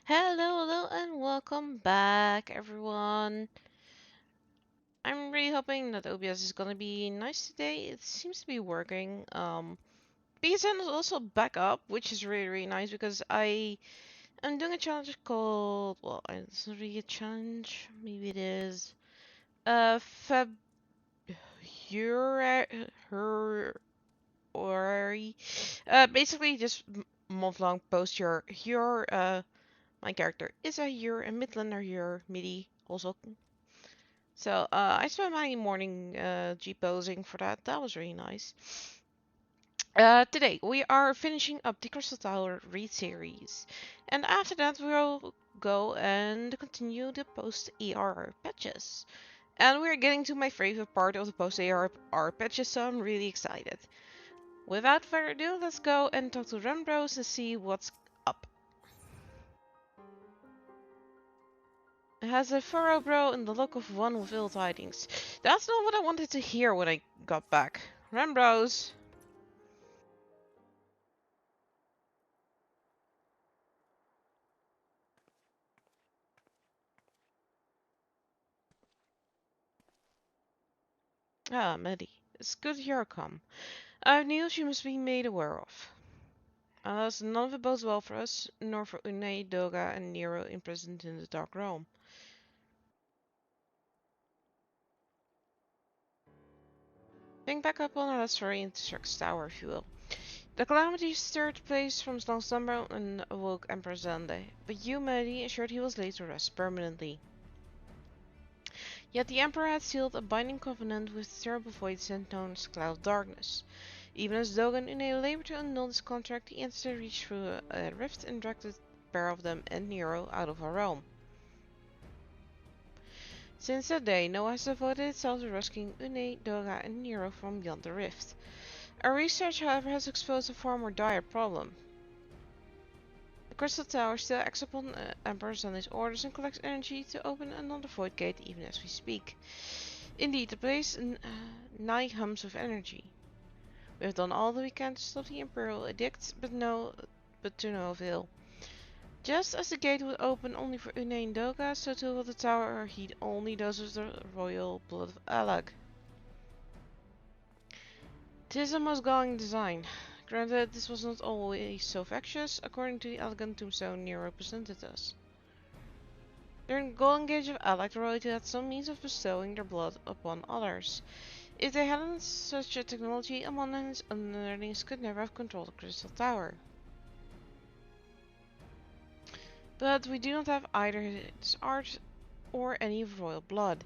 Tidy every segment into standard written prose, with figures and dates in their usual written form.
Hello, and welcome back, everyone. I'm really hoping that OBS is gonna be nice today. It seems to be working. BSN is also back up, which is really nice because I am doing a challenge called, well, it's not really a challenge. Maybe it is. February. Basically just month long post your my character is a year, a Midlander year, MIDI also. So I spent my morning G-posing for that. That was really nice. Today we are finishing up the Crystal Tower Read series. And after that we'll go and continue the post-AR patches. And we're getting to my favorite part of the post-AR patches, so I'm really excited. Without further ado, let's go and talk to Rembros and see what's up. It has a furrow brow and the look of one with ill tidings. That's not what I wanted to hear when I got back. Rembros. Ah, Medi. It's good you're come. I have news you must be made aware of. Alas, none of it bodes well for us, nor for Une, Doga, and Nero imprisoned in the Dark Realm. Think back up on our last foray into Circus Tower, if you will. The calamity stirred place from long slumber and awoke Emperor Zande, but you, Medi, assured he was laid to rest permanently. Yet the Emperor had sealed a binding covenant with the terrible void sent known as Cloud of Darkness. Even as Dogan and Une labored to annul this contract, the entity reached through a rift and dragged the pair of them and Nero out of our realm. Since that day, Noah has devoted itself to rescuing Une, Doga, and Nero from beyond the rift. Our research, however, has exposed a far more dire problem. The Crystal Tower still acts upon Emperor's and his orders and collects energy to open another void gate even as we speak. Indeed, the place nigh hums with energy. We have done all that we can to stop the Imperial Edict, but to no avail. Just as the gate would open only for Une and Doga, so too will the tower heed only those of the royal blood of Alag. 'Tis a most galling design. Granted, this was not always so factious, according to the elegant tombstone Nero presented us. During the golden age of Alag, the royalty had some means of bestowing their blood upon others. If they hadn't such a technology, Amon and his underlings could never have controlled the Crystal Tower. But we do not have either his art or any royal blood.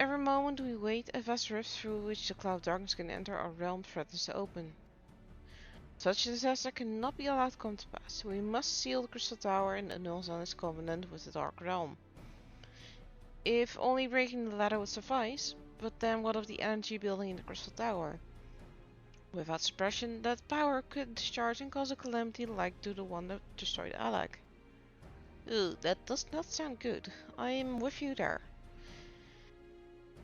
Every moment we wait, a vast rift through which the cloud of darkness can enter our realm threatens to open. Such a disaster cannot be allowed to come to pass. We must seal the Crystal Tower and annul Zana's covenant with the Dark Realm. If only breaking the ladder would suffice, but then what of the energy building in the Crystal Tower? Without suppression, that power could discharge and cause a calamity like to the one that destroyed Alag. Ooh, that does not sound good. I am with you there.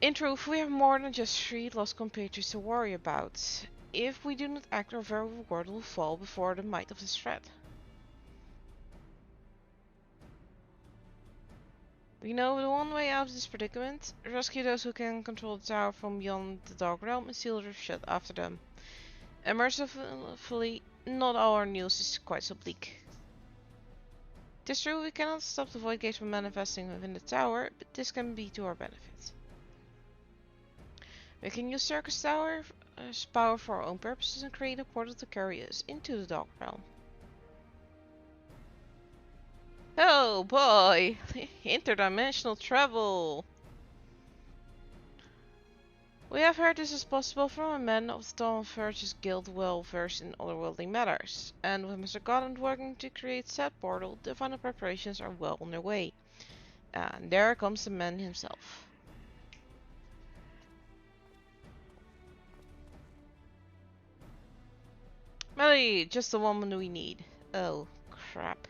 In truth, we have more than just 3 lost compatriots to worry about. If we do not act, our very world will fall before the might of this threat. We know the one way out of this predicament. Rescue those who can control the tower from beyond the Dark Realm and seal the rift shut after them. And mercifully, not all our news is quite so bleak. It is true we cannot stop the Void Gate from manifesting within the tower, but this can be to our benefit. We can use Circus Tower's power for our own purposes and create a portal to carry us into the Dark Realm. Oh boy! Interdimensional travel! We have heard this is possible from a man of the Dawn Verge's Guild well versed in otherworldly matters, and with Mr. Garland working to create said portal, the final preparations are well on their way. And there comes the man himself. Melly, just the woman we need. Oh, crap.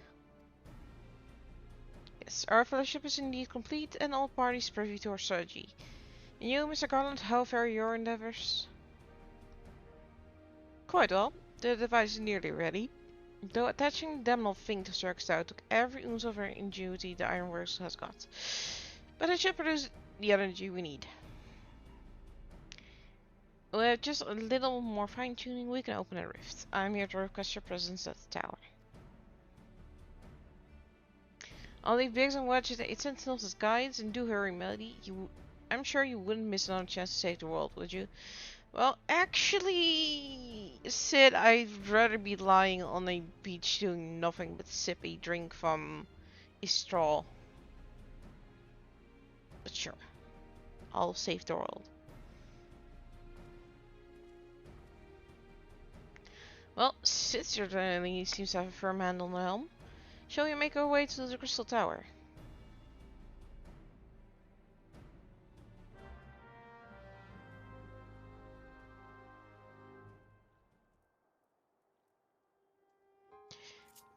Yes, our fellowship is indeed complete and all parties privy to our strategy. And you, Mr. Garland, how fare your endeavors? Quite well. The device is nearly ready. Though attaching the damnable thing to Circus Tower took every ounce of our ingenuity the Ironworks has got. But it should produce the energy we need. With just a little more fine-tuning, we can open a rift. I'm here to request your presence at the tower. I'll leave Biggs and Wedge at the 8 Sentinels as guides, and do hurry, Melody. I'm sure you wouldn't miss another chance to save the world, would you? Well, actually, Sid, I'd rather be lying on a beach doing nothing but sip a drink from a straw. But sure, I'll save the world. Well, Sid certainly seems to have a firm hand on the helm. Shall we make our way to the Crystal Tower?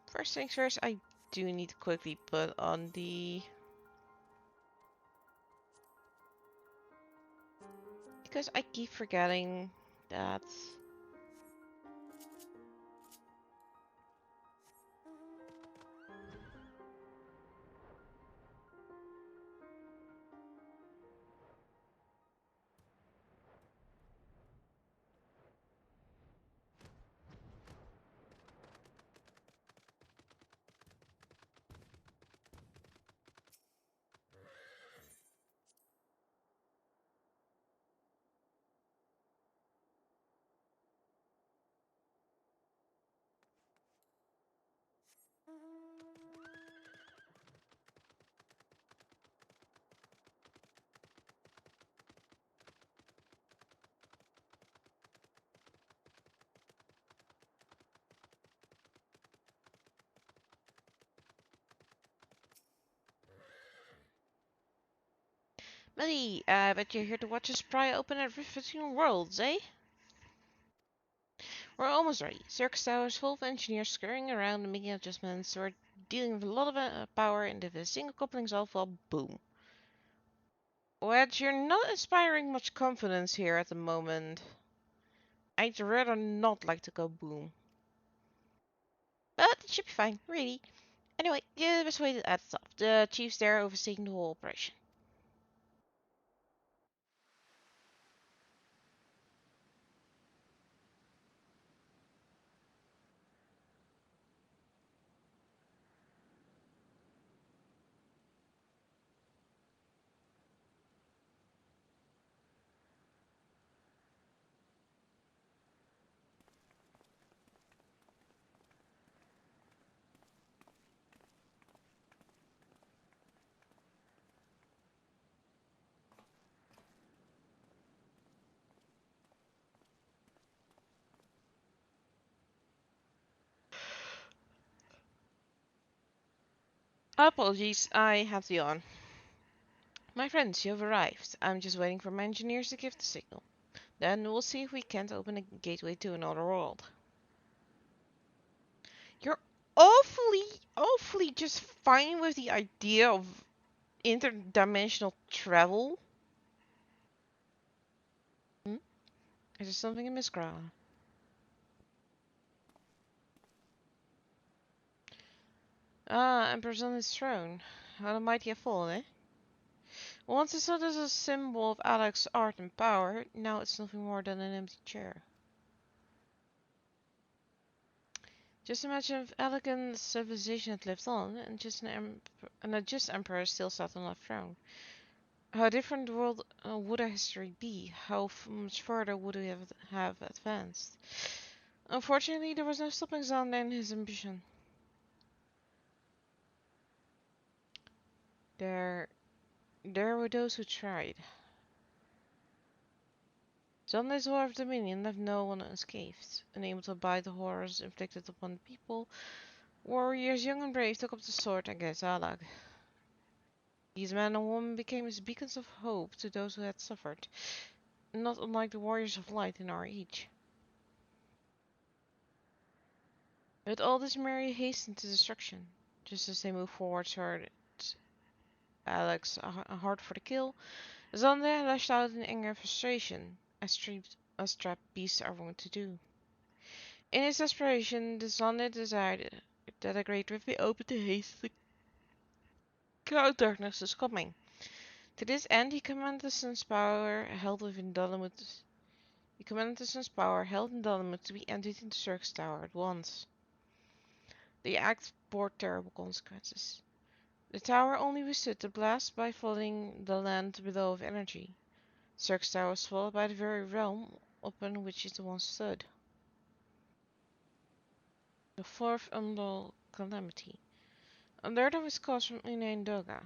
First things first, I do need to quickly put on the... Because I keep forgetting that... Melly, I bet you're here to watch us pry open a rift between worlds, eh? We're almost ready. Circus Tower is full of engineers scurrying around and making adjustments. We're dealing with a lot of power, and if a single coupling's off, well, boom. Wedge, you're not inspiring much confidence here at the moment. I'd rather not like to go boom. But it should be fine, really. Anyway, the best way to add stuff. The chief's there overseeing the whole operation. Apologies, I have the on. My friends, you've arrived. I'm just waiting for my engineers to give the signal. Then we'll see if we can't open a gateway to another world. You're awfully just fine with the idea of interdimensional travel? Hmm? Is there something in Miss Grau? Ah, Emperor's on his throne. How the mighty have fallen, eh? Once I saw this as a symbol of Alex's art and power, now it's nothing more than an empty chair. Just imagine if elegant civilization had lived on, and a just emperor still sat on that throne. How different the world would our history be? How much further would we have advanced? Unfortunately, there was no stopping Xander in his ambition. There were those who tried. Xander's war of dominion left no one unscathed. Unable to abide the horrors inflicted upon the people, warriors young and brave took up the sword against Alag. These men and women became as beacons of hope to those who had suffered, not unlike the warriors of light in our age. But all this merely hastened to destruction. Just as they moved forward toward Alex, a heart for the kill, Xander lashed out in anger and frustration, as trapped beasts are wont to do. In his desperation, the Sun desired that a great rift be opened to haste the cloud darkness is coming. To this end, he commanded the sun's power held within Dalamut. He commanded the sun's power held in Dalamut to be emptied into Cirque's tower at once. The act bore terrible consequences. The tower only withstood the blast by flooding the land below with energy. Cirque's tower was swallowed by the very realm upon which it once stood. The fourth Umbral calamity. Alert of his cause from Una Doga.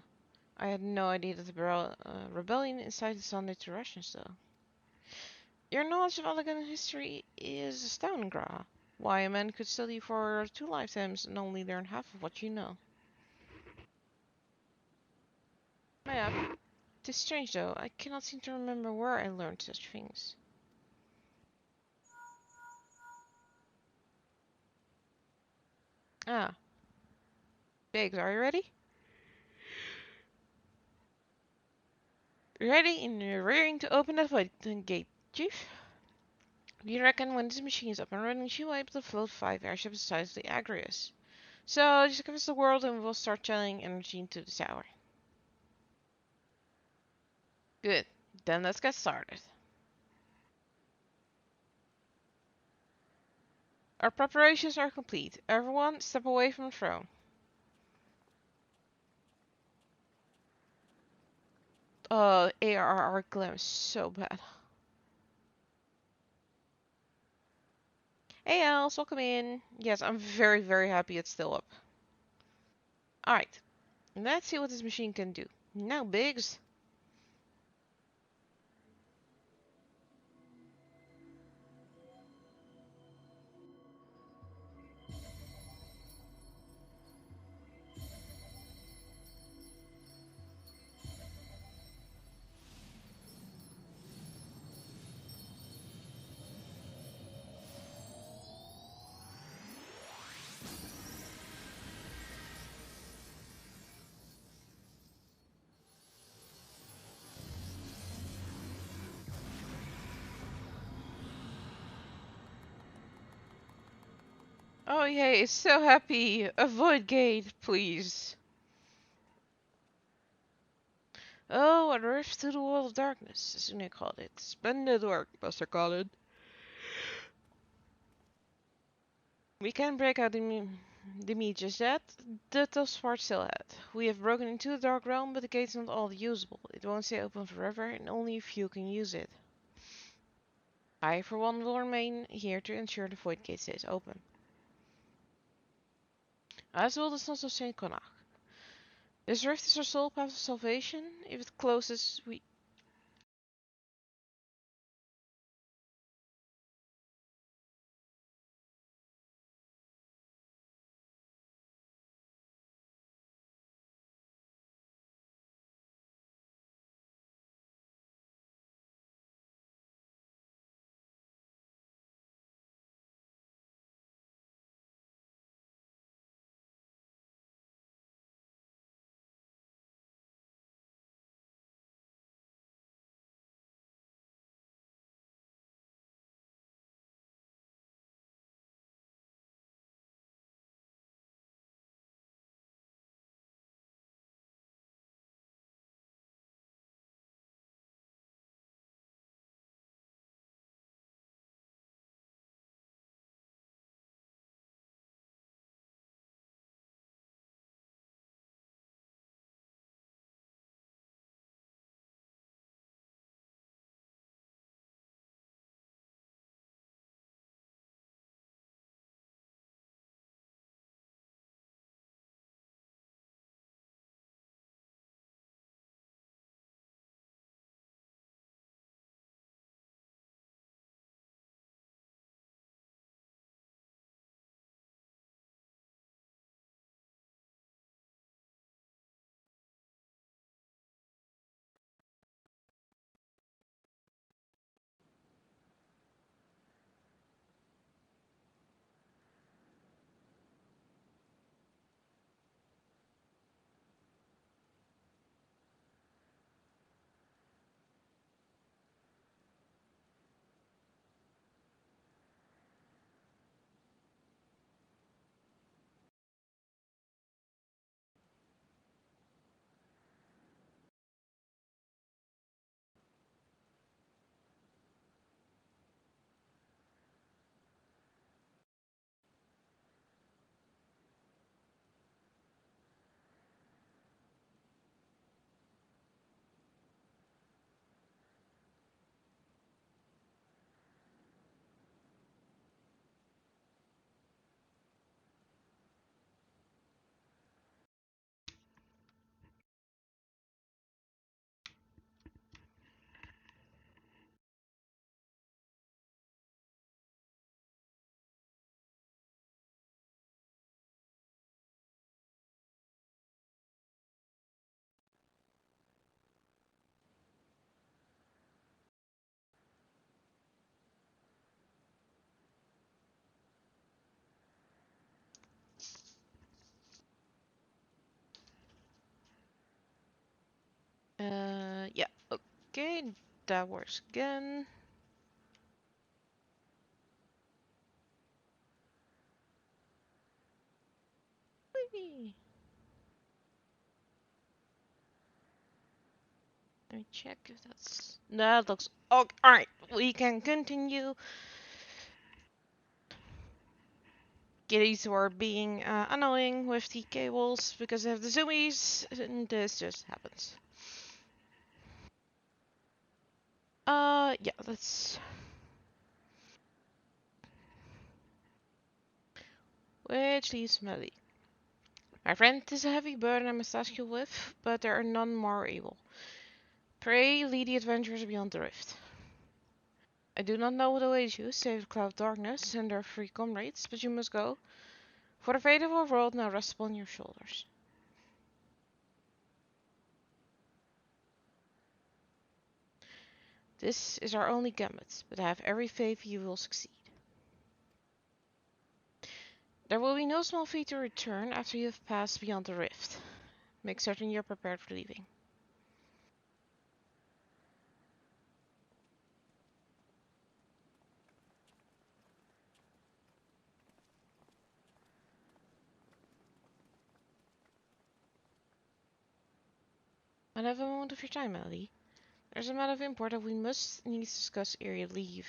I had no idea that the rebellion incited Sunday to Russians, though. Your knowledge of Allegan history is astounding, Gra. Why a man could study for 2 lifetimes and only learn half of what you know. Yeah, it is strange, though. I cannot seem to remember where I learned such things. Ah, Biggs, are you ready? Ready and rearing to open that void gate, Chief? You reckon when this machine is up and running, she will be able to float 5 airships the size of the Agrius. So, just give us the world and we'll start channeling energy into the tower. Good. Then let's get started. Our preparations are complete. Everyone, step away from the throne. ARR glam is so bad. Hey, Els, welcome in. Yes, I'm very, very happy it's still up. Alright, let's see what this machine can do. Now, Biggs. Oh, yay, so happy. Avoid gate, please. Oh, a rift to the world of darkness, as Una called it. Splendid work, Buster called it. We can't break out the meat just yet. The tough part still ahead. We have broken into the dark realm, but the gate's not all usable. It won't stay open forever, and only a few can use it. I, for one, will remain here to ensure the void gate stays open. As will the Sons of Saint Connacht. This rift is our sole path of salvation. If it closes, we... Yeah, okay, that works again. Whee! Let me check if that's... That looks... Oh, alright, we can continue. Kitties were being annoying with the cables because they have the zoomies, and this just happens. Yeah, let's... Which leaves Melly. My friend, this is a heavy burden I must task you with, but there are none more able. Pray, lead the adventurers beyond the rift. I do not know what awaits you, save the cloud of darkness and their free comrades, but you must go, for the fate of our world now rests upon your shoulders. This is our only gambit, but I have every faith you will succeed. There will be no small fee to return after you have passed beyond the rift. Make certain you're prepared for leaving. I'll have a moment of your time, Ellie. There's a matter of import that we must needs discuss ere you leave.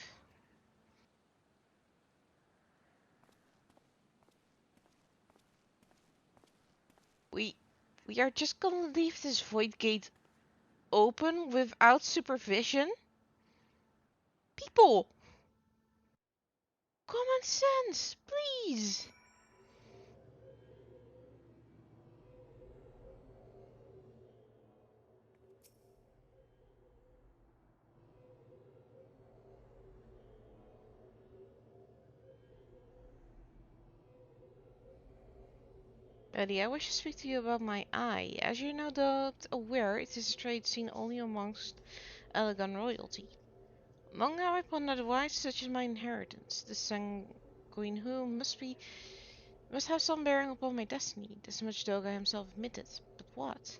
We are just gonna leave this void gate open without supervision? People! Common sense, please! Eddie, I wish to speak to you about my eye. As you're no doubt aware, it is a trait seen only amongst Elegan royalty. Long have I pondered why such is my inheritance. The sanguine who must have some bearing upon my destiny. This much Doga himself admitted. But what?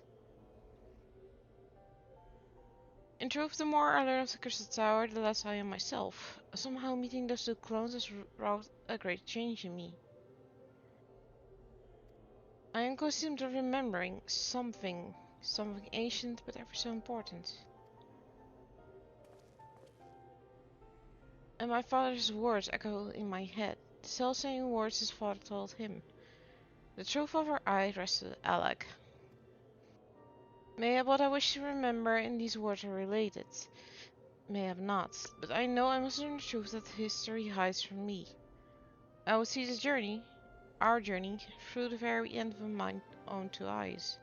In truth, the more I learn of the Crystal Tower, the less I am myself. Somehow meeting those two clones has wrought a great change in me. I am accustomed to remembering something ancient but ever so important. And my father's words echo in my head, the self-same words his father told him. The truth of our eye rested with Alec. Mayhap what I wish to remember in these words are related. Mayhap not, but I know I must learn the truth that history hides from me. I will see the journey, our journey, through the very end of my own two eyes.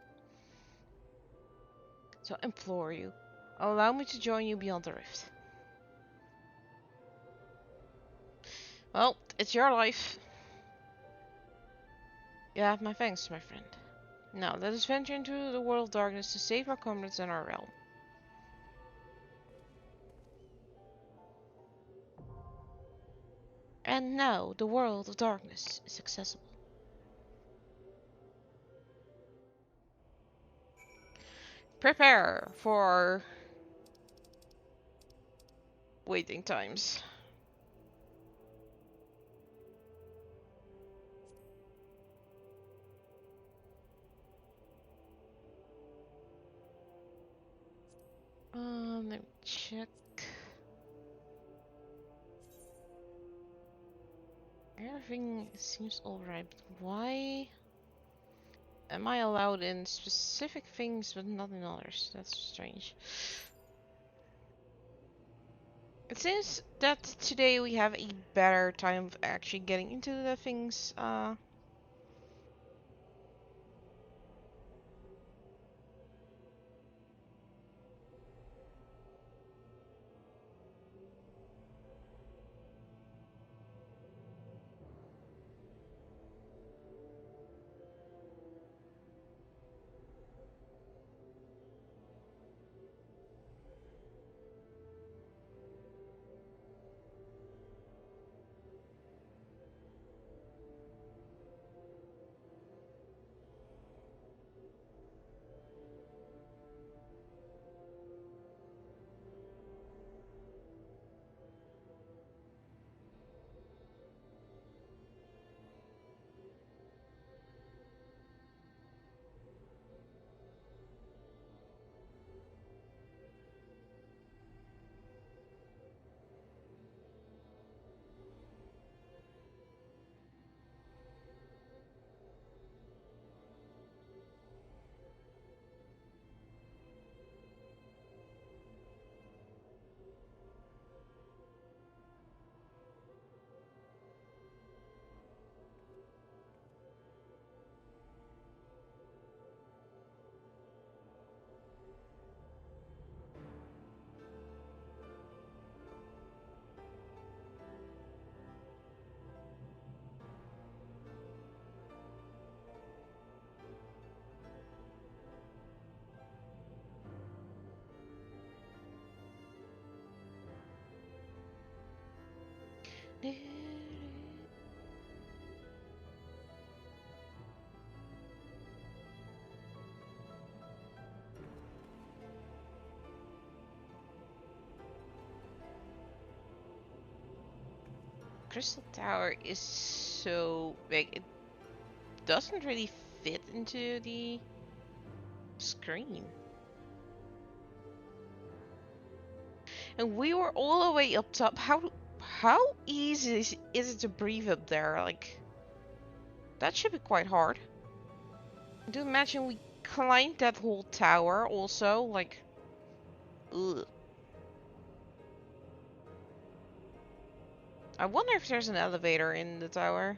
So I implore you, allow me to join you beyond the rift. Well, it's your life. You have my thanks, my friend. Now, let us venture into the world of darkness to save our comrades and our realm. And now, the world of darkness is accessible. Prepare for waiting times. Let me check. Everything seems alright, but why am I allowed in specific things but not in others? That's strange. It seems that today we have a better time of actually getting into the things. Crystal Tower is so big. It doesn't really fit into the screen. And we were all the way up top. How easy is it to breathe up there? Like, that should be quite hard. Do imagine we climbed that whole tower also, like, ugh. I wonder if there's an elevator in the tower.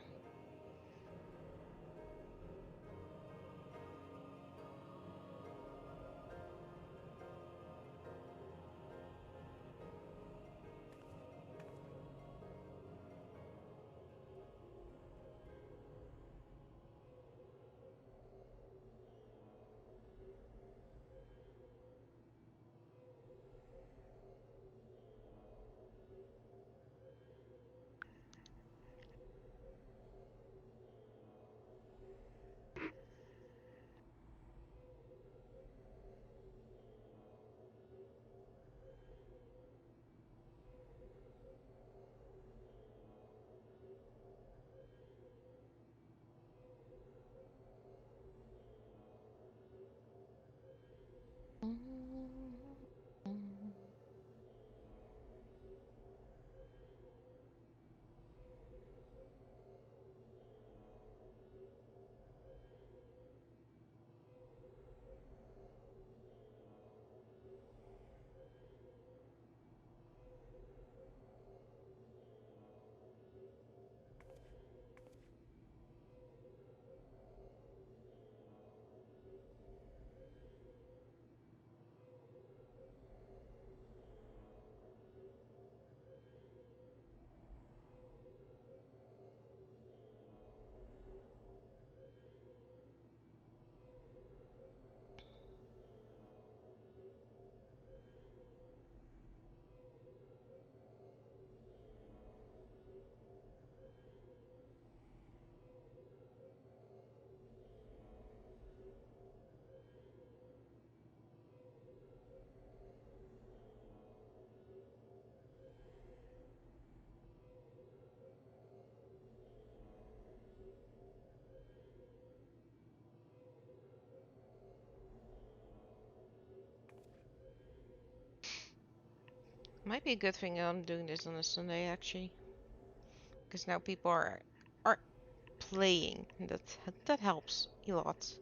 Might be a good thing I'm doing this on a Sunday actually, because now people are playing. That helps a lot.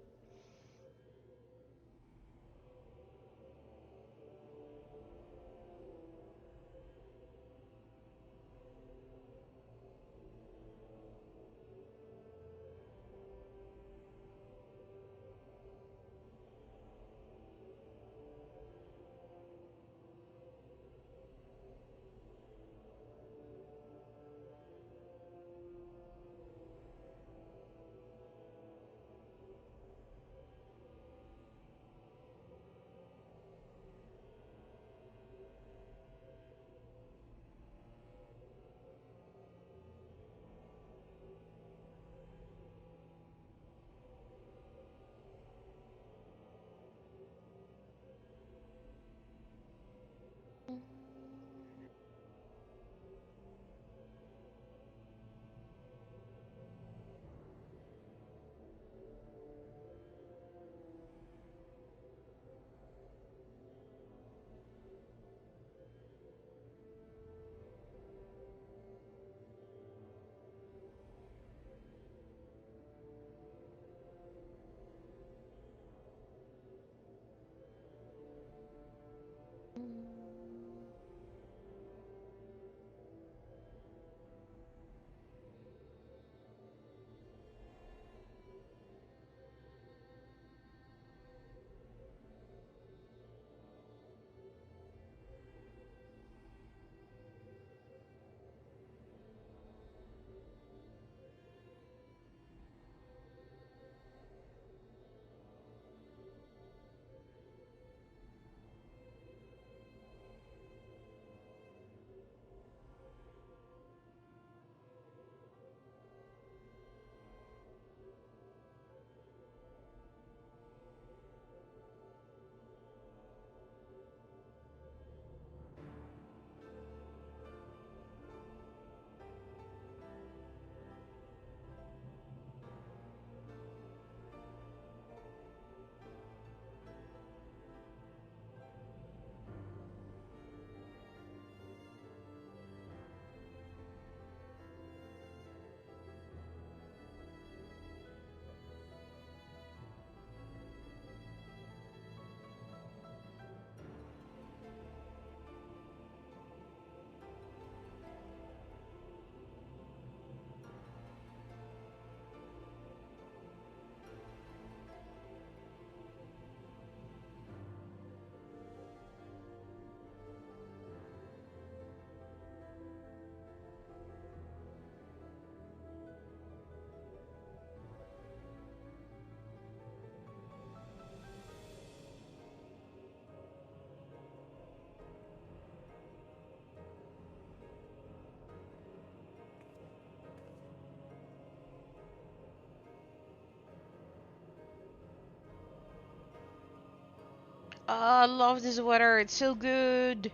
I love this weather. It's so good.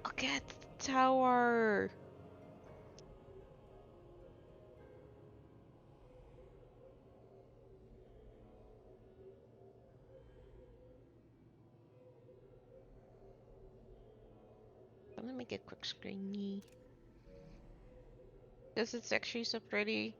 Look at the tower. Let me make a quick screeny. Because it's actually so pretty.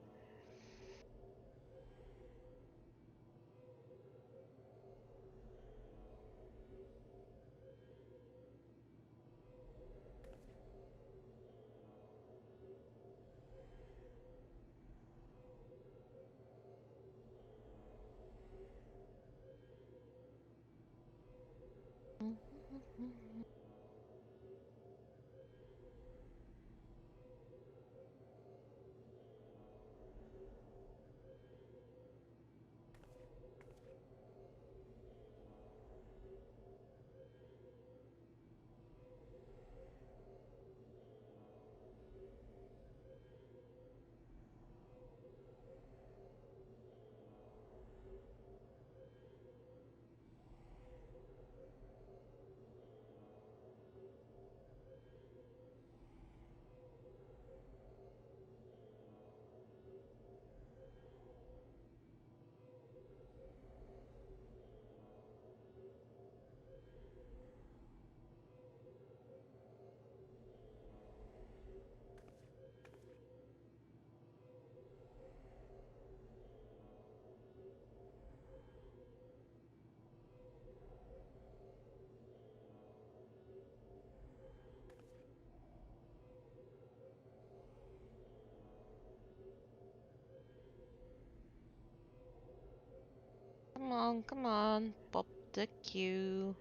Come on, pop the queue.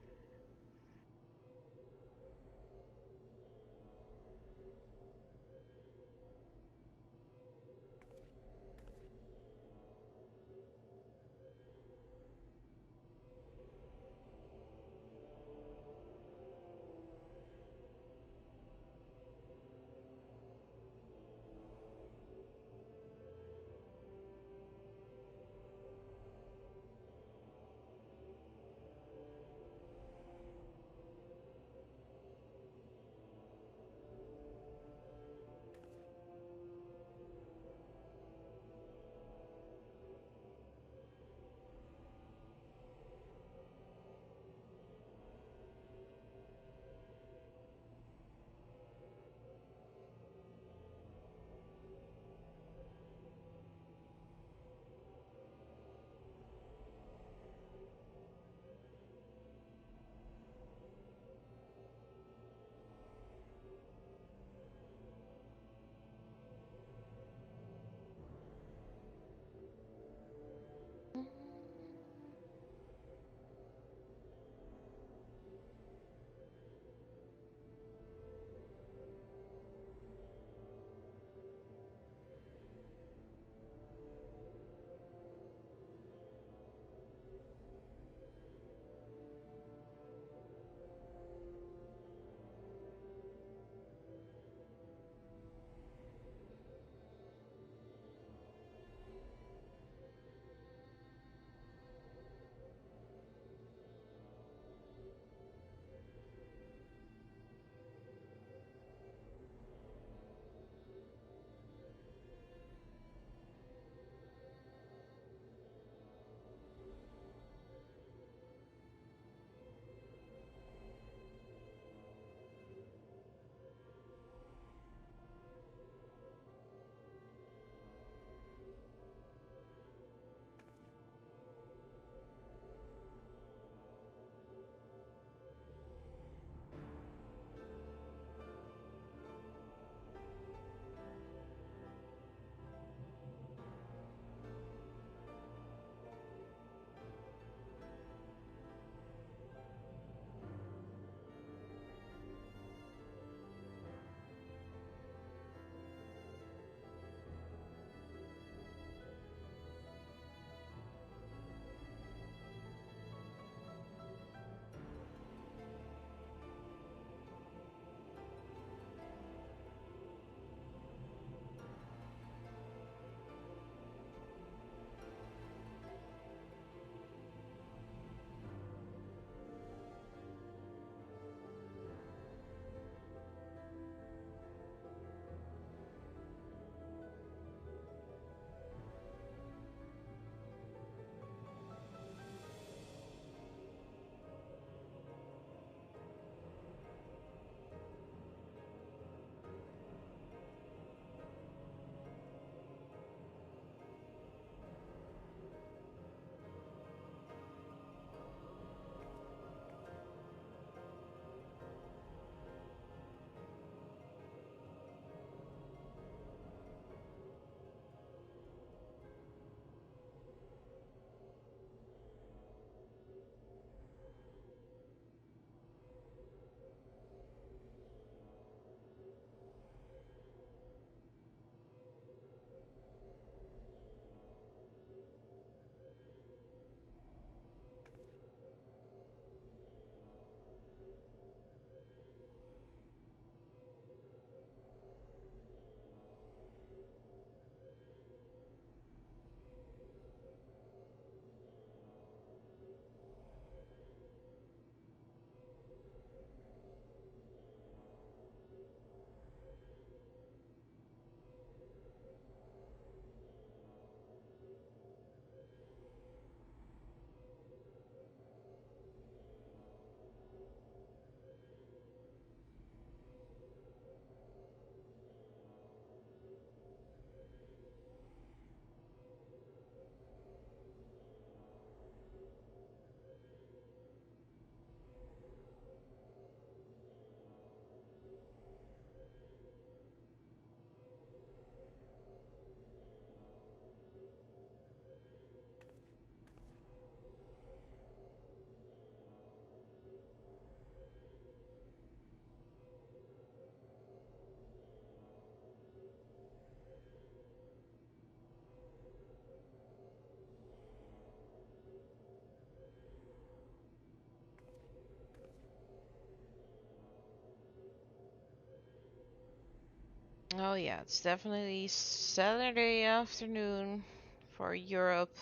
Oh yeah, it's definitely Saturday afternoon for Europe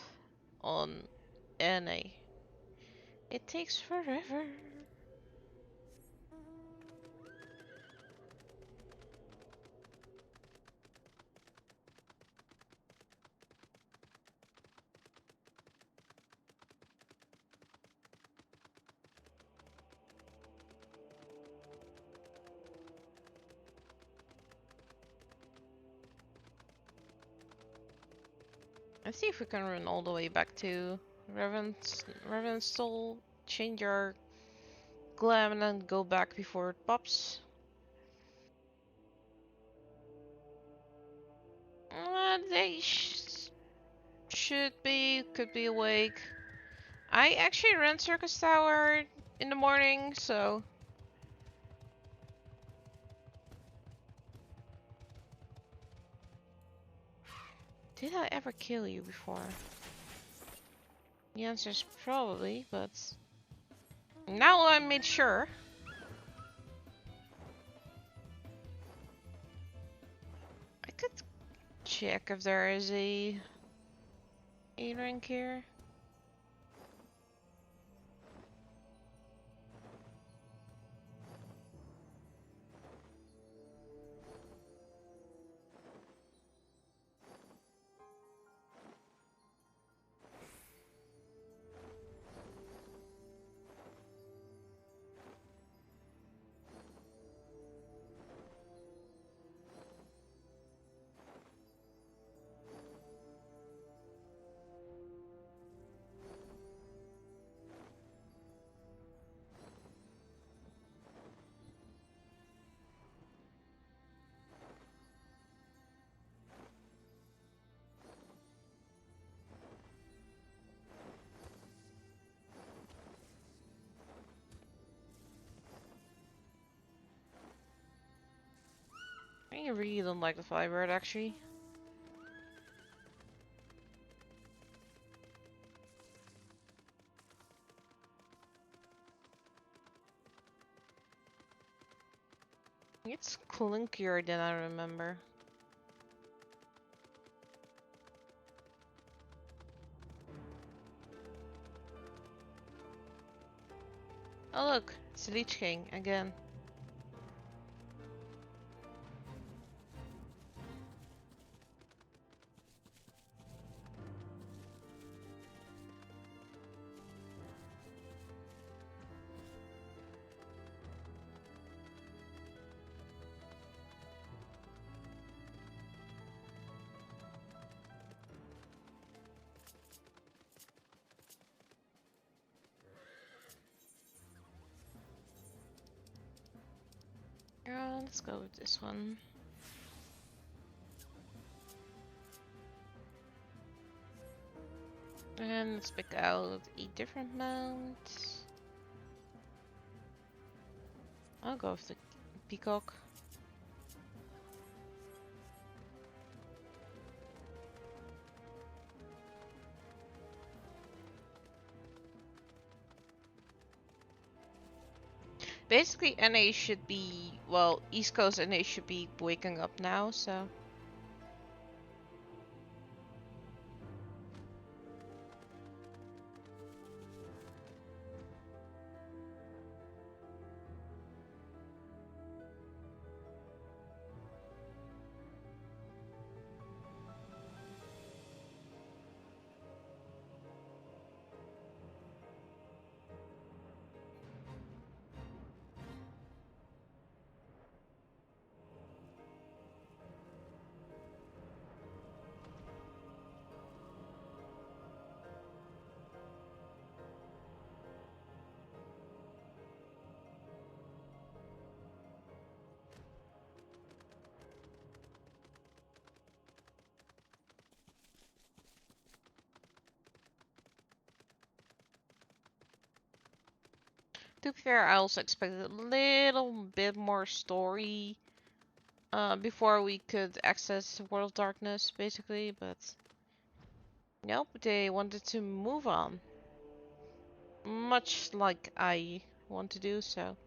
on NA. It takes forever. Let's see if we can run all the way back to Revenstall, change our glam, and then go back before it pops. They could be awake. I actually ran Circus Tower in the morning, so. Did I ever kill you before? The answer is probably, but. Now I made sure. I could check if there is a rank here. I really don't like the Firebird actually. It's clunkier than I remember. Oh look, it's the Lich King again. Let's go with this one. And let's pick out a different mount. I'll go with the Peacock. Basically, NA should be, well, East Coast NA should be waking up now, so. To be fair, I also expected a little bit more story before we could access World of Darkness, basically, but nope, they wanted to move on. Much like I want to do, so.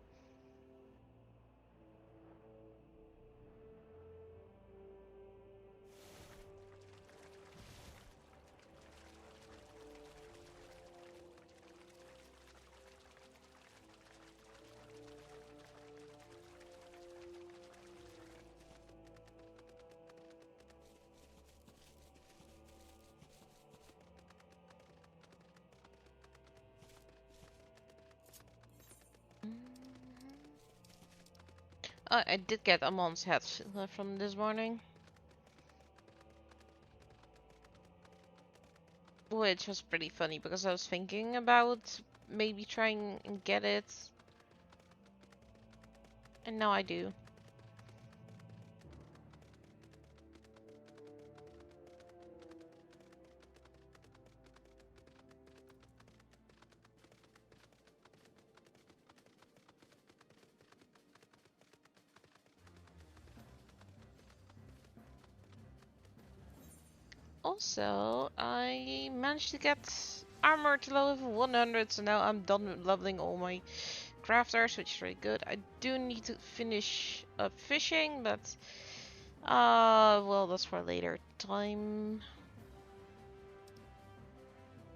I did get Amon's head from this morning. Which was pretty funny because I was thinking about maybe trying and get it. And now I do. Also, I managed to get armor to level 100, so now I'm done with leveling all my crafters, which is really good. I do need to finish up fishing, but well, that's for later time.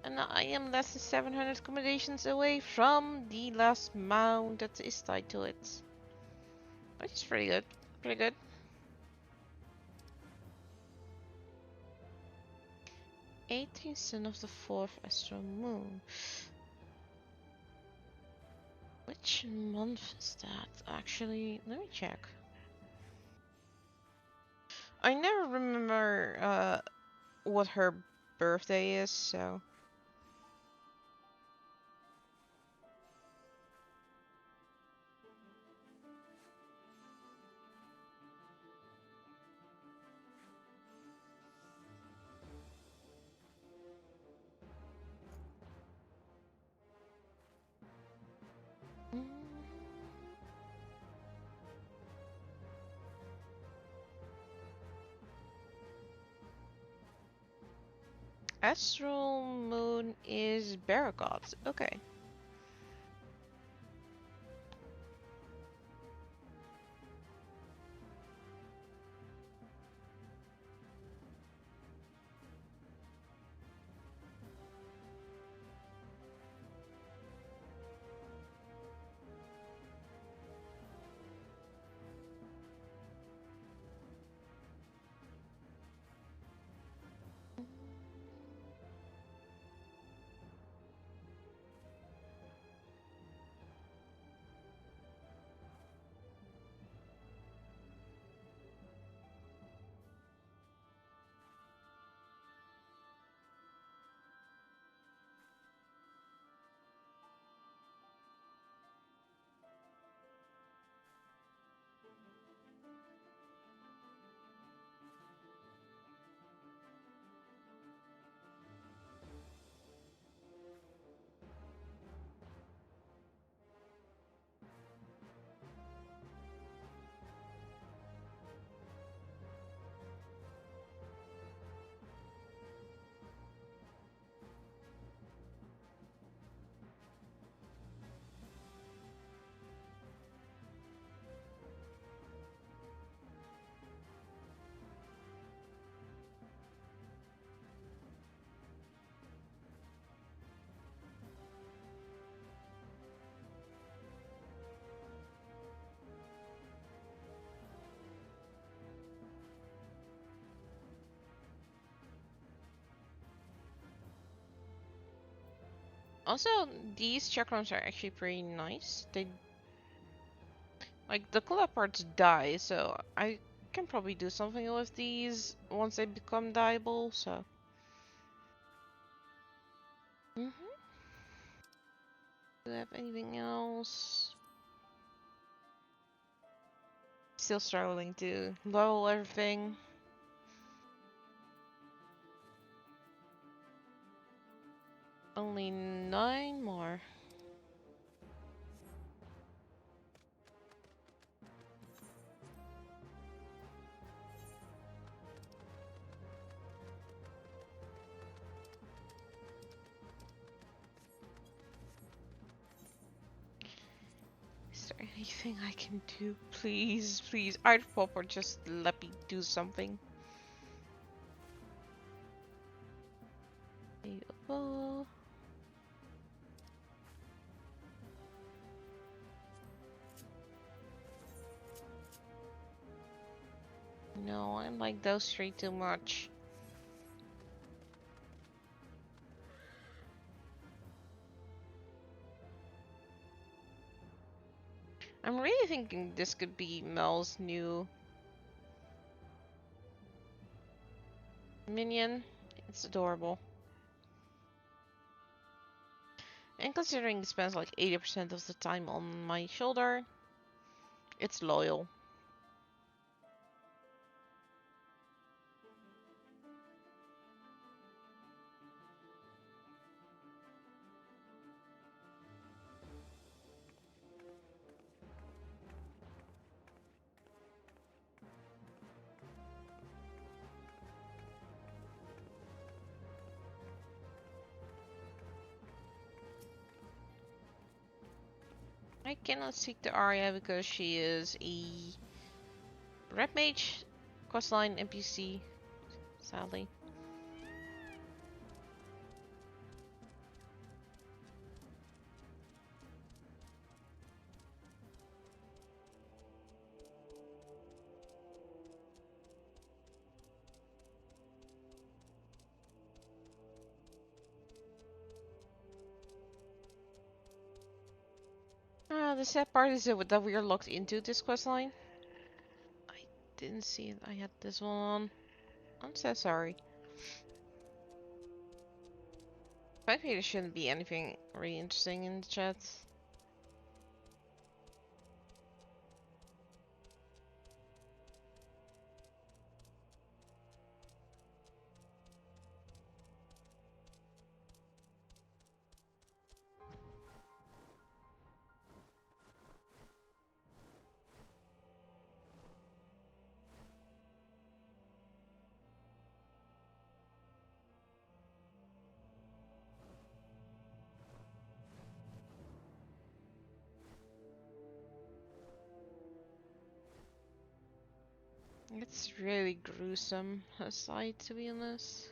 And I am less than 700 accommodations away from the last mount that is tied to it. Which is pretty good. Pretty good. 18th sun of the 4th astral moon. Which month is that? Actually, let me check. I never remember what her birthday is, so... Astral moon is Baragot. Okay. Also, these chakrams are actually pretty nice. They... Like, the color parts die, so I can probably do something with these once they become dyeable, so... Do I have anything else? Still struggling to level everything. Only 9 more. Is there anything I can do? Please, please. Either pop or just let me do something. Oh. No, I like those three too much. I'm really really thinking this could be Mel's new minion. It's adorable. And considering it spends like 80% of the time on my shoulder, it's loyal. I cannot seek the Arya because she is a red mage questline NPC, sadly. The sad part is that we are locked into this questline. I didn't see it. I had this one on. I'm so sorry. Maybe there shouldn't be anything really interesting in the chat. It's really gruesome aside, to be honest.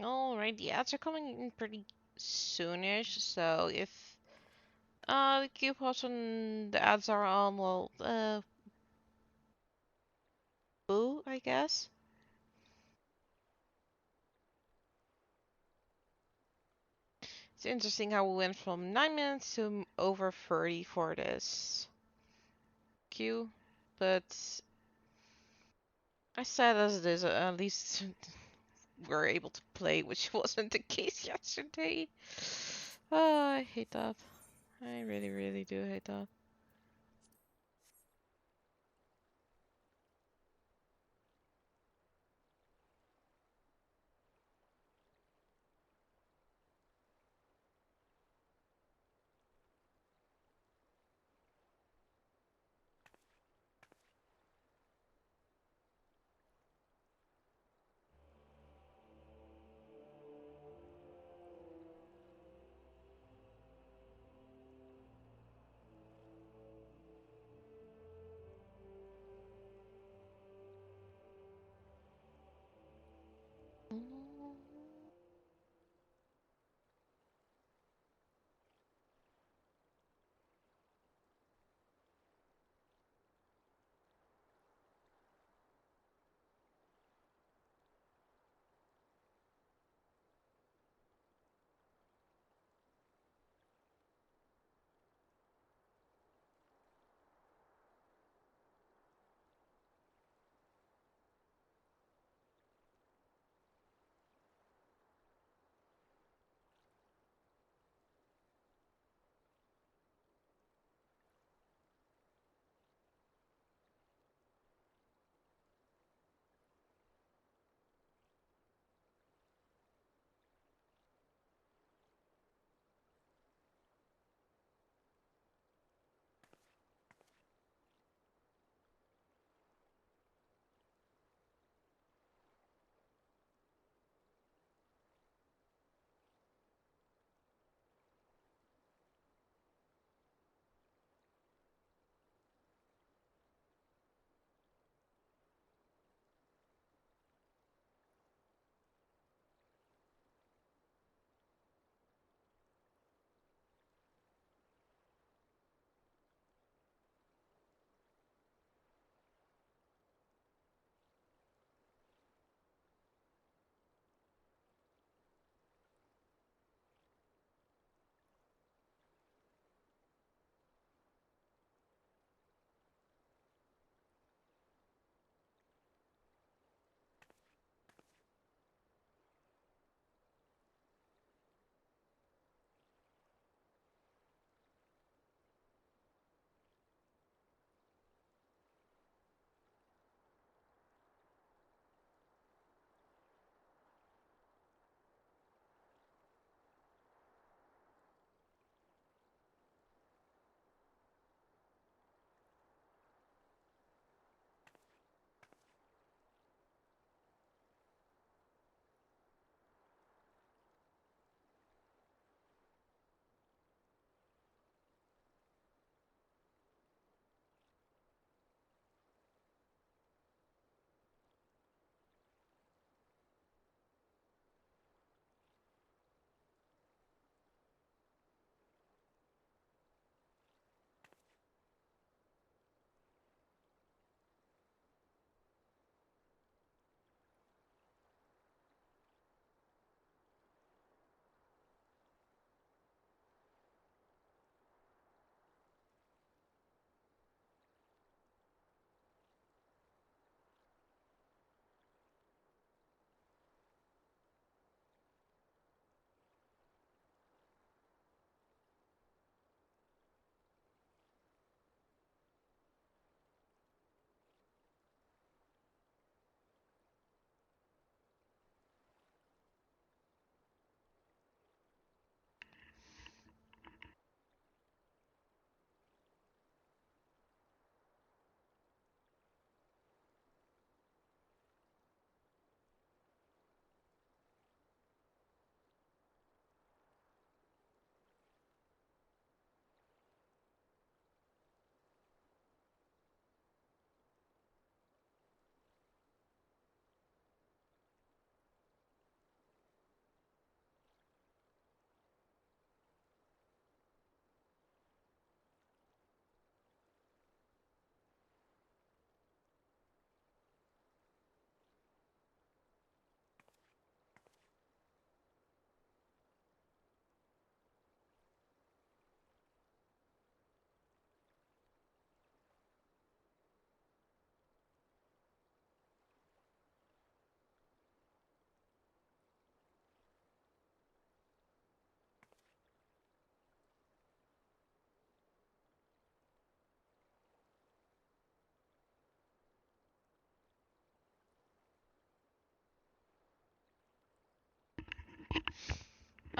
Alright, the ads are coming in pretty soonish, so if the queue pops when the ads are on, well, boo, I guess. It's interesting how we went from 9 minutes to over 30 for this queue, but I said as it is, at least we're able to play, which wasn't the case yesterday. Oh, I hate that. I really, really do hate that.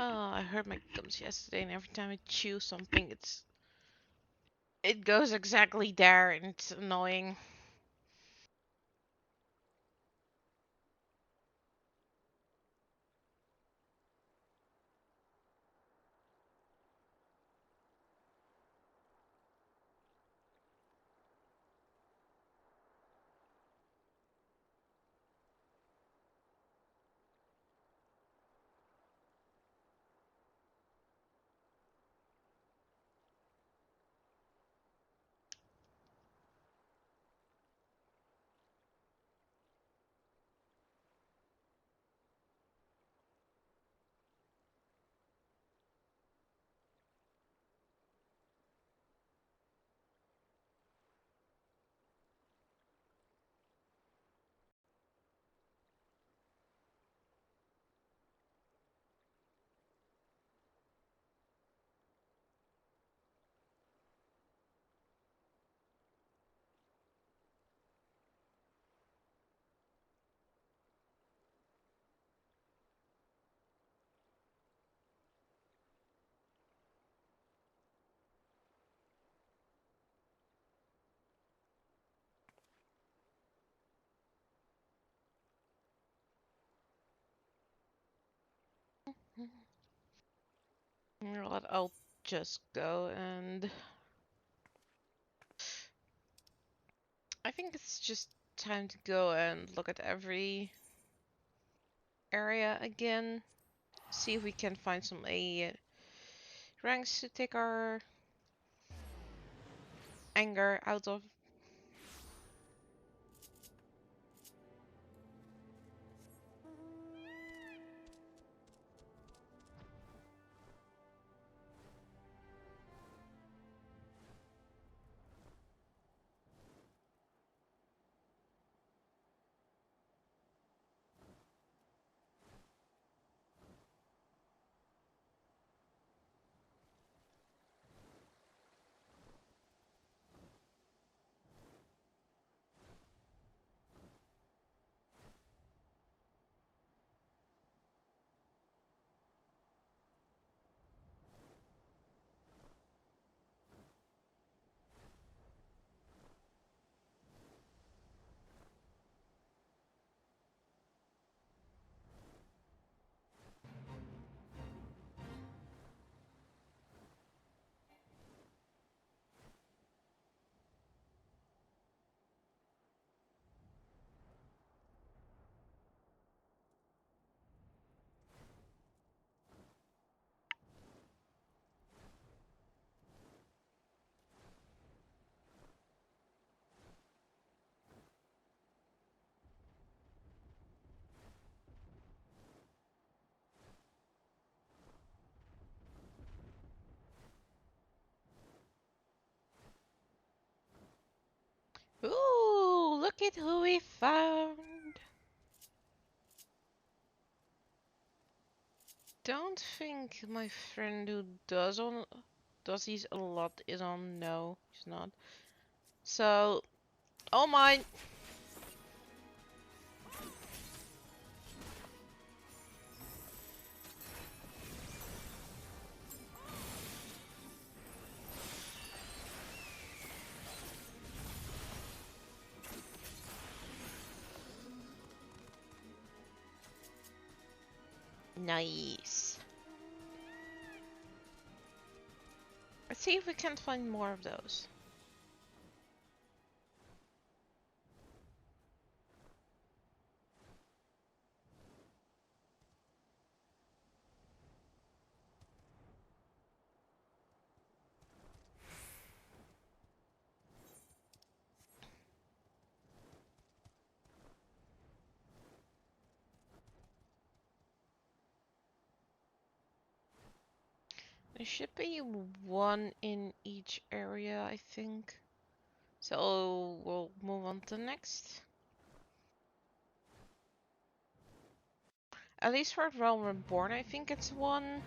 Oh, I hurt my gums yesterday, and every time I chew something, it goes exactly there, and it's annoying. I'll just go, and I think it's just time to go and look at every area again. See if we can find some A ranks to take our anger out of. Ooh, look at who we found! Don't think my friend who does these a lot is on. No, he's not. So, oh my! Nice. Let's see if we can find more of those. There should be one in each area, I think. So we'll move on to the next. At least for Realm Reborn, I think it's one.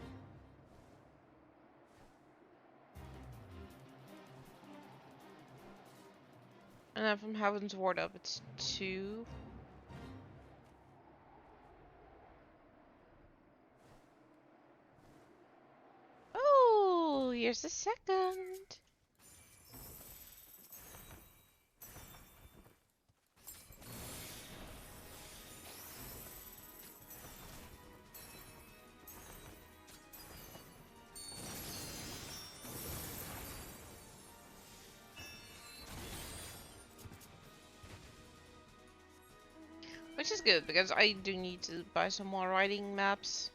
And then from Heaven's Ward up, it's two. here's the second. Which is good, because I do need to buy some more writing maps.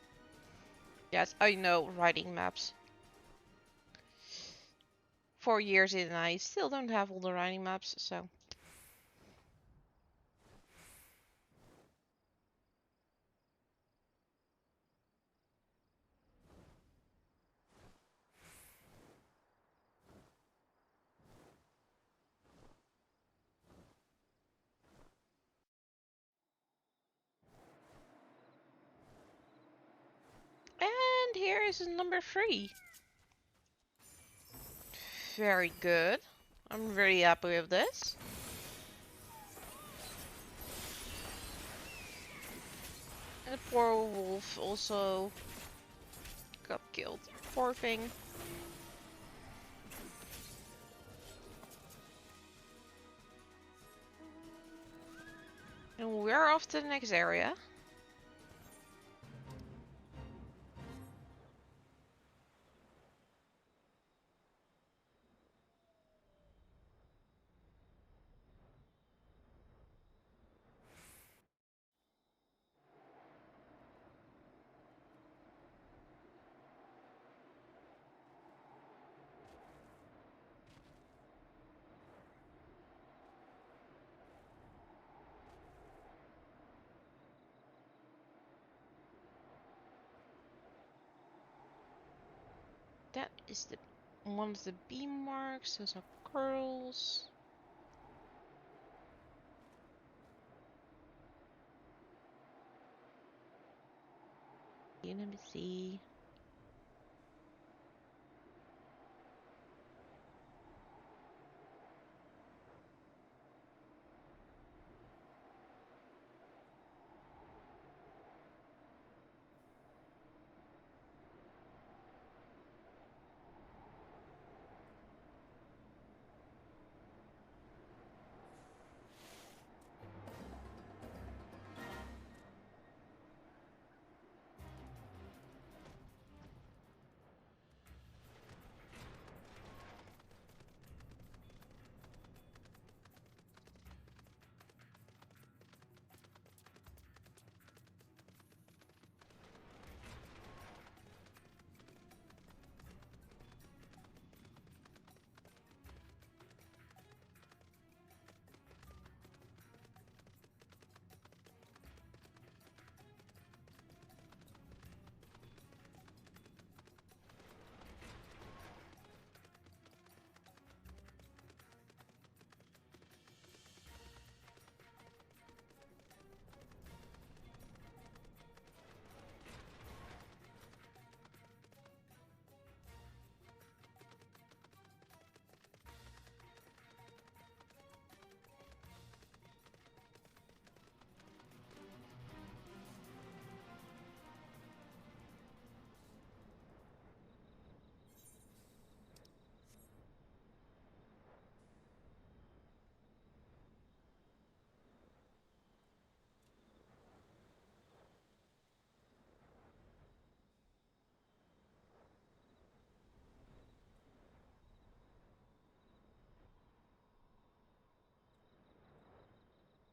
Yes, I know, writing maps. 4 years in and I still don't have all the writing maps, so... And here is number 3. Very good. I'm very happy with this. And the poor wolf also got killed. Poor thing. And we're off to the next area. That is the one of the beam marks. Those are curls. Let me see.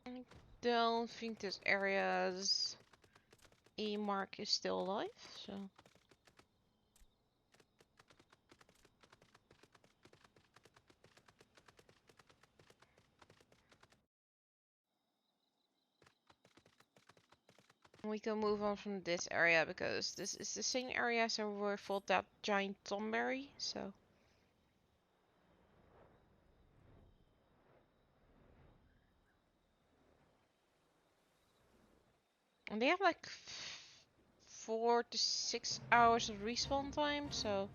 I don't think this area's A mark is still alive, so... We can move on from this area, because this is the same area so we fought that giant Tomberry, so... And they have like 4 to 6 hours of respawn time, so...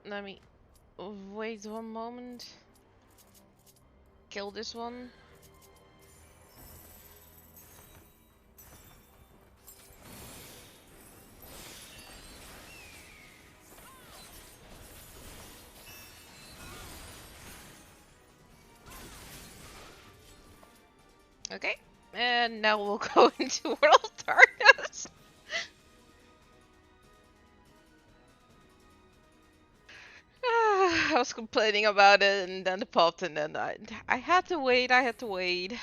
Let me wait one moment. Kill this one. Okay, and now we'll go into World of Darkness. I was complaining about it, and then it popped, and then I had to wait. I had to wait.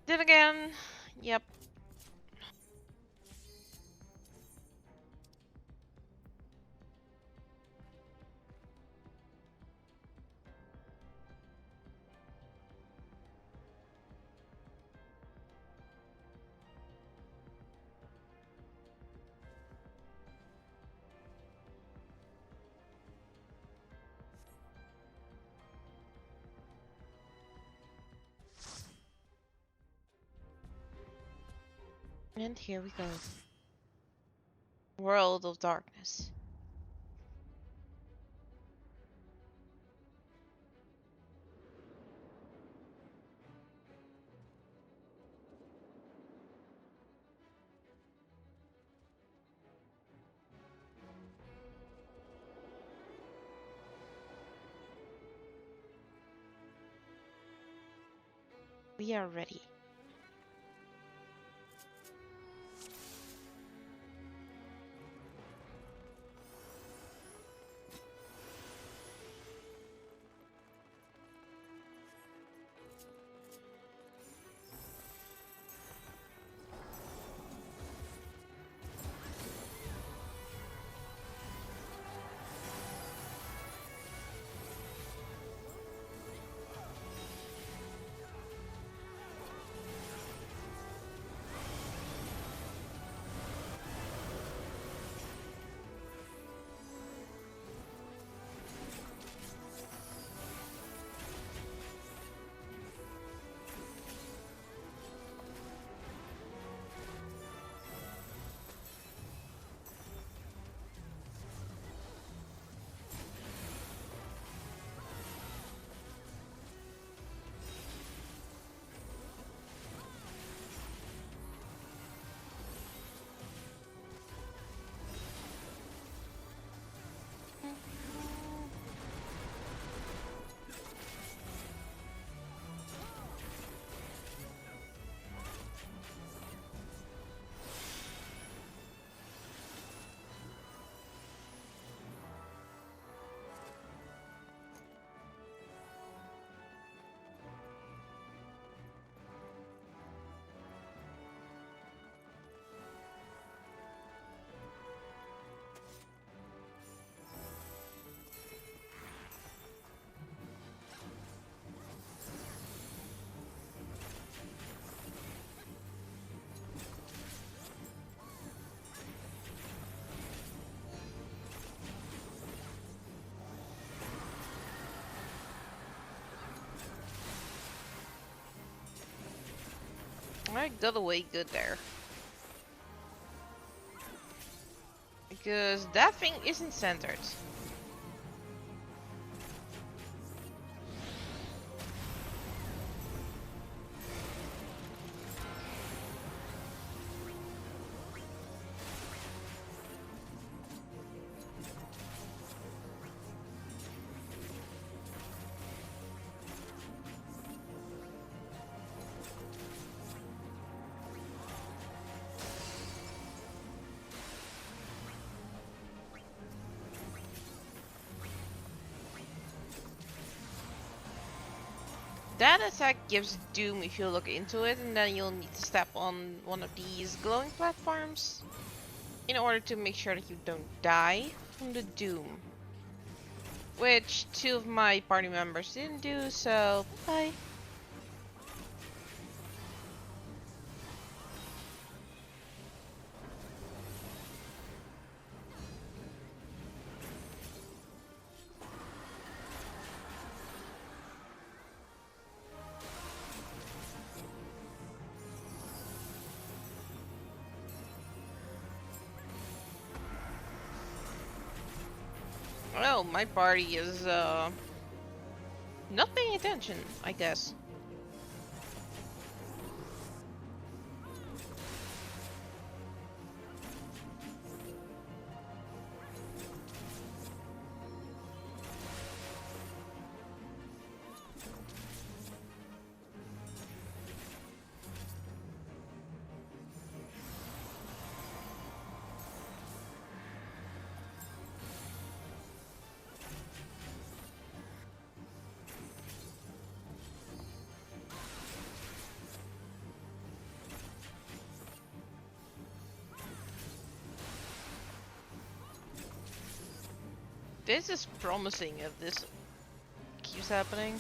Then again, yep. And here we go. World of Darkness. We are ready. I got away good there. Because that thing isn't centered. That attack gives doom if you look into it, and then you'll need to step on one of these glowing platforms in order to make sure that you don't die from the doom. Which 2 of my party members didn't do, so bye. know, my party is, not paying attention, I guess. This is promising if this keeps happening.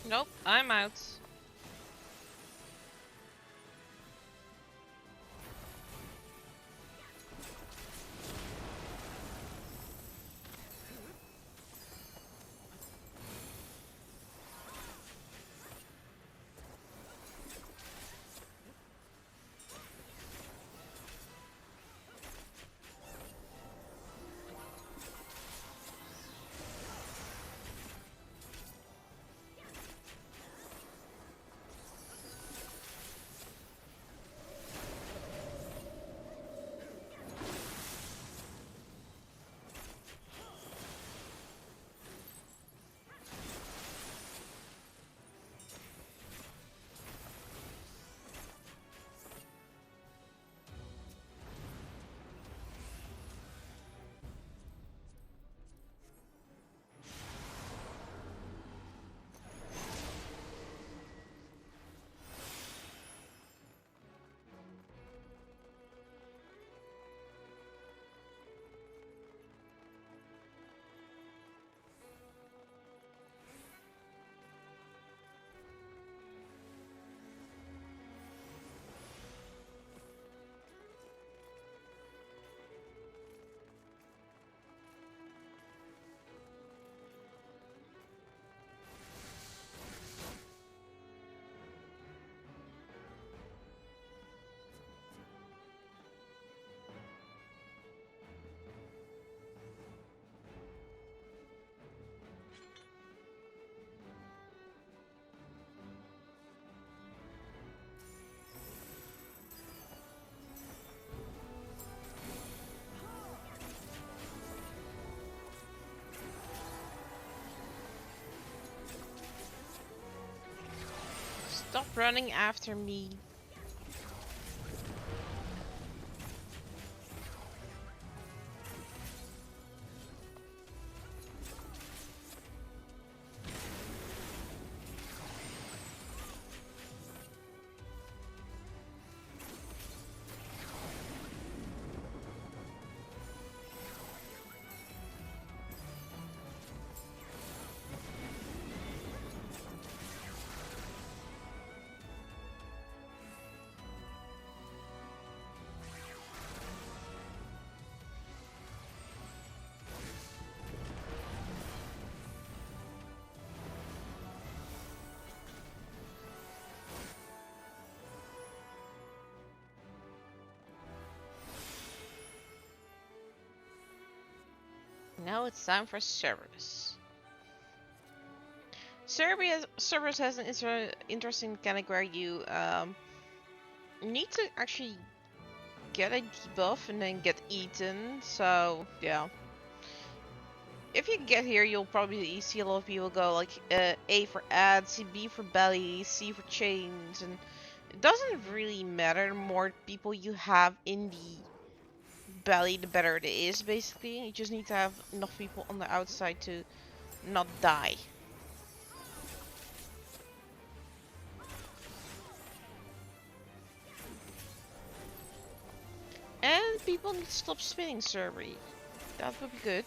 Nope, I'm out. Stop running after me. Now it's time for Cerberus. Cerberus has an interesting mechanic where you need to actually get a debuff and then get eaten. So yeah, if you get here, you'll probably see a lot of people go like A for ads, B for belly, C for chains, and it doesn't really matter. The more people you have in the belly, the better it is. Basically, you just need to have enough people on the outside to not die. And people need to stop spinning Cerberus. That would be good.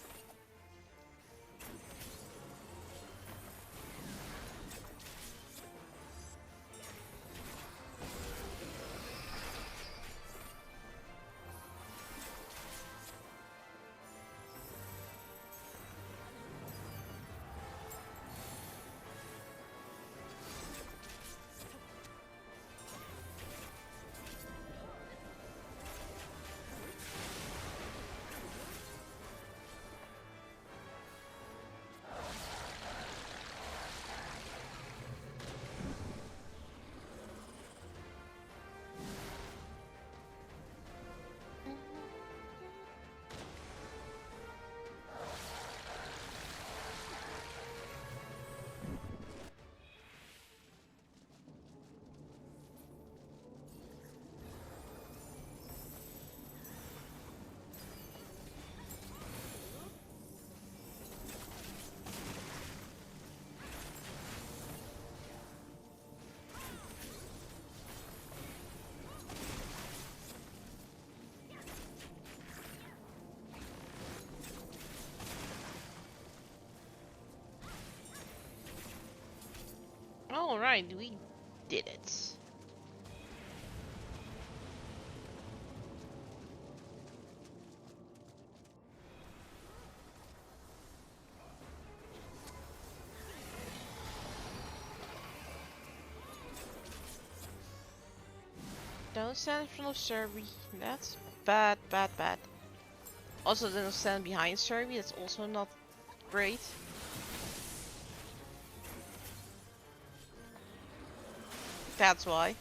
Alright, we did it. Don't stand in front of Serby. That's bad, bad, bad. Also, don't stand behind Serby. That's also not great. That's why.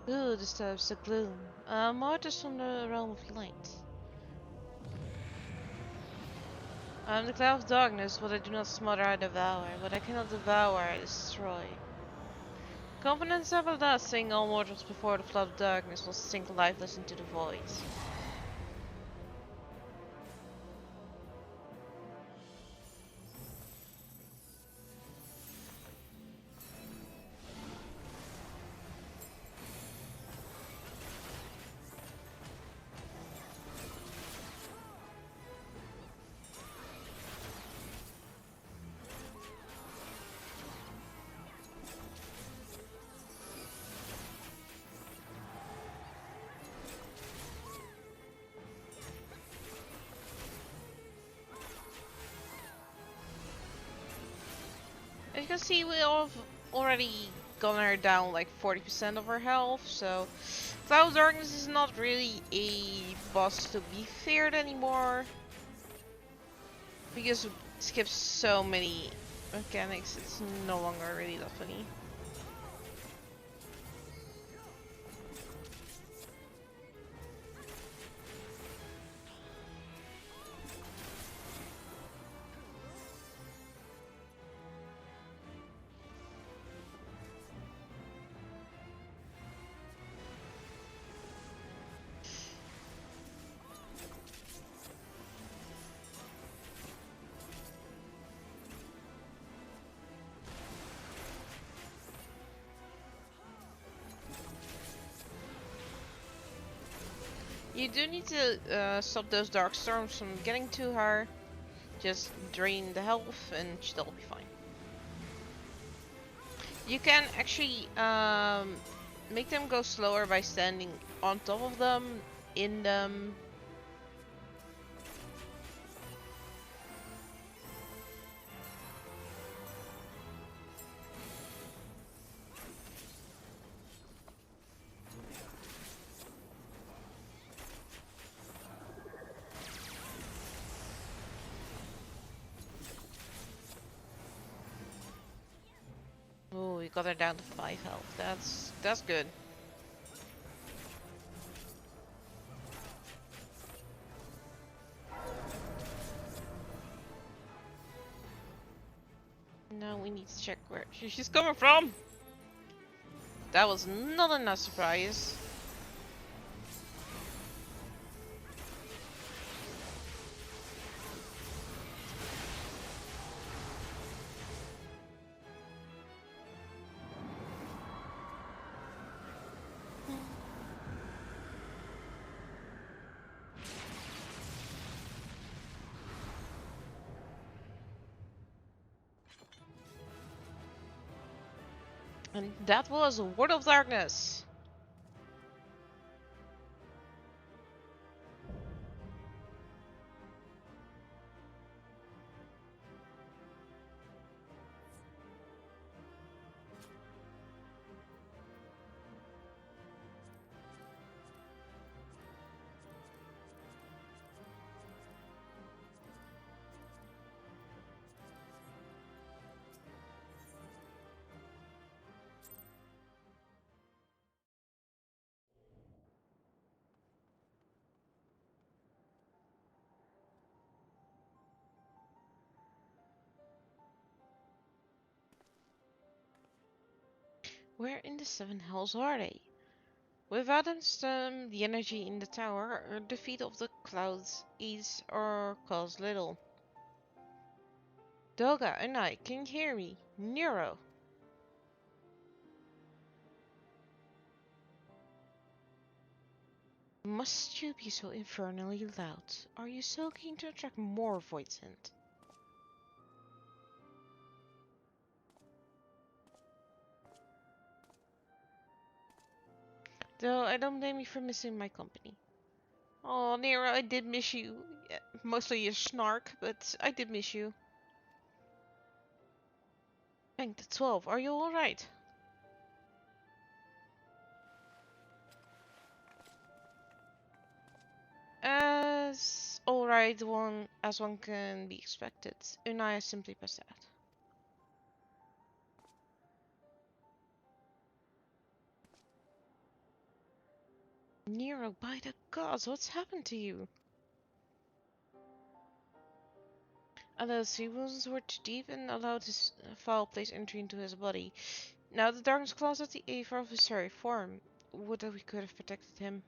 Ooh, disturbs the gloom. Martyrs from the realm of light. I am the cloud of darkness, what I do not smother I devour, what I cannot devour I destroy. Components of Eldas sing all mortals before the flood of darkness will sink lifeless into the void. As you can see, we all have already gone her down like 40% of her health, so Cloud of Darkness is not really a boss to be feared anymore. Because it skips so many mechanics, it's no longer really that funny. You do need to stop those dark storms from getting to her. Just drain the health and she'll be fine. You can actually make them go slower by standing on top of them, in them. Oh, we got her down to 5 health. That's good. No, Now we need to check where she's coming from. That was not a nice surprise. And that was a Word of Darkness. Where in the seven hells are they? Without them, the energy in the tower, or defeat of the clouds eats or cause little. Doga and I, can you hear me? Nero. Must you be so infernally loud? Are you so keen to attract more void scent? Though I don't blame you for missing my company. Oh, Nero, I did miss you. Yeah, mostly your snark, but I did miss you. Bank the 12, are you alright? As alright one as one can be expected. Unai simply passed out. Nero, by the gods, what's happened to you? Although three wounds were too deep and allowed his foul place entry into his body. Now the darkness claws at the aver of his very form. Would that we could have protected him.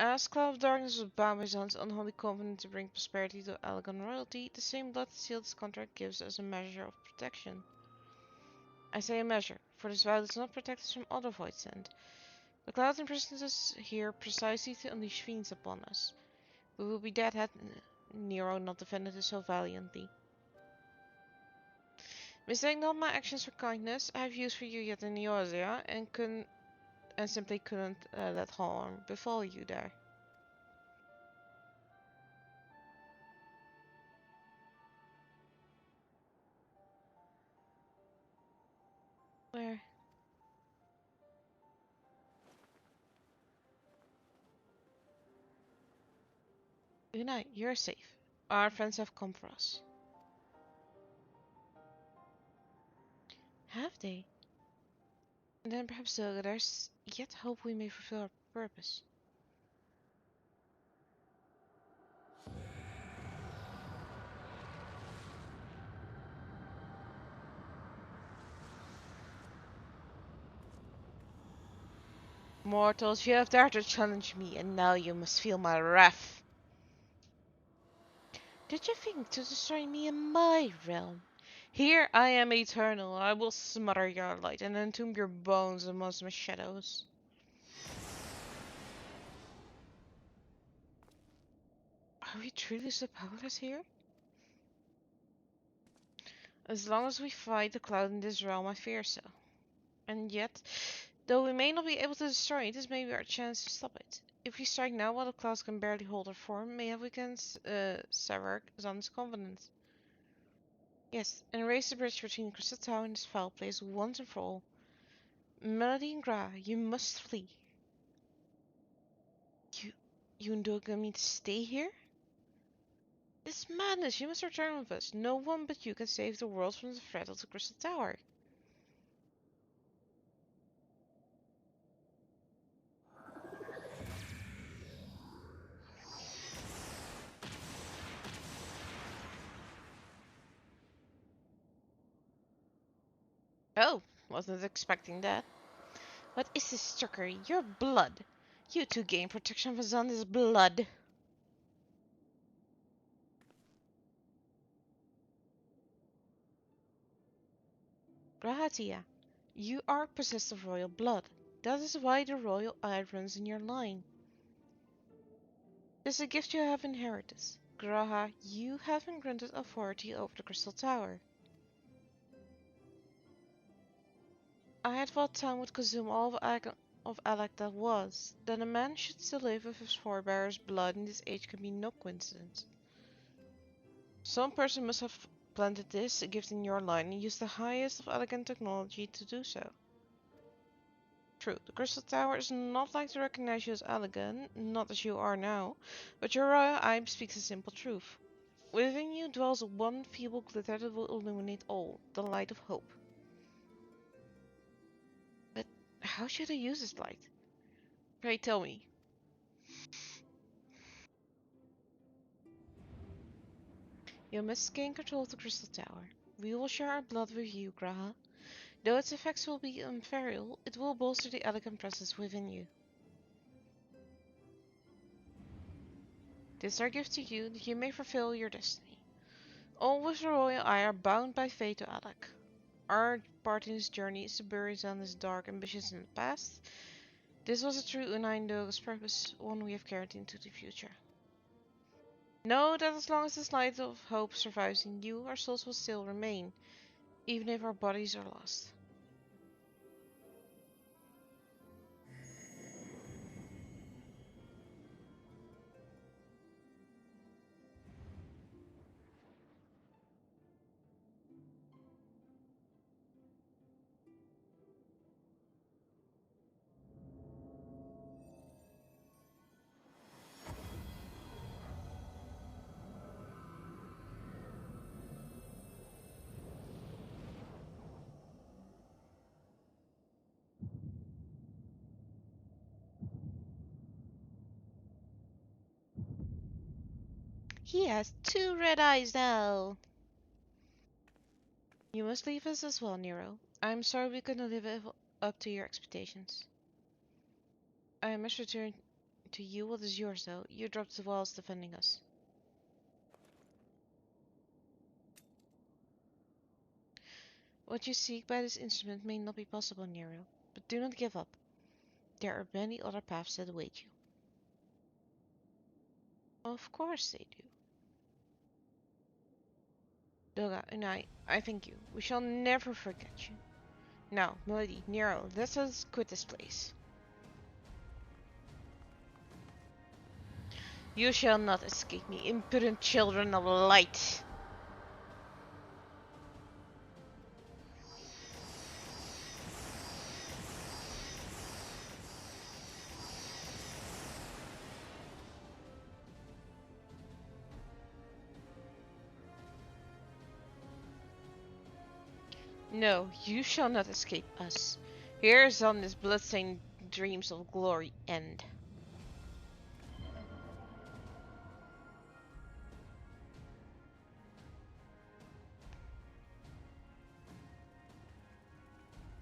As Cloud of Darkness was bound by Zan's unholy covenant to bring prosperity to Alagon royalty, the same blood sealed this contract gives as a measure of protection. I say a measure, for this vow does not protect us from other void sent. The cloud imprisons us here precisely to unleash fiends upon us. We will be dead had Nero not defended us so valiantly. Mistake not my actions for kindness. I have use for you yet in Neosia, and simply couldn't let harm befall you there. Where? Good night, you're safe. Our friends have come for us. Have they? And then perhaps there's yet hope we may fulfill our purpose. Mortals, you have dared to challenge me, and now you must feel my wrath. Did you think to destroy me in my realm? Here I am eternal. I will smother your light and entomb your bones amongst my shadows. Are we truly so powerless here? As long as we fight the cloud in this realm, I fear so. And yet, though we may not be able to destroy it, this may be our chance to stop it. If we strike now while the clouds can barely hold their form, mayhap we can sever Zan's covenant. Yes, and raise the bridge between Crystal Tower and this foul place once and for all. Melody and Gra, you must flee. You and Doga mean to stay here? This is madness, you must return with us. No one but you can save the world from the threat of the Crystal Tower. Oh, wasn't expecting that. What is this trickery? Your blood. You two gain protection from Zandi's blood. Grahatia, you are possessed of royal blood. That is why the royal eye runs in your line. This is a gift you have inherited. Graha, you have been granted authority over the Crystal Tower. I had thought time would consume all of Alec that was. That a man should still live with his forebears' blood in this age can be no coincidence. Some person must have planted this gift in your line and used the highest of elegant technology to do so. True, the Crystal Tower is not like to recognize you as elegant, not as you are now, but your royal eye speaks a simple truth. Within you dwells one feeble glitter that will illuminate all, the light of hope. But how should I use this light? Pray tell me. You must gain control of the Crystal Tower. We will share our blood with you, Graha. Though its effects will be unfarial, it will bolster the elegant presence within you. This is our gift to you, that you may fulfill your destiny. All with the royal eye are bound by fate to Alec. Our part in this journey is to bury Xander's dark ambitions in the past. This was a true Uneindo's purpose, one we have carried into the future. Know that as long as this light of hope survives in you, our souls will still remain, even if our bodies are lost. He has two red eyes now! You must leave us as well, Nero. I'm sorry we couldn't live up to your expectations. I must return to you what is yours, though. You dropped the walls defending us. What you seek by this instrument may not be possible, Nero, but do not give up. There are many other paths that await you. Of course they do. Doga and I thank you. We shall never forget you. Now, Melody, Nero, let us quit this place. You shall not escape me, impudent children of light. No, you shall not escape us. Here's on this bloodstained dreams of glory end.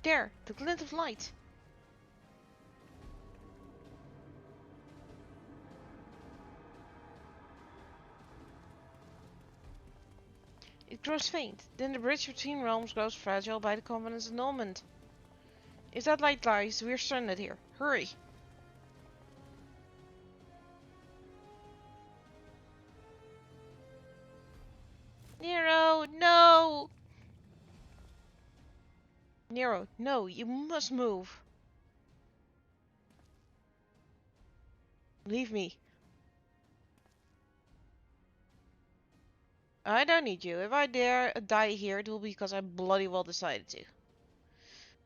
There, the glint of light. It grows faint, then the bridge between realms grows fragile by the confidence annulment. If that light lies, we're stranded here. Hurry! Nero, no! Nero, no, you must move. Leave me. I don't need you. If I dare die here, it will be because I bloody well decided to.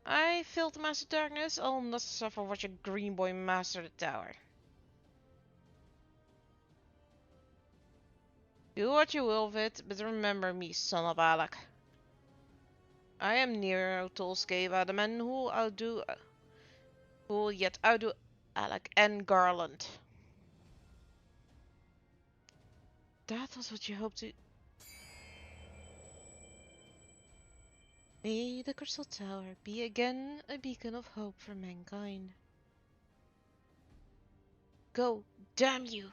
I failed to master darkness, I'll not suffer watch a green boy master the tower. Do what you will with it, but remember me, son of Alec. I am Nero Tolskeva, the man who will yet outdo Alec and Garland. That was what you hoped to... May the Crystal Tower be again a beacon of hope for mankind. Go, damn you!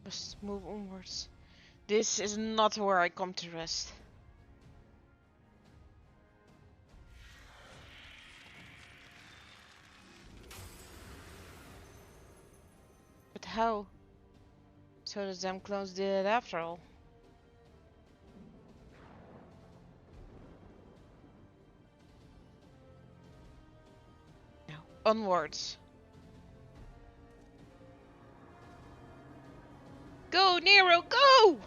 Must move onwards. This is not where I come to rest. But how? So the damn clones did it after all. Now, onwards. Go, Nero, go!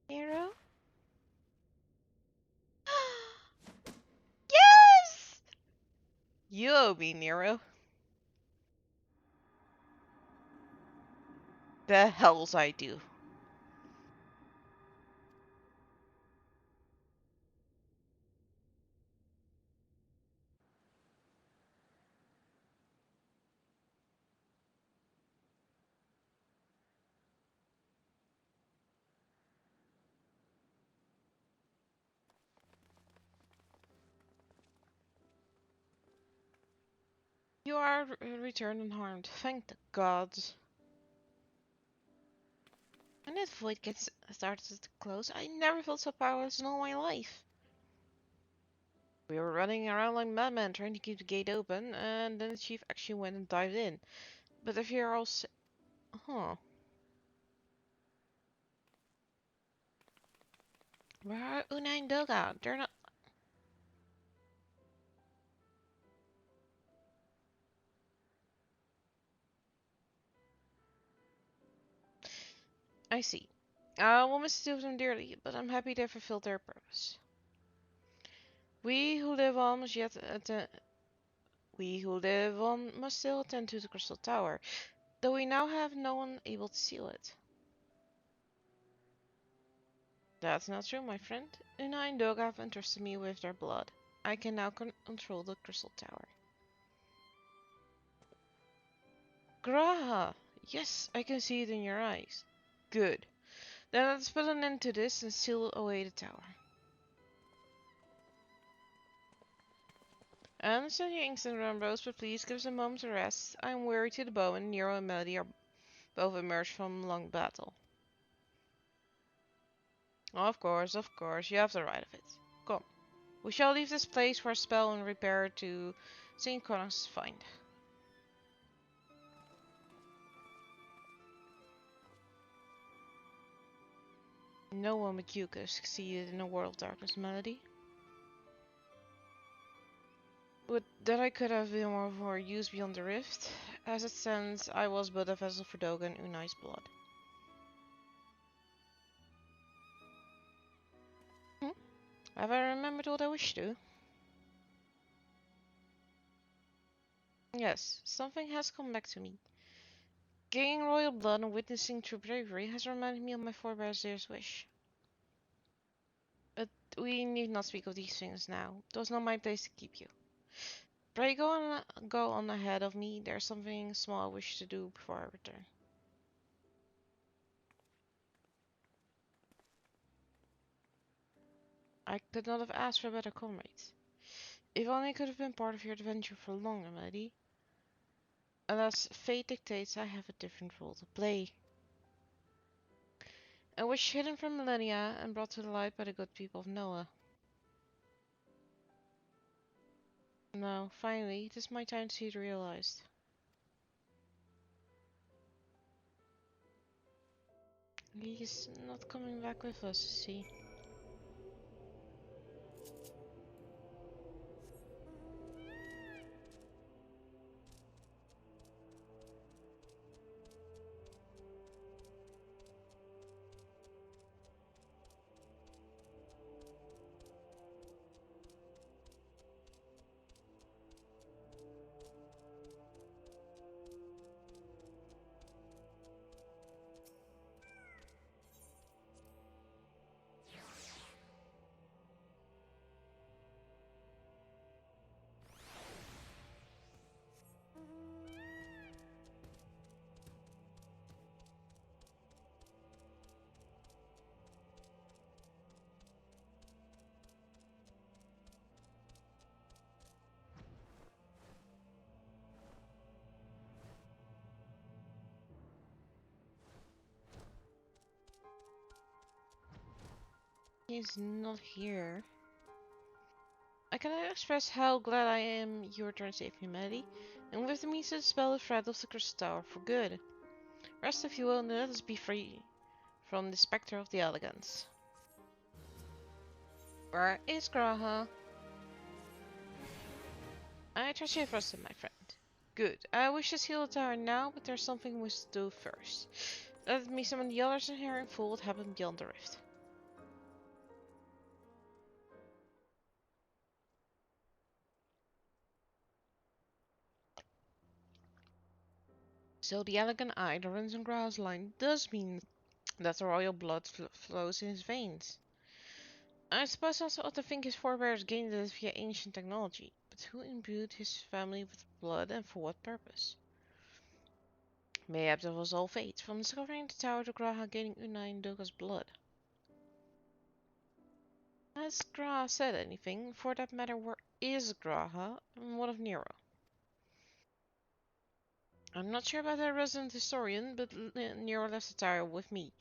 Nero? Yes! You owe me, Nero. The hells I do. You are returned unharmed. Thank the gods. When that void gets started to close, I never felt so powerless in all my life. We were running around like madmen trying to keep the gate open, and then the chief actually went and dived in. But if you're all huh. Where are Una and Doga? They're not. I see. I will miss the two of them dearly, but I'm happy they fulfilled their purpose. We who live on must yet attend. We who live on must still attend to the Crystal Tower, though we now have no one able to seal it. That's not true, my friend. Una and Doga have entrusted me with their blood. I can now control the Crystal Tower. Graha! Yes, I can see it in your eyes. Good. Then let's put an end to this and seal away the tower. I understand your angst and Rose, but please give us a moment to rest. I'm weary to the bone. Nero and Melody are both emerged from a long battle. Of course, you have the right of it. Come. We shall leave this place for a spell and repair to St. Connor's find. No one but you could have succeeded in a world of darkness, Melody. But that I could have been more use beyond the rift. As it stands, I was but a vessel for Doga and Unai's blood. Have I remembered what I wished to? Yes, something has come back to me. Gaining royal blood and witnessing true bravery has reminded me of my forebears' dearest wish. But we need not speak of these things now. It was not my place to keep you. Pray go on ahead of me. There's something small I wish to do before I return. I could not have asked for a better comrade. If only I could have been part of your adventure for longer, Melody. Alas, fate dictates I have a different role to play. A wish hidden for millennia and brought to light by the good people of Noah. Now, finally, it is my time to see it realized. He's not coming back with us, is he? He's not here. I cannot express how glad I am you returned safe, humanity, and with the means to dispel the threat of the Crystal Tower for good. Rest if you will, and let us be free from the spectre of the elegance. Where is Graha? I trust you have rested, my friend. Good. I wish to seal the tower now, but there's something we must do first. Let me summon the others and hear in full what happened beyond the rift. So the elegant eye that runs in Graha's line does mean that the royal blood flows in his veins. I suppose also ought to think his forebears gained it via ancient technology, but who imbued his family with blood and for what purpose? Mayhap that was all fate, from discovering the tower to Graha gaining Una and Doga's blood. Has Graha said anything? For that matter, where is Graha, and what of Nero? I'm not sure about the resident historian, but Nero left the tower with me.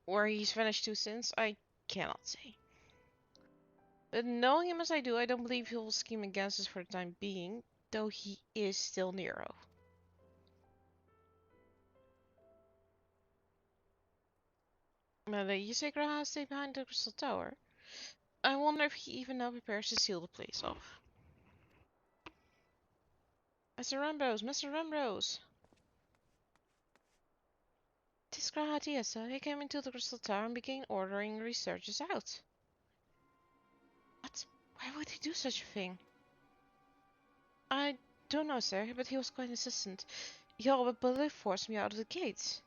Where he's vanished to since, I cannot say. But knowing him as I do, I don't believe he will scheme against us for the time being, though he is still Nero. You say Graha stayed behind the Crystal Tower? I wonder if he even now prepares to seal the place off. Mr. Rambrose! Mr. Rambrose! Tis Graha Tiesa. He came into the Crystal Tower and began ordering researchers out. What? Why would he do such a thing? I don't know, sir, but he was quite insistent. He all but bullet forced me out of the gates.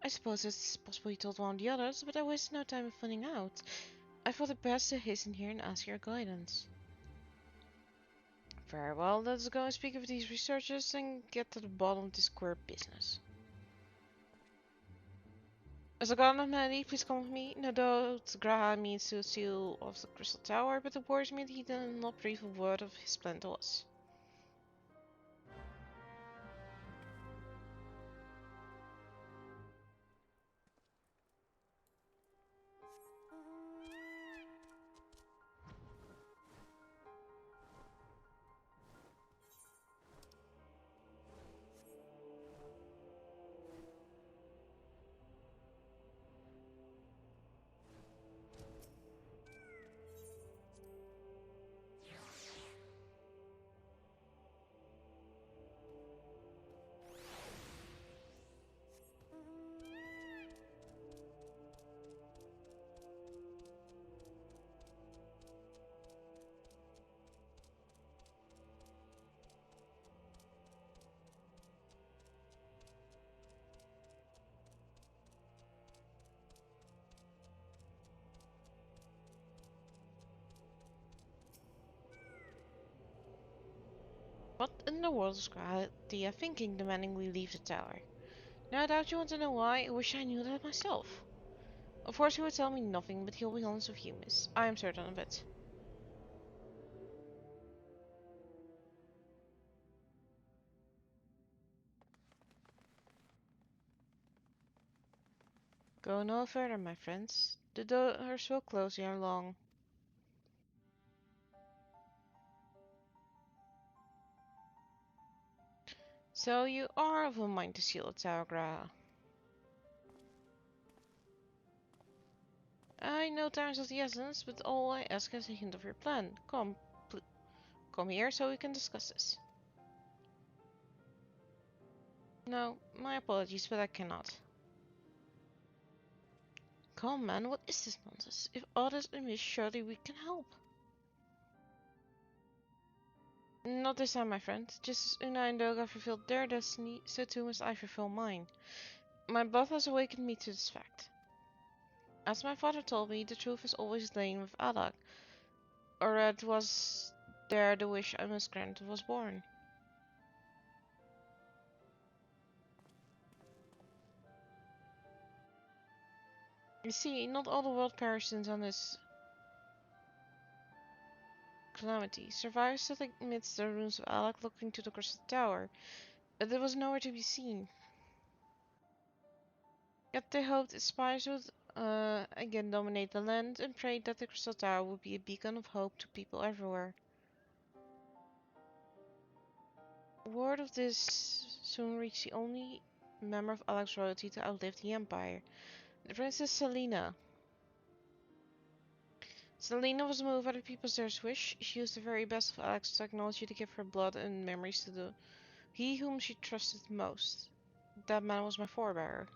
I suppose it's possible he told one of the others, but I wasted no time in finding out. I thought it best to hasten here and ask your guidance. Very well, let's go and speak with these researchers and get to the bottom of this queer business. As a god of humanity, please come with me. No doubt Graha means to seal off the Crystal Tower, but it worries me that he did not breathe a word of his plan to us. What in the world is Graha thinking, demanding we leave the tower? No doubt you want to know why. I wish I knew that myself. Of course he would tell me nothing, but he'll be honest with you, miss. I am certain of it. Go no further, my friends. The doors will close ere long. So you are of a mind to seal the tower, Graha. I know time's of the essence, but all I ask is a hint of your plan. Come here so we can discuss this. No, my apologies, but I cannot. Come, man, what is this nonsense? If all is amiss, surely we can help. Not this time, my friend. Just as Una and Doga fulfilled their destiny, so too must I fulfill mine. My blood has awakened me to this fact. As my father told me, the truth is always lain with Adak, or it was there the wish I must grant was born. You see, not all the world perishes on this calamity. Survivors stood amidst the ruins of Alak looking to the Crystal Tower, but it was nowhere to be seen. Yet they hoped its spires would again dominate the land and prayed that the Crystal Tower would be a beacon of hope to people everywhere. Word of this soon reached the only member of Alex's royalty to outlive the Empire, the Princess Selena. Selena was moved by the people's dearest wish. She used the very best of Alex's technology to give her blood and memories to he whom she trusted most. That man was my forebearer.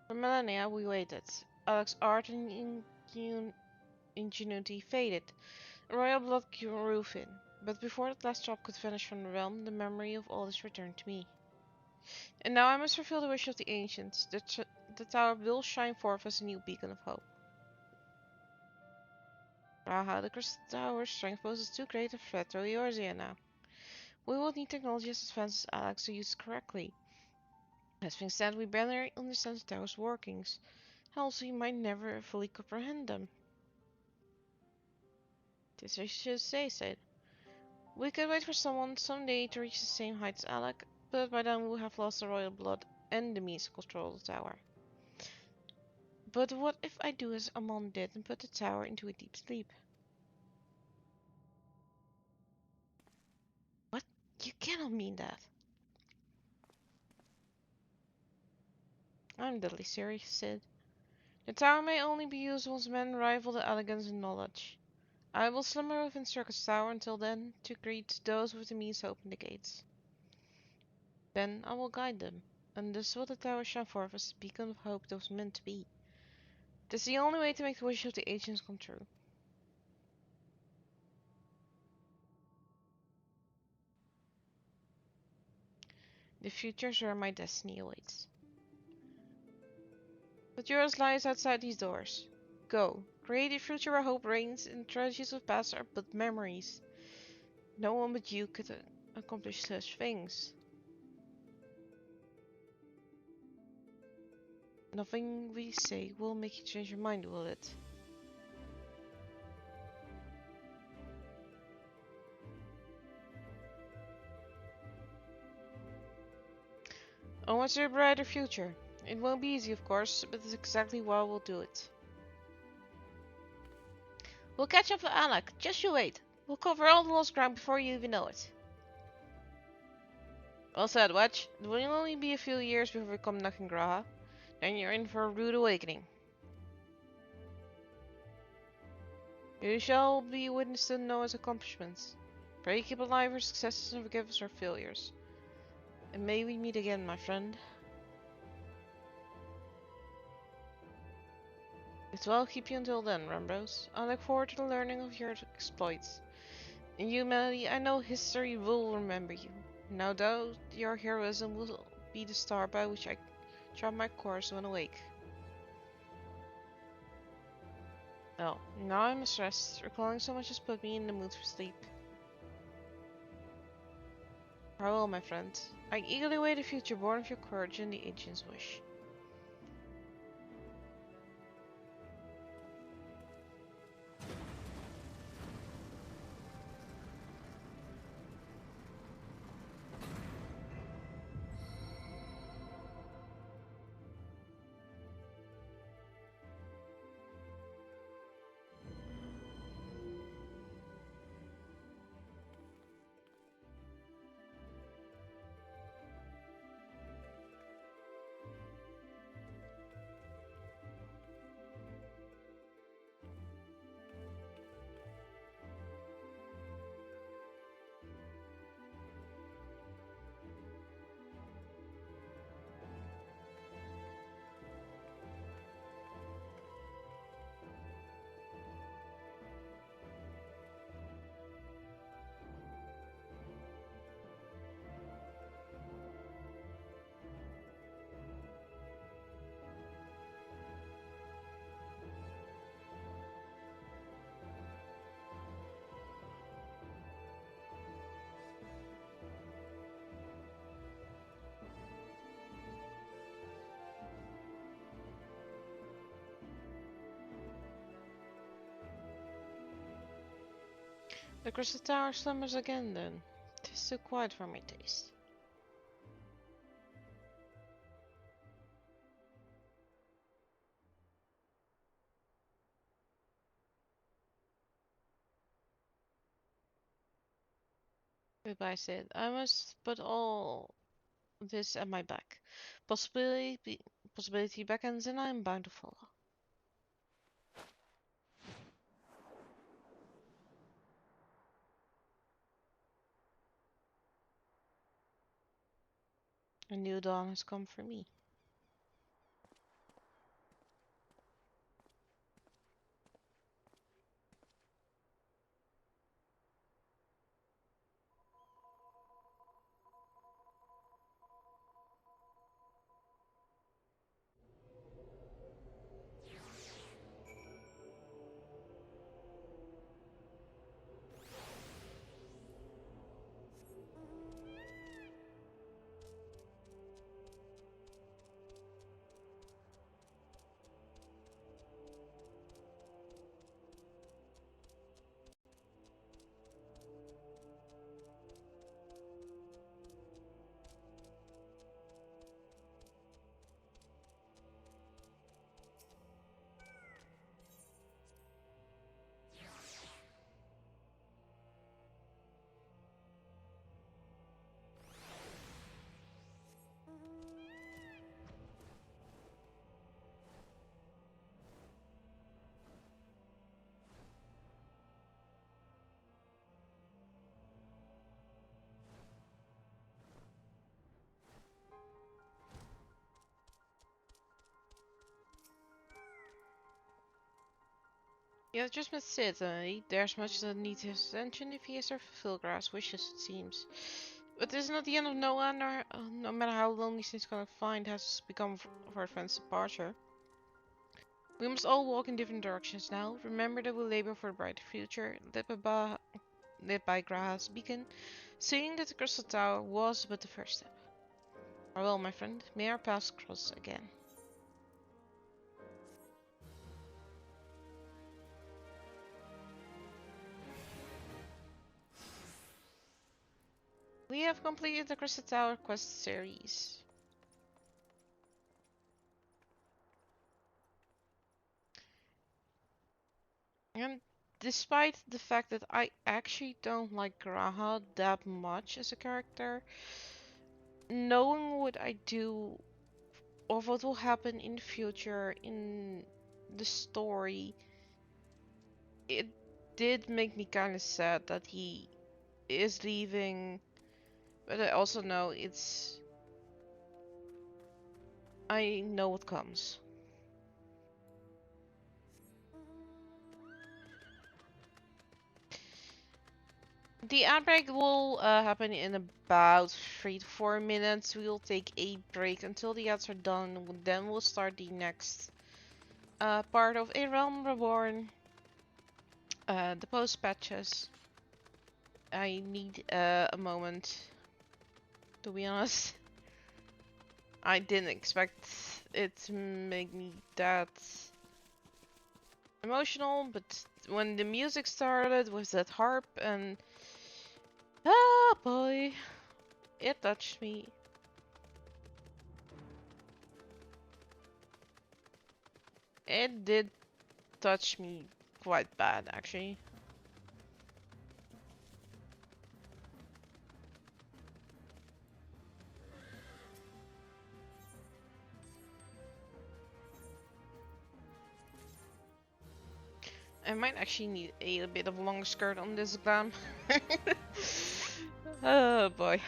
For millennia we waited. Alex's art and ingenuity faded. Royal blood grew thin. But before that last drop could vanish from the realm, the memory of all this returned to me. And now I must fulfill the wish of the ancients. The tower will shine forth as a new beacon of hope. Aha, the Crystal Tower's strength poses too great a threat to Eorzea now. We will need technology as advanced as Alex to use it correctly. As things stand, we barely understand the tower's workings. Hence, we might never fully comprehend them. This I should say, said. We could wait for someone someday to reach the same height as Alec, but by then we'll have lost the royal blood and the means to control the tower. But what if I do as Amon did and put the tower into a deep sleep? What? You cannot mean that. I'm deadly serious, Sid. The tower may only be used once men rival the elegance and knowledge. I will slumber within Circus Tower until then, to greet those with the means to open the gates. Then I will guide them, and thus will the tower shine forth as the beacon of hope that was meant to be. It is the only way to make the wishes of the ancients come true. The future is where my destiny awaits. But yours lies outside these doors. Go, create a future where hope reigns and tragedies of past are but memories. No one but you could accomplish such things. Nothing we say will make you change your mind, will it? Onwards to a brighter future. It won't be easy, of course, but it's exactly why we'll do it. We'll catch up with Alec. Just you wait. We'll cover all the lost ground before you even know it. Well said, Wedge. It will only be a few years before we come knocking Graha. Then you're in for a rude awakening. You shall be witness to Noah's accomplishments. Pray keep alive our successes and forgive us our failures. And may we meet again, my friend. It will keep you until then, Rambros. I look forward to the learning of your exploits. In humanity, I know history will remember you. No doubt your heroism will be the star by which I chart my course when awake. Well, now I must rest. Recalling so much has put me in the mood for sleep. Farewell, my friend. I eagerly await a future born of your courage and the ancients' wish. The Crystal Tower slumbers again then. 'Tis too quiet for my taste. Goodbye, Sid. I must put all this at my back. Possibility beckons, and I am bound to follow. A new dawn has come for me. You have just met Sid, there's much that needs his attention if he has to fulfill Gra's wishes, it seems. But this is not the end of Noah, nor, no matter how lonely Sid's gonna find has become of our friend's departure. We must all walk in different directions now. Remember that we labor for a brighter future, lit by Gra's beacon. Seeing that the Crystal Tower was but the first step. Farewell, my friend. May our paths cross again. We have completed the Crystal Tower quest series. And despite the fact that I actually don't like Graha that much as a character, knowing what I do or what will happen in the future in the story, it did make me kind of sad that he is leaving. But I also know I know what comes. The outbreak will happen in about 3 to 4 minutes. We will take a break until the ads are done. Then we'll start the next part of A Realm Reborn. The post patches. I need a moment, to be honest. I didn't expect it to make me that emotional, but when the music started with that harp and ah boy, it touched me. It did touch me quite bad, actually. I might actually need a bit of a longer skirt on this glam. Oh boy.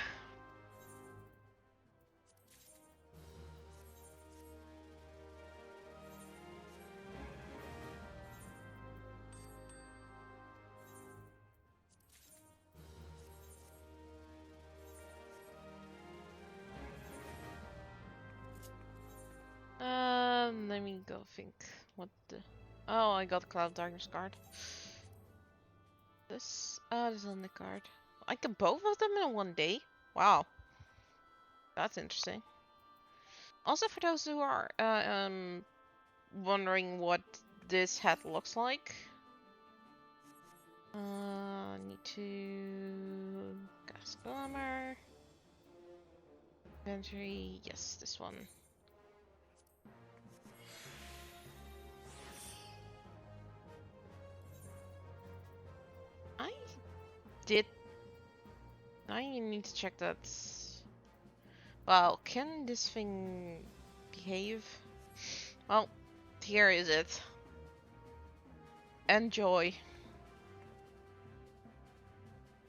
Let me go think. What the? Oh, I got Cloud Darkness card. This on the card. I got both of them in one day. Wow, that's interesting. Also, for those who are wondering what this hat looks like, need to cast Glamour. Inventory, yes, this one. I did we need to check that. Well, can this thing behave? Well, here is it. Enjoy.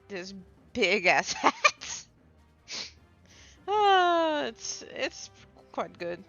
This big ass hat. It's quite good.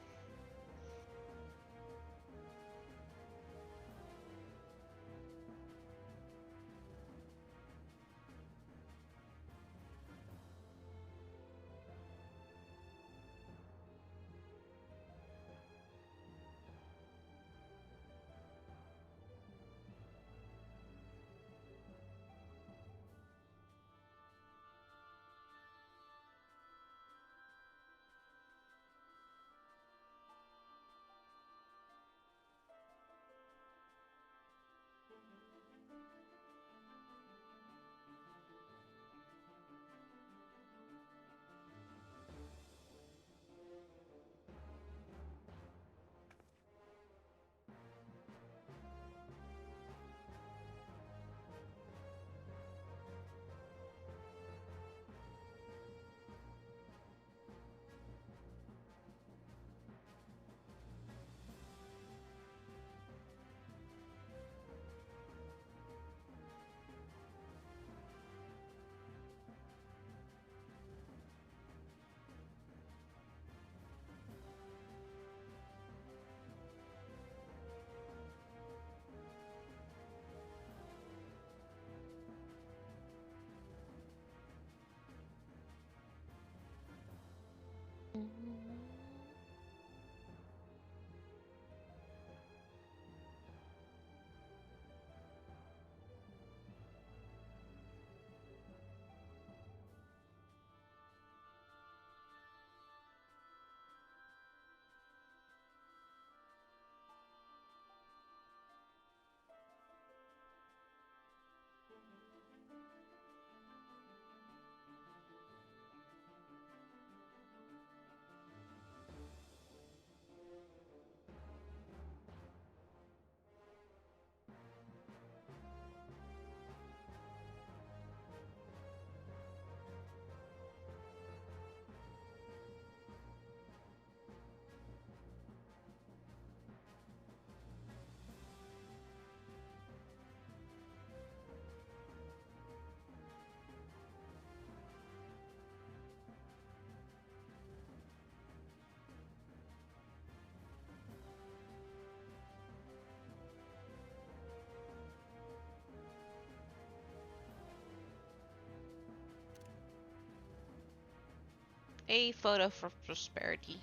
A photo for prosperity.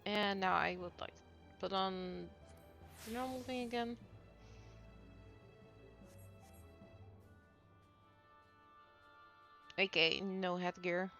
And now I would like to put on the normal thing again. Okay, no headgear.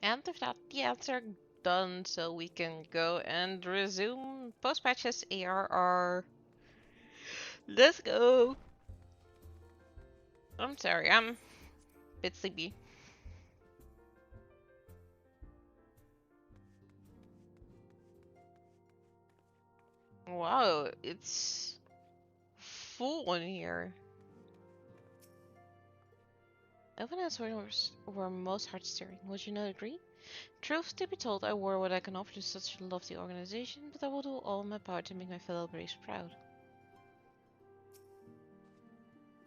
And with that, the ads are done, so we can go and resume post-patches ARR. Let's go! I'm sorry, I'm a bit sleepy. Wow, it's full in here. Open were most heart-stirring, would you not agree? Truth to be told, I wore what I can offer to such a lofty organization, but I will do all in my power to make my fellow Braves proud.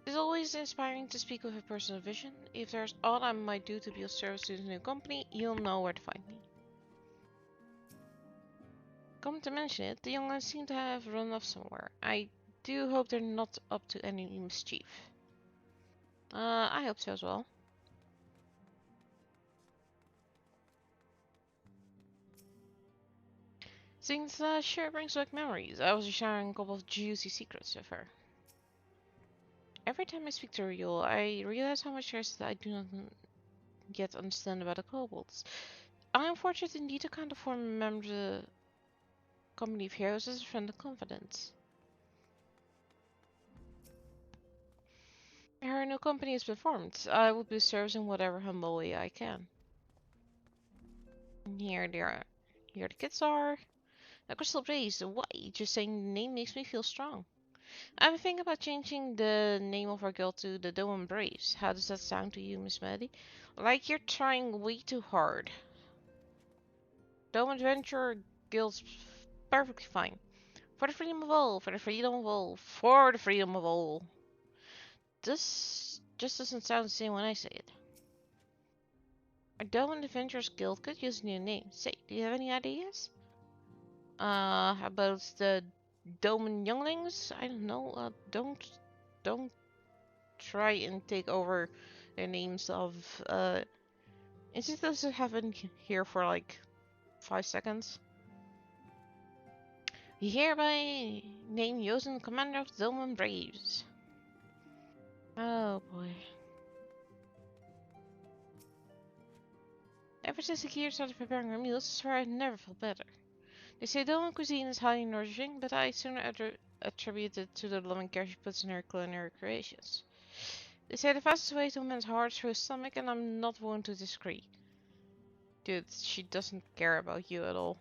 It's always inspiring to speak with a person of vision. If there's aught I might do to be of service to the new company, you'll know where to find me. Come to mention it, the young ones seem to have run off somewhere. I do hope they're not up to any mischief. I hope so as well. Since sure brings back memories, I was sharing a couple of juicy secrets with her. Every time I speak to Ryul, I realize how much there is that I do not yet understand about the kobolds. I am fortunate indeed to kind of form a member of the company of heroes as a friend and confidant. Her new company has been formed. I will be serving in whatever humble way I can. And here they are. Here the kids are. A crystal blaze. Why? Just saying the name makes me feel strong. I've been thinking about changing the name of our guild to the Dome Braves. How does that sound to you, Miss Maddie? Like you're trying way too hard. Dome Adventure Guild's perfectly fine. For the freedom of all, for the freedom of all, for the freedom of all. This just doesn't sound the same when I say it. Our Dome Adventures Guild could use a new name. Say, do you have any ideas? About the Dome Younglings? I don't know. Don't try and take over the names of, Isn't this happen here for like 5 seconds? We hereby name Yosen commander of the Dome Braves. Oh boy. Ever since the Gear started preparing our meals, I swear I never felt better. They say Dome cuisine is highly nourishing, but I sooner attribute it to the loving care she puts in her culinary creations. They say the fastest way to a man's heart is through his stomach, and I'm not one to disagree. Dude, she doesn't care about you at all.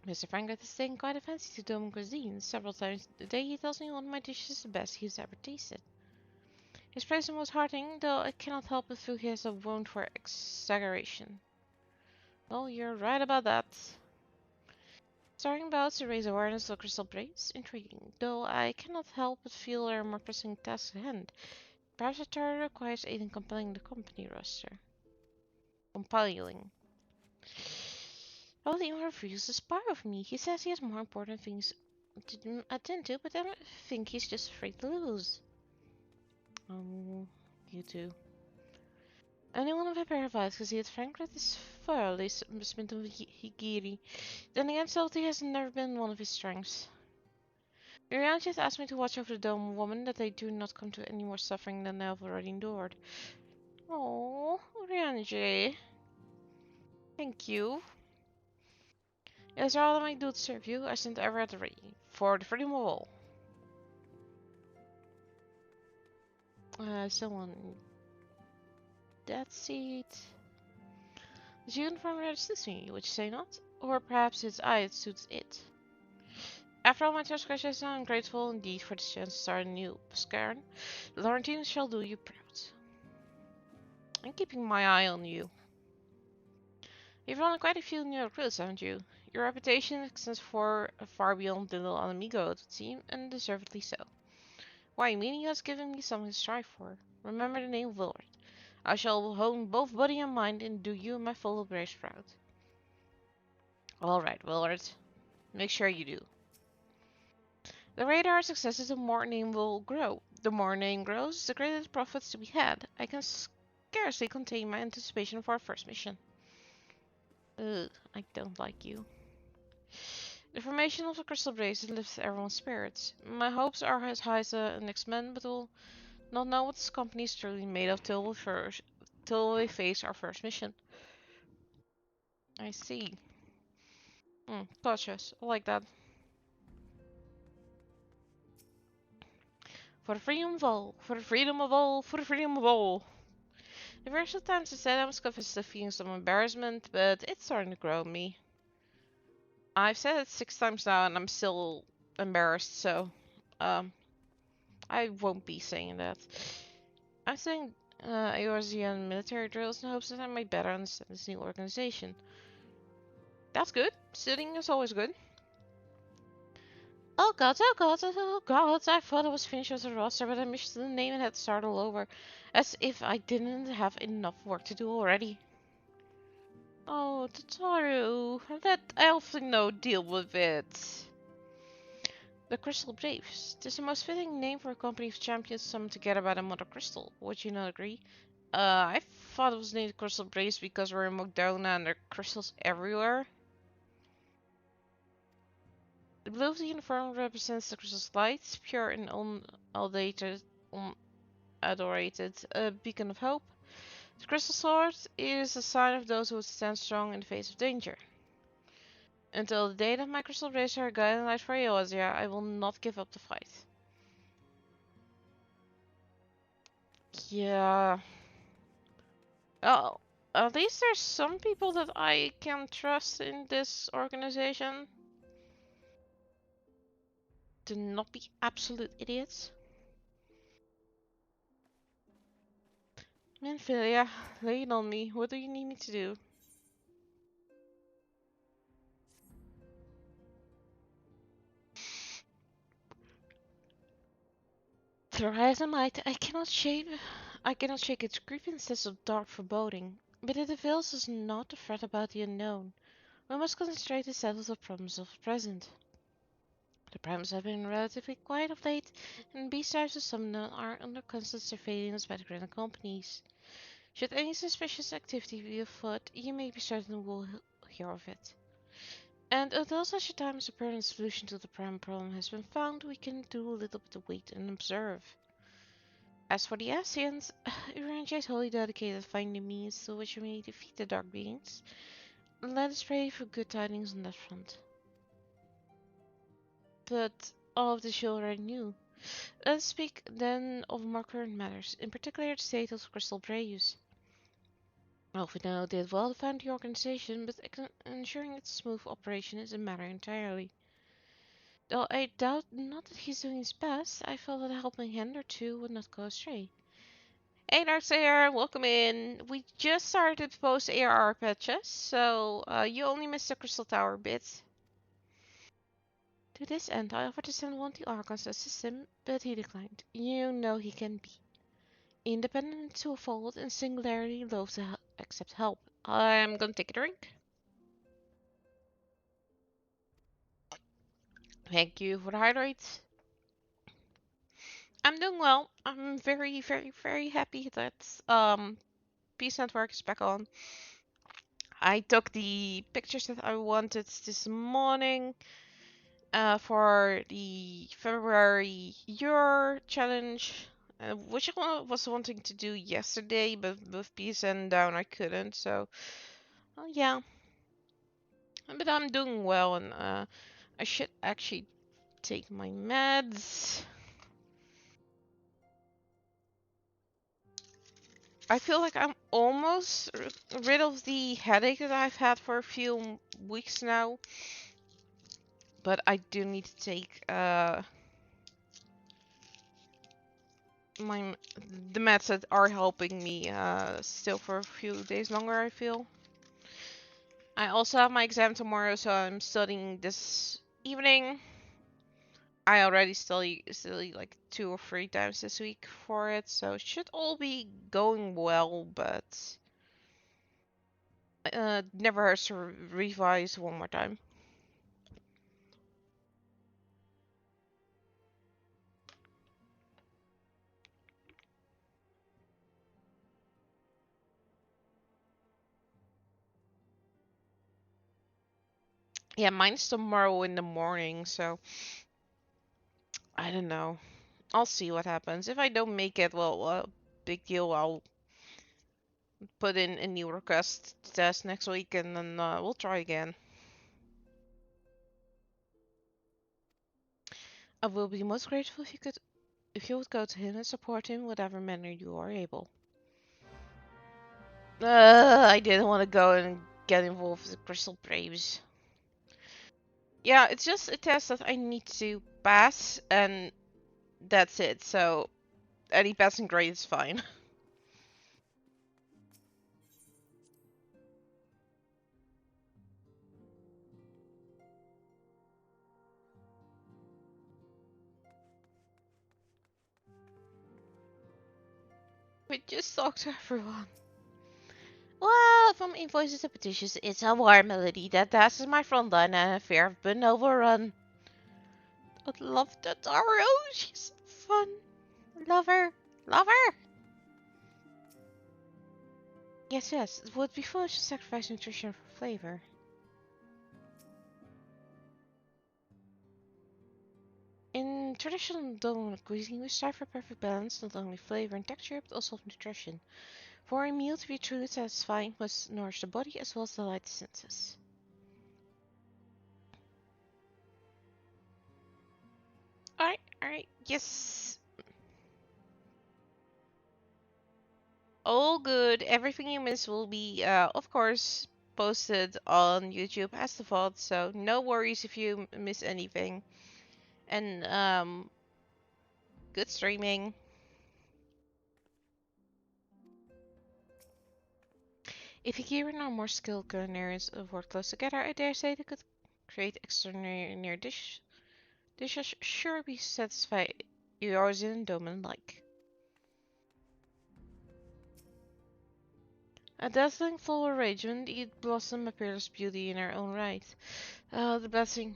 Mr. Franklin is taking quite a fancy to Dome cuisine. Several times a day he tells me one of my dishes is the best he's ever tasted. His praise is most heartening, though I cannot help but feel he has a wound for exaggeration. Well, you're right about that. Starting bouts to raise awareness of crystal braids? Intriguing, though I cannot help but feel there are more pressing tasks at hand. Perhaps a charter requires aid in compiling the company roster. Compiling. Well, the owner refuses to spar with me. He says he has more important things to attend to, but I think he's just afraid to lose. You too. Anyone of a pair of eyes can see that Frankfurt is thoroughly smitten with Higiri. Then again, subtlety has never been one of his strengths. Urian just asked me to watch over the dome woman that they do not come to any more suffering than they have already endured. Oh, Urianji. Thank you. It is all I might do to serve you. I stand ever at the ready. For the freedom of all. Someone... That seat... His uniform rather suits me, would you say not? Or perhaps it's I that suits it. After all my transgressions, I am grateful indeed for this chance to start a new Scaran. Laurentine shall do you proud. I'm keeping my eye on you. You've run quite a few new recruits, haven't you? Your reputation extends far beyond the little amigo, it would seem, and deservedly so. Why, meaning has given me something to strive for. Remember the name of Willard. I shall hone both body and mind and do you and my fellow Braves proud. Alright, Willard. Make sure you do. The greater our successes, the more name will grow. The more name grows, the greater the profits to be had. I can scarcely contain my anticipation for our first mission. Ugh, I don't like you. The formation of the Crystal Blaze lifts everyone's spirits. My hopes are as high as the next men, but will not know what this company is truly made of till till we face our first mission. I see. Cautious. I like that. For the freedom of all. For the freedom of all. For the freedom of all. The first few times I said I was confessed to feeling some embarrassment, but it's starting to grow on me. I've said it 6 times now and I'm still embarrassed, so um, I won't be saying that. I'm saying Eorzean military drills in hopes that I might better understand this new organization. That's good. Studying is always good. Oh god, oh god, oh god, I thought I was finished with the roster, but I missed the name and had to start all over. As if I didn't have enough work to do already. Oh, Tataru, let Elfino deal with it. The Crystal Braves. This is the most fitting name for a company of champions summoned together by the Mother Crystal. Would you not agree? I thought it was named Crystal Braves because we're in Mogdona and there are crystals everywhere. The blue of the uniform represents the crystal's light, pure and unadulterated, a beacon of hope. The crystal sword is a sign of those who would stand strong in the face of danger. Until the day that my crystal rays are a guiding light for Eosia, I will not give up the fight. Yeah. Oh, at least there's some people that I can trust in this organization. To not be absolute idiots. Minfilia, lay it on me. What do you need me to do? Try as I might, I cannot shake its creeping sense of dark foreboding. But it avails us not to fret about the unknown. We must concentrate to settle the problems of the present. The primes have been relatively quiet of late, and besides some of them are under constant surveillance by the grand companies. Should any suspicious activity be afoot, you may be certain we'll hear of it. And until such a time as a permanent solution to the prime problem has been found, we can do a little bit to wait and observe. As for the Asians, Urantia is wholly dedicated to finding the means through which we may defeat the Dark Beings. Let us pray for good tidings on that front. But all of this you already knew. Let us speak then of more current matters, in particular the state of Crystal Brayus. Well, we know did well to found the organization, but ensuring its smooth operation is a matter entirely. Though I doubt not that he's doing his best, I felt that a helping hand or two would not go astray. Hey Darksayer, welcome in. We just started to post ARR patches, so you only missed the Crystal Tower bit. To this end, I offered to send one to Archon's assistant, but he declined. You know he can be independent to a fault and singularly loath to accept help. I'm gonna take a drink. Thank you for the hydrate. I'm doing well. I'm very, very, very happy that Peace Network is back on. I took the pictures that I wanted this morning for the February Year Challenge, which I was wanting to do yesterday, but with Peace and down I couldn't. So, well, yeah, but I'm doing well, and I should actually take my meds. I feel like I'm almost rid of the headache that I've had for a few weeks now. But I do need to take my the meds that are helping me still for a few days longer, I feel. I also have my exam tomorrow, so I'm studying this evening. I already study like 2 or 3 times this week for it, so it should all be going well, but never hurts to revise one more time. Yeah, mine's tomorrow in the morning, so I don't know. I'll see what happens. If I don't make it, well, big deal. I'll put in a new request to test next week, and then we'll try again. I will be most grateful if you would go to him and support him in whatever manner you are able. I didn't want to go and get involved with Crystal Braves. Yeah, it's just a test that I need to pass, and that's it. So any passing grade is fine. We just talk to everyone. Well, from invoices to petitions, it's a war melody that dances my front line and a fear of been overrun. I'd love that Taro. She's fun. Love her. Love her. Yes, yes. It would be foolish to sacrifice nutrition for flavor. In traditional Dominant cuisine, we strive for perfect balance, not only flavor and texture, but also of nutrition. For a meal to be truly satisfying, it must nourish the body as well as delight the senses. Alright, yes. All good. Everything you miss will be, of course, posted on YouTube as default, so no worries if you miss anything. And, good streaming. If Ikiran or more skilled culinarians work close together, I dare say they could create extraordinary dishes sure be satisfy yours in endowment like. A dazzling full arrangement, each blossom a peerless beauty in her own right. The blessing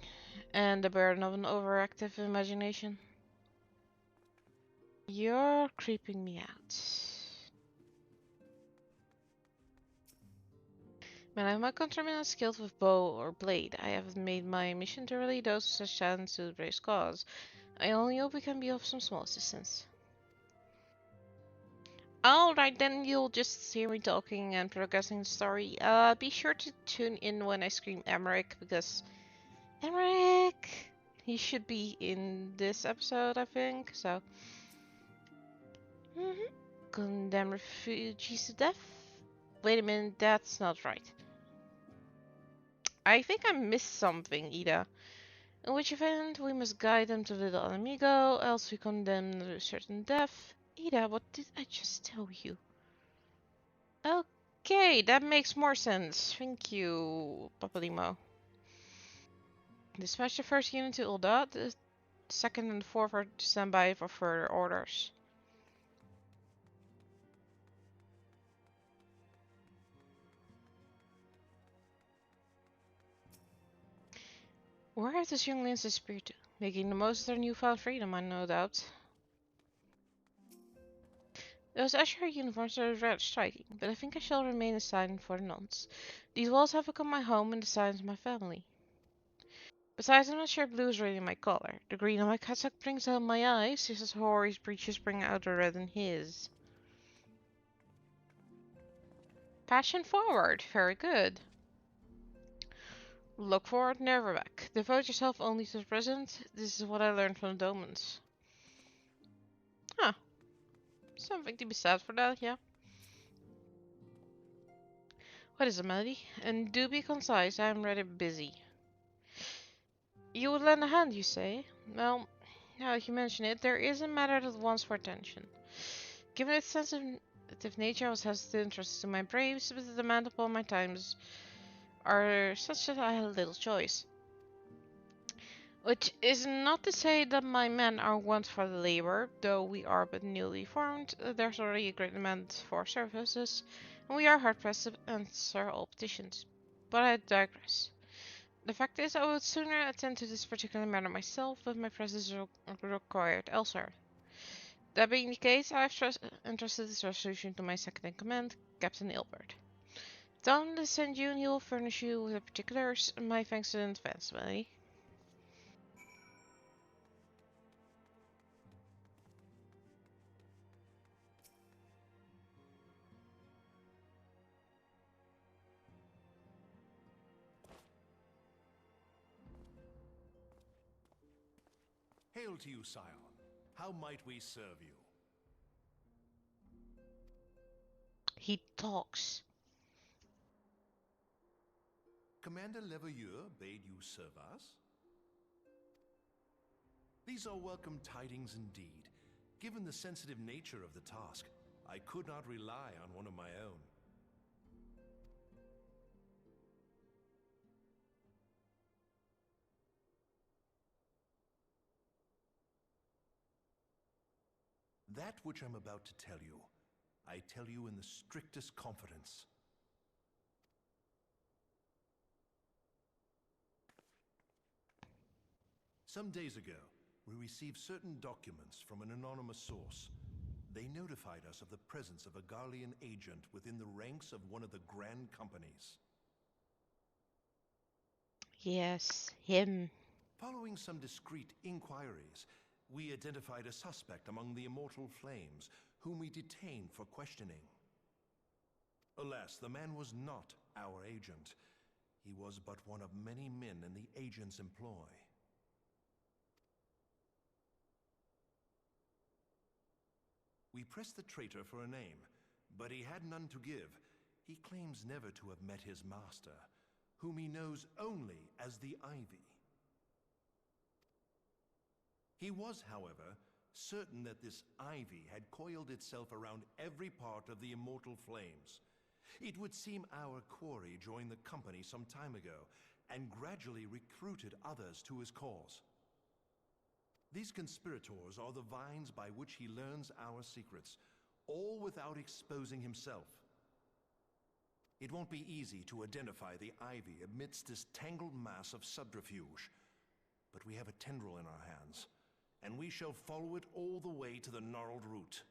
and the burden of an overactive imagination. You're creeping me out. When I have my countrymen skilled with bow or blade, I have made my mission to rally those who such talents to the brave cause. I only hope we can be of some small assistance. Alright, then you'll just hear me talking and progressing the story. Be sure to tune in when I scream Emmerich, because Emmerich! He should be in this episode, I think, so. Condemn refugees to death? Wait a minute, that's not right. I think I missed something, Ida. In which event, we must guide them to Little Amigo, else we condemn them to certain death. Ida, what did I just tell you? Okay, that makes more sense. Thank you, Papalimo. Dispatch the first unit to Ulda. The second and fourth are to stand by for further orders. Where have those younglings disappeared to? Making the most of their newfound freedom, I no doubt. Those Ashra uniforms are rather striking, but I think I shall remain a silent for the nonce. These walls have become my home and the silence of my family. Besides, I'm not sure blue is really my color. The green on my cassock brings out my eyes, just as Hori's breeches bring out the red in his. Passion forward, very good. Look forward, never back. Devote yourself only to the present. This is what I learned from the Domans. Huh. Something to be said for that, yeah. What is it, Melody? And do be concise, I am rather busy. You would lend a hand, you say? Well, now that you mention it, there is a matter that wants for attention. Given its sensitive nature, I was hesitant to entrust to my braves, but the demand upon my times are such that I have little choice. Which is not to say that my men are want for the labor, though we are but newly formed, there's already a great demand for services, and we are hard pressed to answer all petitions. But I digress. The fact is, I would sooner attend to this particular matter myself, but my presence is required elsewhere. That being the case, I have entrusted this resolution to my second in command, Captain Ilbert. Tell him to send you and he will furnish you with the particulars. My thanks in advance, buddy. Hail to you, Scion. How might we serve you? He talks. Commander Leveilleur bade you serve us? These are welcome tidings indeed. Given the sensitive nature of the task, I could not rely on one of my own. That which I'm about to tell you, I tell you in the strictest confidence. Some days ago, we received certain documents from an anonymous source. They notified us of the presence of a Ishgardian agent within the ranks of one of the grand companies. Yes, him. Following some discreet inquiries, we identified a suspect among the Immortal Flames, whom we detained for questioning. Alas, the man was not our agent. He was but one of many men in the agent's employ. We pressed the traitor for a name, but he had none to give. He claims never to have met his master, whom he knows only as the Ivy. He was, however, certain that this Ivy had coiled itself around every part of the Immortal Flames. It would seem our quarry joined the company some time ago, and gradually recruited others to his cause. These conspirators are the vines by which he learns our secrets, all without exposing himself. It won't be easy to identify the Ivy amidst this tangled mass of subterfuge, but we have a tendril in our hands, and we shall follow it all the way to the gnarled root.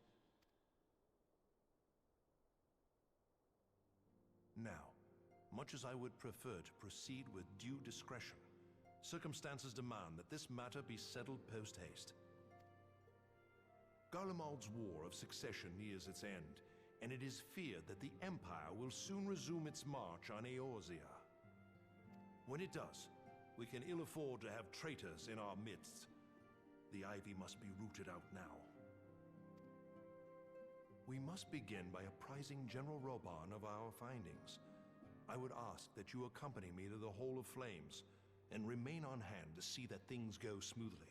Now, much as I would prefer to proceed with due discretion, circumstances demand that this matter be settled post-haste. Garlemald's War of Succession nears its end, and it is feared that the Empire will soon resume its march on Eorzea. When it does, we can ill afford to have traitors in our midst. The Ivy must be rooted out now. We must begin by apprising General Roban of our findings. I would ask that you accompany me to the Hall of Flames, and remain on hand to see that things go smoothly.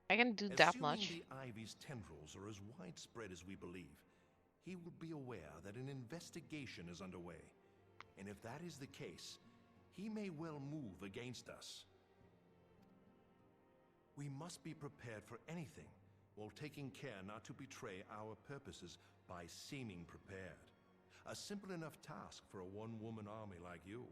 I can do that much. Assuming the Ivy's tendrils are as widespread as we believe, he will be aware that an investigation is underway, and if that is the case, he may well move against us. We must be prepared for anything, while taking care not to betray our purposes by seeming prepared. A simple enough task for a one-woman army like you.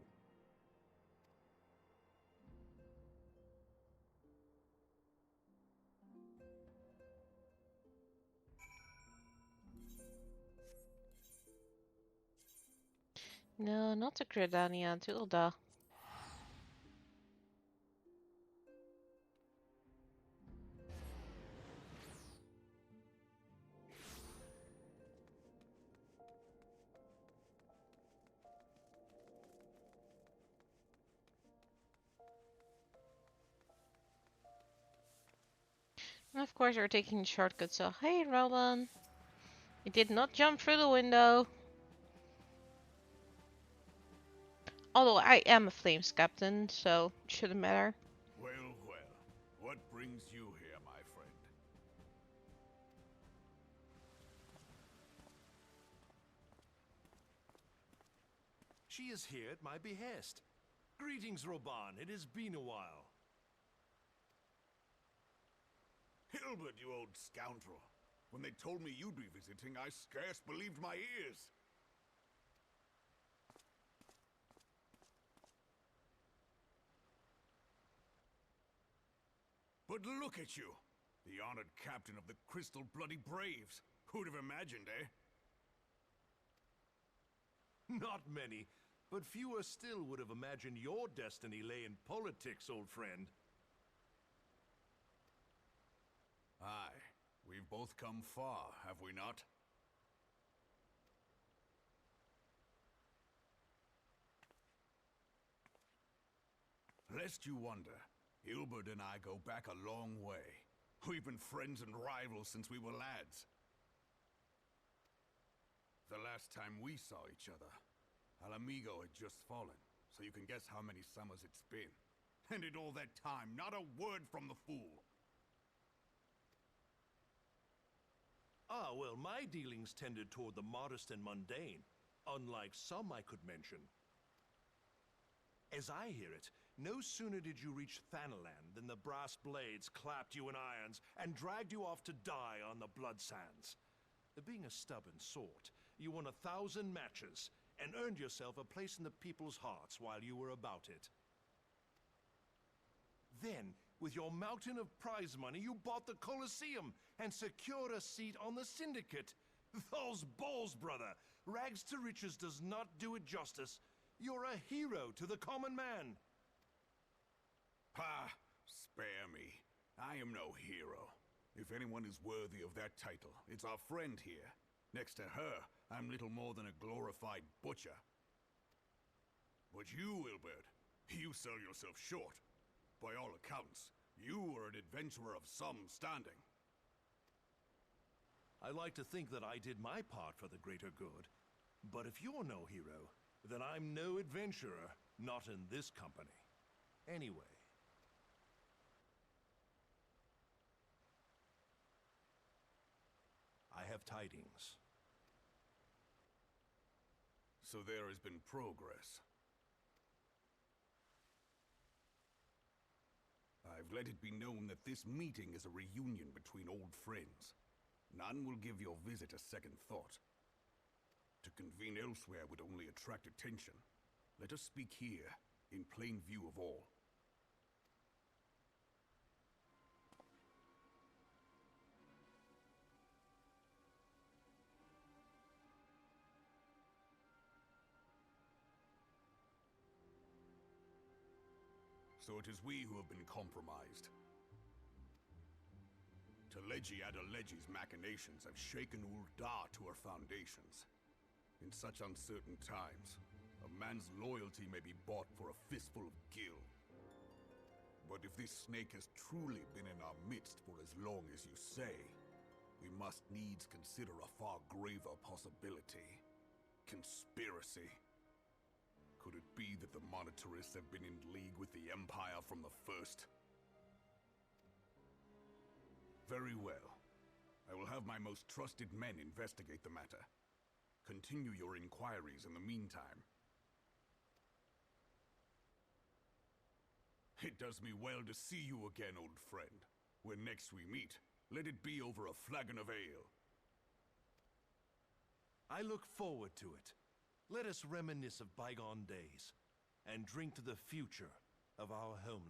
No, not to Credania, to Ulda. And of course we're taking the shortcut, so hey Rowan. You did not jump through the window. Although I am a Flames captain, so it shouldn't matter. Well, well. What brings you here, my friend? She is here at my behest. Greetings, Roban. It has been a while. Hilbert, you old scoundrel. When they told me you'd be visiting, I scarce believed my ears. But look at you! The honored captain of the Crystal Bloody Braves. Who'd have imagined, eh? Not many, but fewer still would have imagined your destiny lay in politics, old friend. Aye. We've both come far, have we not? Lest you wonder, Hilbert and I go back a long way. We've been friends and rivals since we were lads. The last time we saw each other, Alamigo had just fallen, so you can guess how many summers it's been. And in all that time, not a word from the fool. Ah, well, my dealings tended toward the modest and mundane, unlike some I could mention. As I hear it, no sooner did you reach Thanalan than the brass blades clapped you in irons and dragged you off to die on the blood sands. Being a stubborn sort, you won 1,000 matches and earned yourself a place in the people's hearts while you were about it. Then, with your mountain of prize money, you bought the Colosseum and secured a seat on the Syndicate. Those balls, brother! Rags to riches does not do it justice. You're a hero to the common man. Ha! Spare me. I am no hero. If anyone is worthy of that title, it's our friend here. Next to her, I'm little more than a glorified butcher. But you, Wilbert, you sell yourself short. By all accounts, you are an adventurer of some standing. I like to think that I did my part for the greater good. But if you're no hero, then I'm no adventurer, not in this company. Anyway. I have tidings. So there has been progress. I've let it be known that this meeting is a reunion between old friends. None will give your visit a second thought. To convene elsewhere would only attract attention. Let us speak here, in plain view of all. So it is we who have been compromised. Teleji Adeleji's machinations have shaken Ul'dah to her foundations. In such uncertain times, a man's loyalty may be bought for a fistful of gil. But if this snake has truly been in our midst for as long as you say, we must needs consider a far graver possibility. Conspiracy. Could it be that the Monetarists have been in league with the Empire from the first? Very well. I will have my most trusted men investigate the matter. Continue your inquiries in the meantime. It does me well to see you again, old friend. When next we meet, let it be over a flagon of ale. I look forward to it. Let us reminisce of bygone days, and drink to the future of our homeland.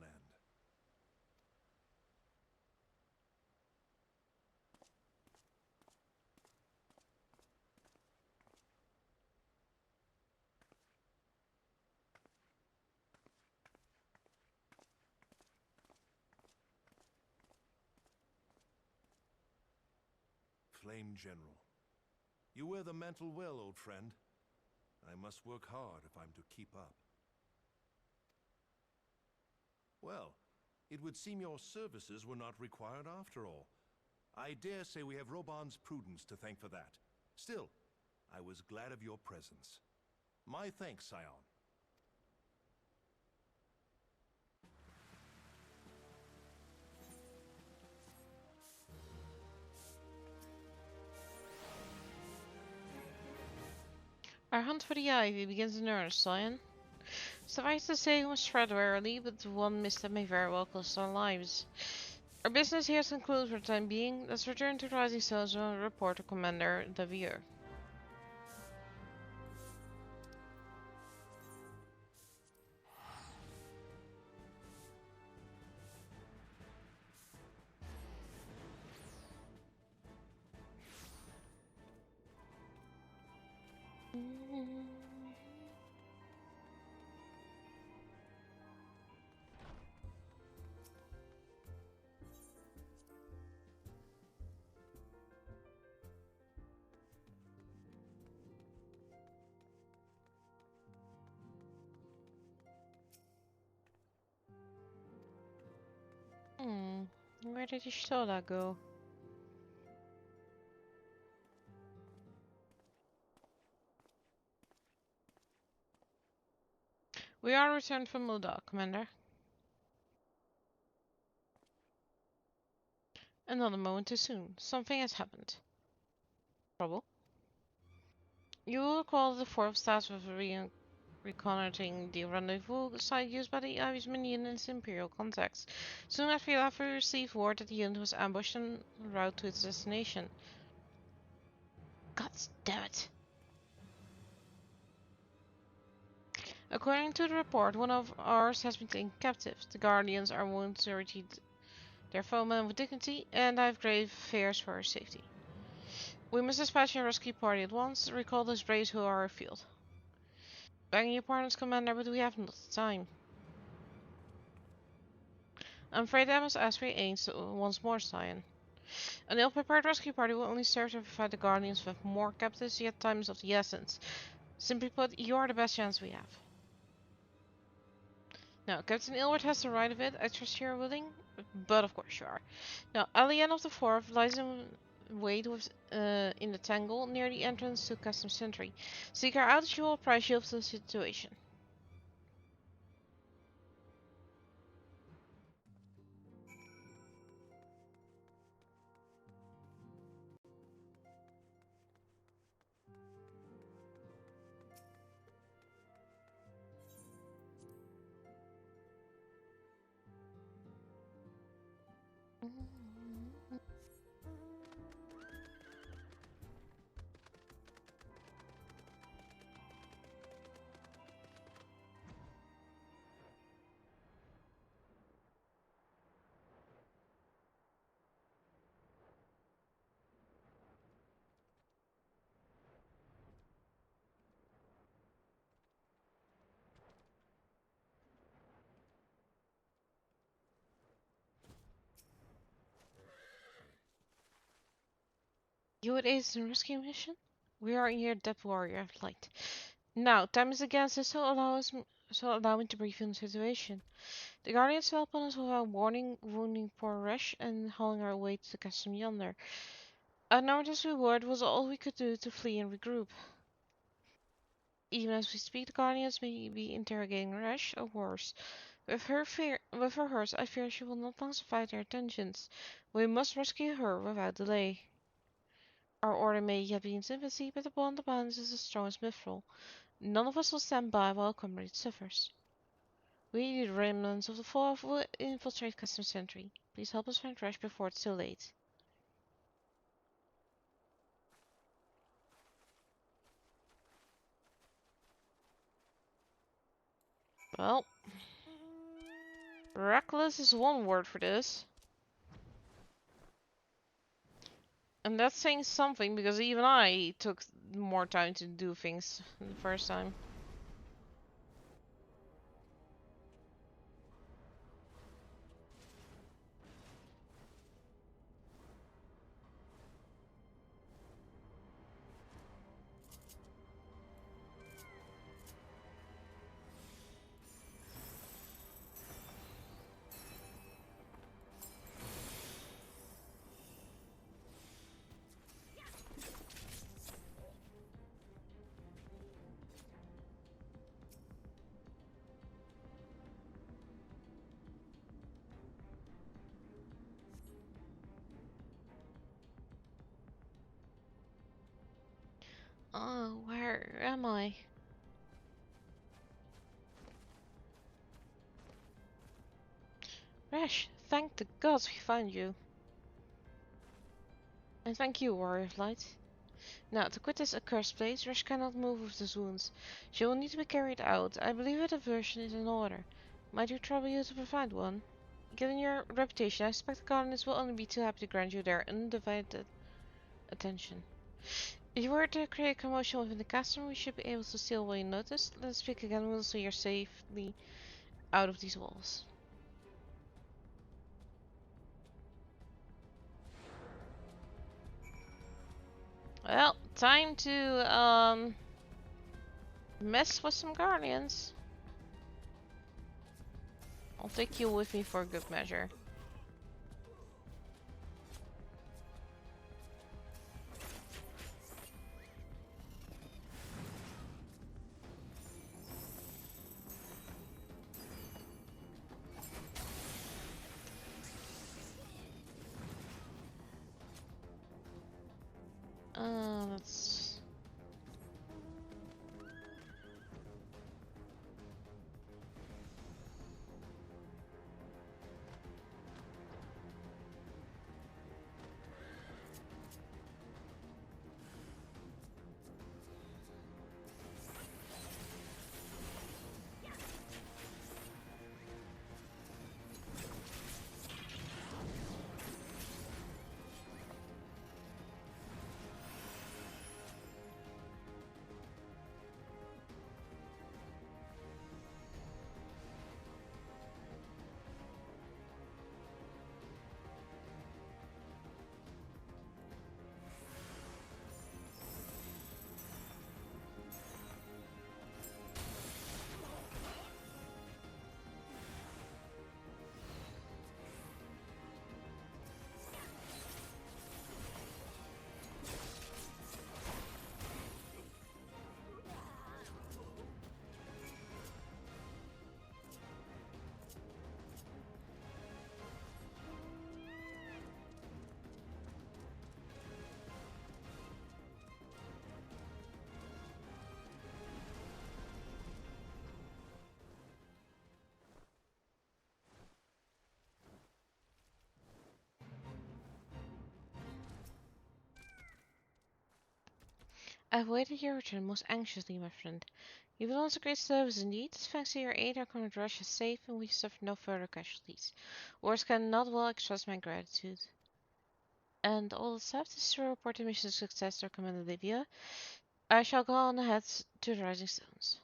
Flame General, you wear the mantle well, old friend. I must work hard if I'm to keep up. Well, it would seem your services were not required after all. I dare say we have Roban's prudence to thank for that. Still, I was glad of your presence. My thanks, Scion. Our hunt for the ivy begins in earnest, Scion. Suffice to say, we must tread warily, but one misstep may very well cost our lives. Our business here is concluded for the time being. Let's return to the Rising Sun Zone and report to Commander Davier. Where did Ishtola go? We are returned from Mulda, Commander. Another moment too soon. Something has happened. Trouble? You will recall the four of staff was reconnoitering the rendezvous site used by the Ivy's minion in its Imperial contacts. Soon after we left, we received word that the unit was ambushed en route to its destination. God damn it! According to the report, one of ours has been taken captive. The Guardians are wounded to retreat their foemen with dignity, and I have grave fears for her safety. We must dispatch a rescue party at once. Recall those braves who are afield. Begging your pardon, Commander, but we have not the time. I'm afraid I must ask for your aid once more, Cyan. An ill-prepared rescue party will only serve to provide the Guardians with more captives, yet time is of the essence. Simply put, you are the best chance we have. Now, Captain Ilward has the right of it. I trust you are willing, but of course you are. Now, Alien of the Fourth lies in wait with, in the tangle near the entrance to Customs Sentry. Seek her out as you will apply shield to the situation. You would aid in rescue mission? We are your depth warrior of light. Now, time is against us, so allow me to brief you on the situation. The Guardians fell upon us without warning, wounding poor Resh and hauling our way to the castle yonder. Outnumbered as we were, it was all we could do to flee and regroup. Even as we speak, the Guardians may be interrogating Resh, or worse. With her hurts, I fear she will not long survive their attentions. We must rescue her without delay. Our order may yet be in its infancy, but the bond that binds is as strong as mithril. None of us will stand by while a comrade suffers. We, the remnants of the fall, will infiltrate Customs Sentry. Please help us find Resh before it's too late. Well, reckless is one word for this. And that's saying something, because even I took more time to do things the first time. Oh, where am I? Resh, thank the gods we found you. And thank you, Warrior of Light. Now, to quit this accursed place, Resh cannot move with these wounds. She will need to be carried out. I believe a diversion is in order. Might we trouble you to provide one? Given your reputation, I suspect the Guardians will only be too happy to grant you their undivided attention. If you were to create a commotion within the castle, we should be able to steal what you noticed. Let us speak again, we'll see you're safely out of these walls. Well, time to, mess with some Guardians. I'll take you with me for good measure. I've waited your return most anxiously, my friend. You've done us a great service indeed. Thanks to your aid, our current rush is safe and we've suffered no further casualties. Words cannot well express my gratitude. And all that's left is to report the mission success to Commander Livia. I shall go on ahead to the Rising Stones.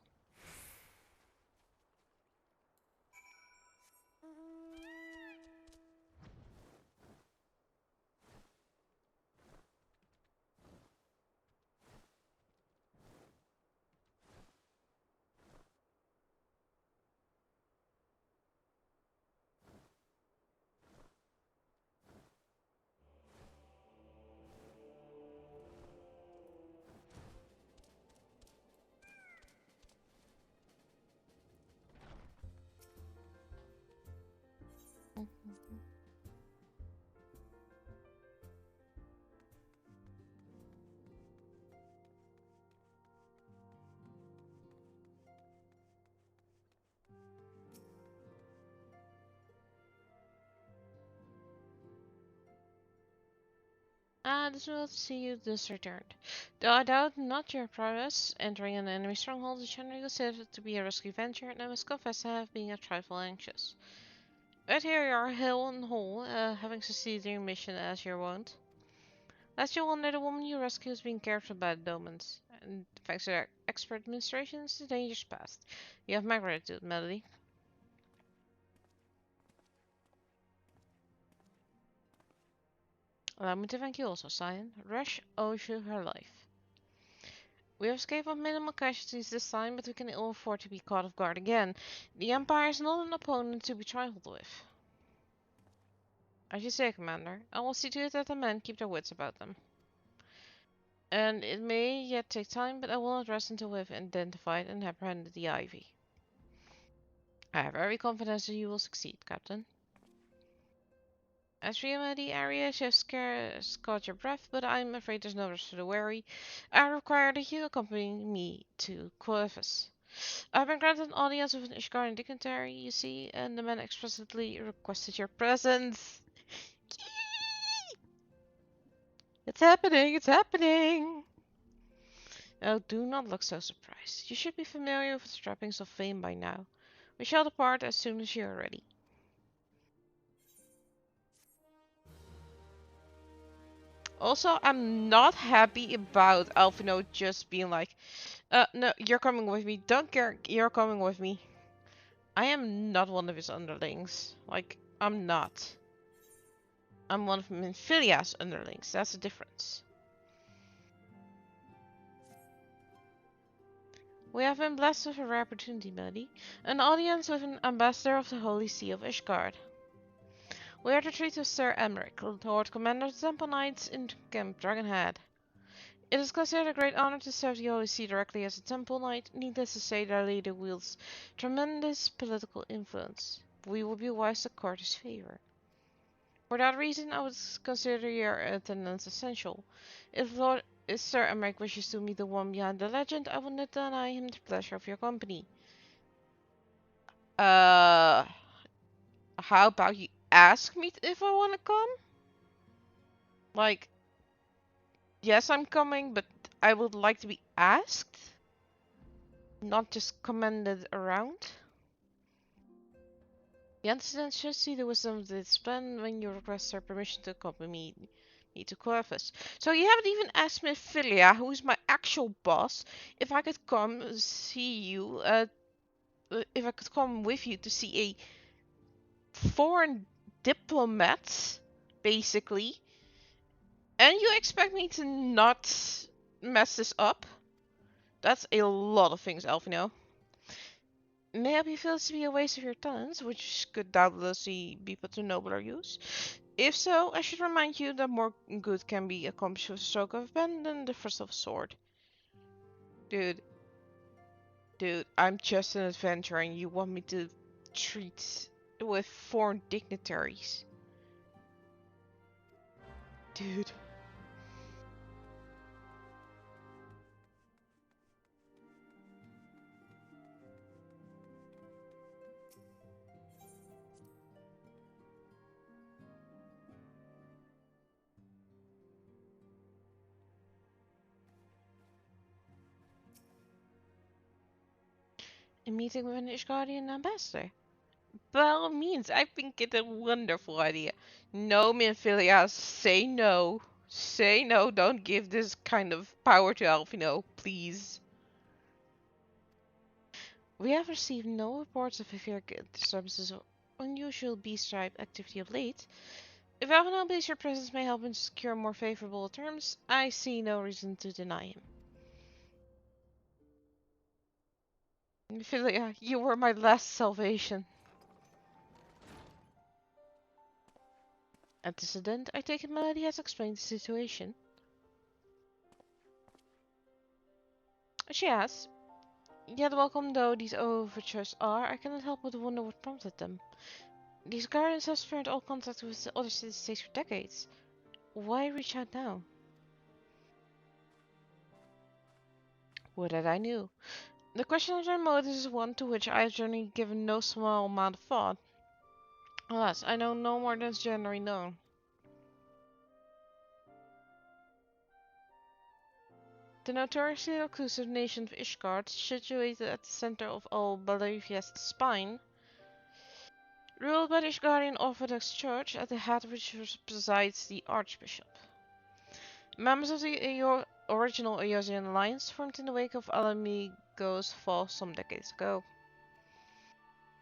This will see you thus returned. Though I doubt not your progress, entering an enemy stronghold is generally considered to be a risky venture, and I must confess I have been a trifle anxious. But here you are, hill and whole, having succeeded in your mission as your wont. Last you wonder, the woman you rescued is being cared for by the Domans, and thanks to their expert administrations, the danger's past. You have my gratitude, Melody. Allow me to thank you also, Cyan. Rush owes you her life. We have escaped with minimal casualties this time, but we can ill afford to be caught off guard again. The Empire is not an opponent to be trifled with. As you say, Commander, I will see to it that the men keep their wits about them. And it may yet take time, but I will not rest until we have identified and apprehended the Ivy. I have every confidence that you will succeed, Captain. As for you in the area, you have scarce caught your breath, but I'm afraid there's no rest for the weary. I require that you accompany me to Clovis. I've been granted an audience with an Ishgardian dignitary, you see, and the man expressly requested your presence. It's happening, it's happening! Oh, do not look so surprised. You should be familiar with the trappings of fame by now. We shall depart as soon as you are ready. Also, I'm not happy about Alphino just being like, no, you're coming with me. Don't care, you're coming with me. I am not one of his underlings. Like, I'm not. I'm one of Minfilia's underlings. That's the difference. We have been blessed with a rare opportunity, Melody. An audience with an ambassador of the Holy See of Ishgard. We are to treat with Sir Emmerich, Lord Commander of the Temple Knights in Camp Dragonhead. It is considered a great honor to serve the Holy See directly as a Temple Knight. Needless to say, their leader wields tremendous political influence. We will be wise to court his favor. For that reason, I would consider your attendance essential. If Sir Emmerich wishes to meet the one behind the legend, I will not deny him the pleasure of your company. How about you ask me if I want to come? Like, yes, I'm coming, but I would like to be asked, not just commanded around. The incident should see the wisdom of this plan when you request her permission to accompany me to Corvus. So you haven't even asked Minfilia, who is my actual boss, if I could come see you, if I could come with you to see a foreign diplomat, basically. And you expect me to not mess this up? That's a lot of things, Elfino. Maybe you feel this to be a waste of your talents, which could doubtlessly be put to nobler use. If so, I should remind you that more good can be accomplished with a stroke of a pen than the thrust of a sword. Dude, I'm just an adventurer and you want me to treat with foreign dignitaries. Dude. A meeting with an Ishgardian ambassador. By all means, I think it a wonderful idea. No, Minfilia, say no. Say no, don't give this kind of power to Alfino, please. We have received no reports of severe disturbances or unusual beast-tribe activity of late. If Alfino believes your presence may help him secure more favorable terms, I see no reason to deny him. Minfilia, you were my last salvation. At this event, I take it Melody has explained the situation. She has. Yet welcome though these overtures are, I cannot help but wonder what prompted them. These guardians have spared all contact with the other city-states for decades. Why reach out now? Would that I knew. The question of their motives is one to which I have generally given no small amount of thought. Alas, I know no more than is generally known. The notoriously reclusive nation of Ishgard, situated at the center of all Balavia's spine, ruled by the Ishgardian Orthodox Church, at the head of which presides the Archbishop. Members of the original Eosian Alliance formed in the wake of Alamigo's fall some decades ago.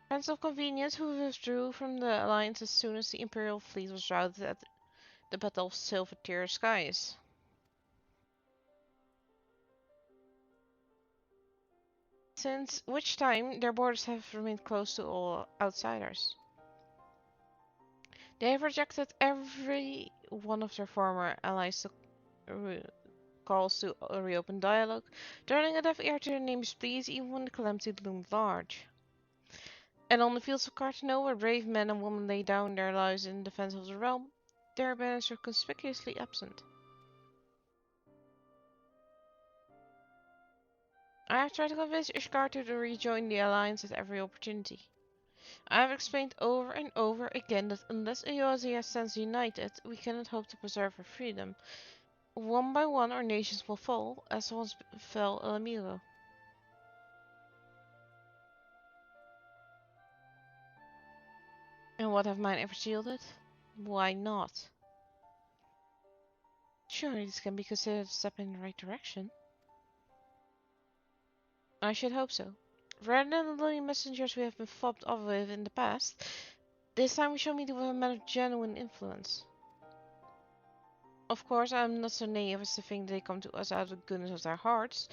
Friends of convenience who withdrew from the Alliance as soon as the Imperial fleet was routed at the Battle of Silver Tier Skies. Since which time their borders have remained closed to all outsiders. They have rejected every one of their former allies' calls to reopen dialogue, turning a deaf ear to their names' pleas even when the calamity loomed large. And on the fields of Cartano, where brave men and women lay down their lives in defense of the realm, their banners were conspicuously absent. I have tried to convince Ishgard to rejoin the alliance at every opportunity. I have explained over and over again that unless Eosia stands united, we cannot hope to preserve her freedom. One by one our nations will fall, as once fell Elamiro. And what have mine ever shielded? Why not? Surely this can be considered a step in the right direction. I should hope so. Rather than the lonely messengers we have been fobbed off with in the past, this time we shall meet with a man of genuine influence. Of course, I am not so naive as to think they come to us out of the goodness of their hearts.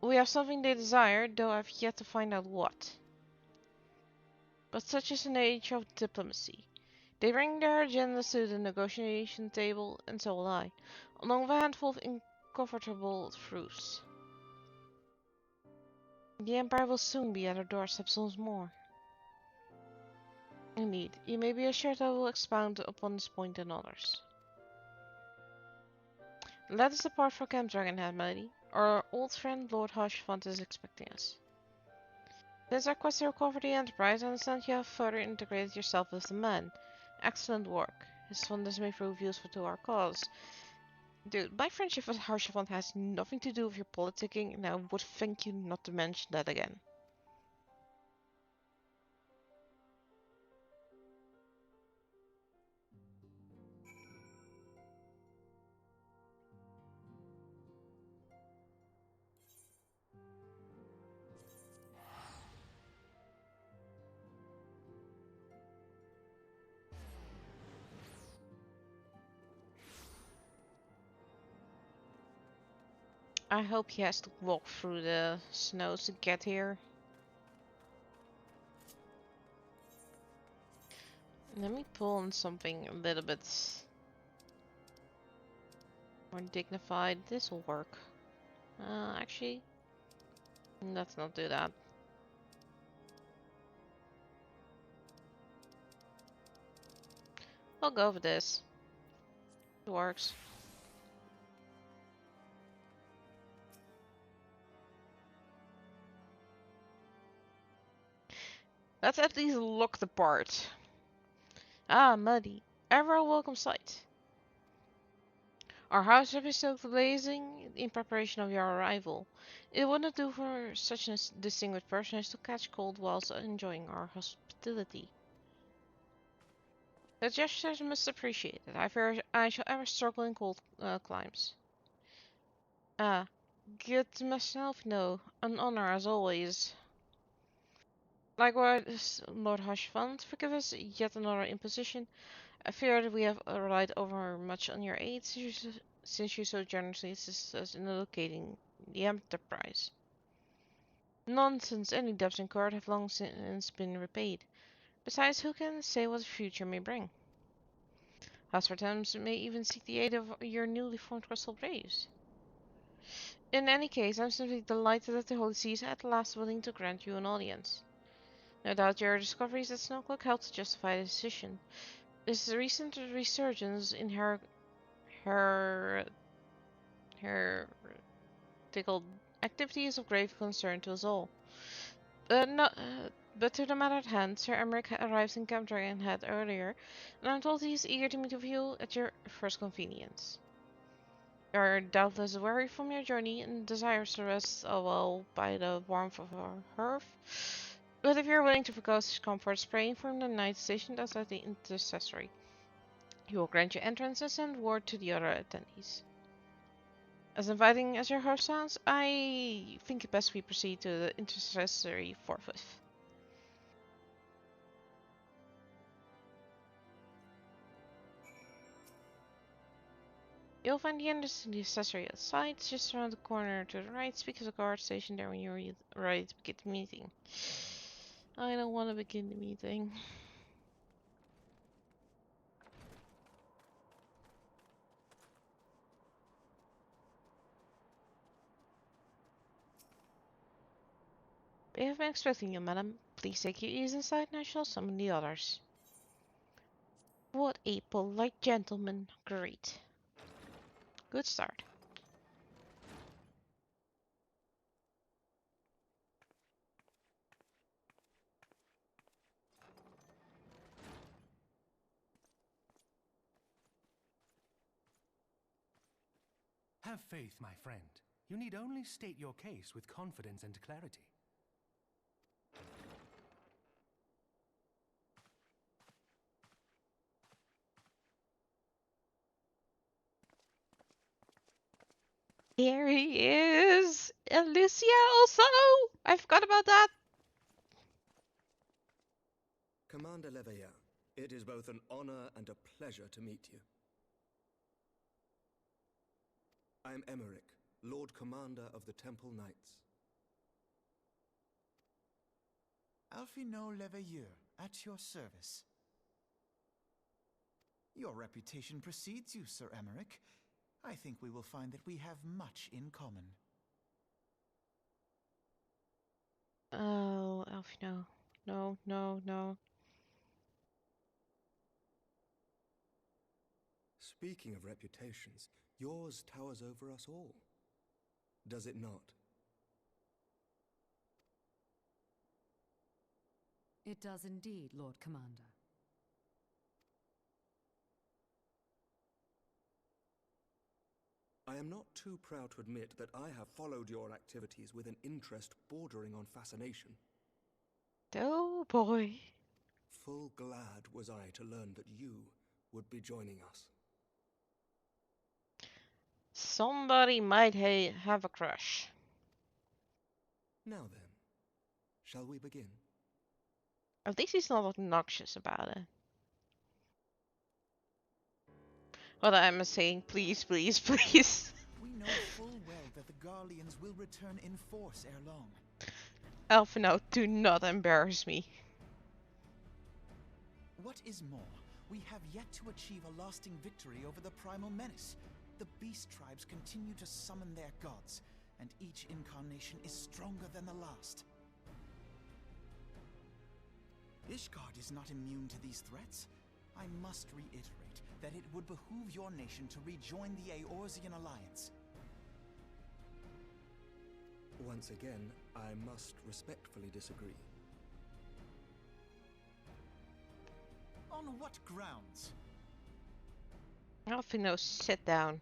We have something they desire, though I have yet to find out what. But such is the nature of diplomacy. They bring their agendas to the negotiation table, and so will I, along with a handful of uncomfortable truths. The Empire will soon be at our doorsteps once more. Indeed, you may be assured I will expound upon this point and others. Let us depart for Camp Dragonhead, Melody. Our old friend Lord Harshfont is expecting us. Since our quest to recover the Enterprise, I understand you have further integrated yourself with the men. Excellent work. His fondness may prove useful to our cause. Dude, my friendship with Harshfont has nothing to do with your politicking, and I would thank you not to mention that again. I hope he has to walk through the snow to get here. Let me pull on something a little bit more dignified. This will work. Actually, let's not do that. I'll go with this. It works. Let's at least look the part. Ah, muddy. Ever a welcome sight. Our house have been stoked blazing in preparation of your arrival. It wouldn't do for such a distinguished personage to catch cold whilst enjoying our hospitality. The gesture is most appreciated. I fear I shall ever struggle in cold climes. Ah, good myself, no. An honor as always. Likewise, Lord Hushfund, forgive us yet another imposition. I fear that we have relied over much on your aid since you so generously assisted us in locating the enterprise. Nonsense, any debts incurred have long since been repaid. Besides, who can say what the future may bring? House Thames may even seek the aid of your newly formed Crystal Braves. In any case, I'm simply delighted that the Holy See is at last willing to grant you an audience. No doubt your discoveries at Snowcloak helped to justify the decision. This recent resurgence in her heretical activity is of grave concern to us all. No, but to the matter at hand, Sir Emmerich arrived in Camp Dragonhead earlier, and I'm told he is eager to meet with you at your first convenience. You are doubtless weary from your journey and desires to rest a while by the warmth of our hearth. But if you are willing to forgo such comforts, praying from the night stationed outside the intercessory, he will grant you entrance and send word to the other attendees. As inviting as your host sounds, I think it best we proceed to the intercessory forthwith. You'll find the intercessory outside, just around the corner to the right. Speak to the guard stationed there when you're ready to begin the meeting. I don't want to begin the meeting. We have been expecting you, madam. Please take your ease inside and I shall summon the others. What a polite gentleman. Great. Good start. Have faith, my friend. You need only state your case with confidence and clarity. Here he is! And Lucia also! I forgot about that! Commander Leveilleur, it is both an honor and a pleasure to meet you. I am Emmerich, Lord Commander of the Temple Knights. Alphino Leveilleur, at your service. Your reputation precedes you, Sir Emmerich. I think we will find that we have much in common. Oh, Alfino. No, no, no. Speaking of reputations, yours towers over us all. Does it not? It does indeed, Lord Commander. I am not too proud to admit that I have followed your activities with an interest bordering on fascination. Oh boy. Full glad was I to learn that you would be joining us. Somebody might have a crush. Now then, shall we begin? At least he's not obnoxious about it. What I'm saying, please, please, please. We know full well that the Garleans will return in force ere long. Alphino, do not embarrass me. What is more, we have yet to achieve a lasting victory over the primal menace. The beast tribes continue to summon their gods, and each incarnation is stronger than the last. Ishgard is not immune to these threats. I must reiterate that it would behoove your nation to rejoin the Eorzean Alliance. Once again, I must respectfully disagree. On what grounds? Alphino, sit down.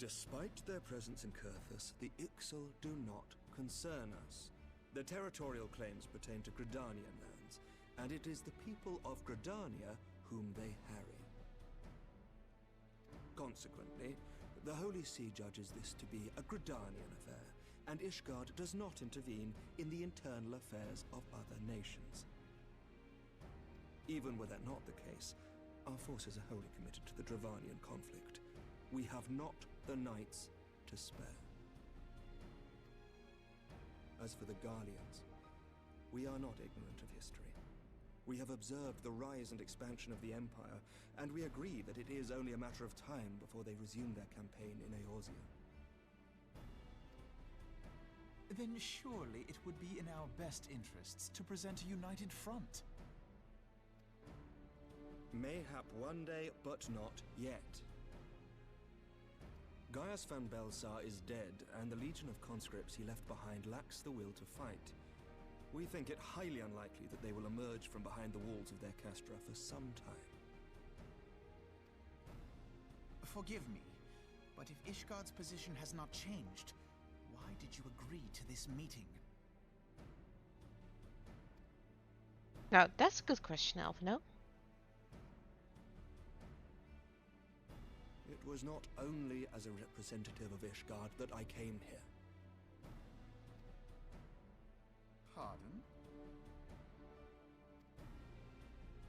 Despite their presence in Kurthus, the Ixal do not concern us. Their territorial claims pertain to Gridanian lands, and it is the people of Gridania whom they harry. Consequently, the Holy See judges this to be a Gridanian affair, and Ishgard does not intervene in the internal affairs of other nations. Even were that not the case, our forces are wholly committed to the Dravanian conflict. We have not the knights to spare. As for the Garleans, we are not ignorant of history. We have observed the rise and expansion of the Empire, and we agree that it is only a matter of time before they resume their campaign in Eorzea. Then surely it would be in our best interests to present a united front. Mayhap one day, but not yet. Gaius van Belsar is dead, and the legion of conscripts he left behind lacks the will to fight. We think it highly unlikely that they will emerge from behind the walls of their castra for some time. Forgive me, but if Ishgard's position has not changed, why did you agree to this meeting? Now, that's a good question, Alvino. It was not only as a representative of Ishgard that I came here. Pardon?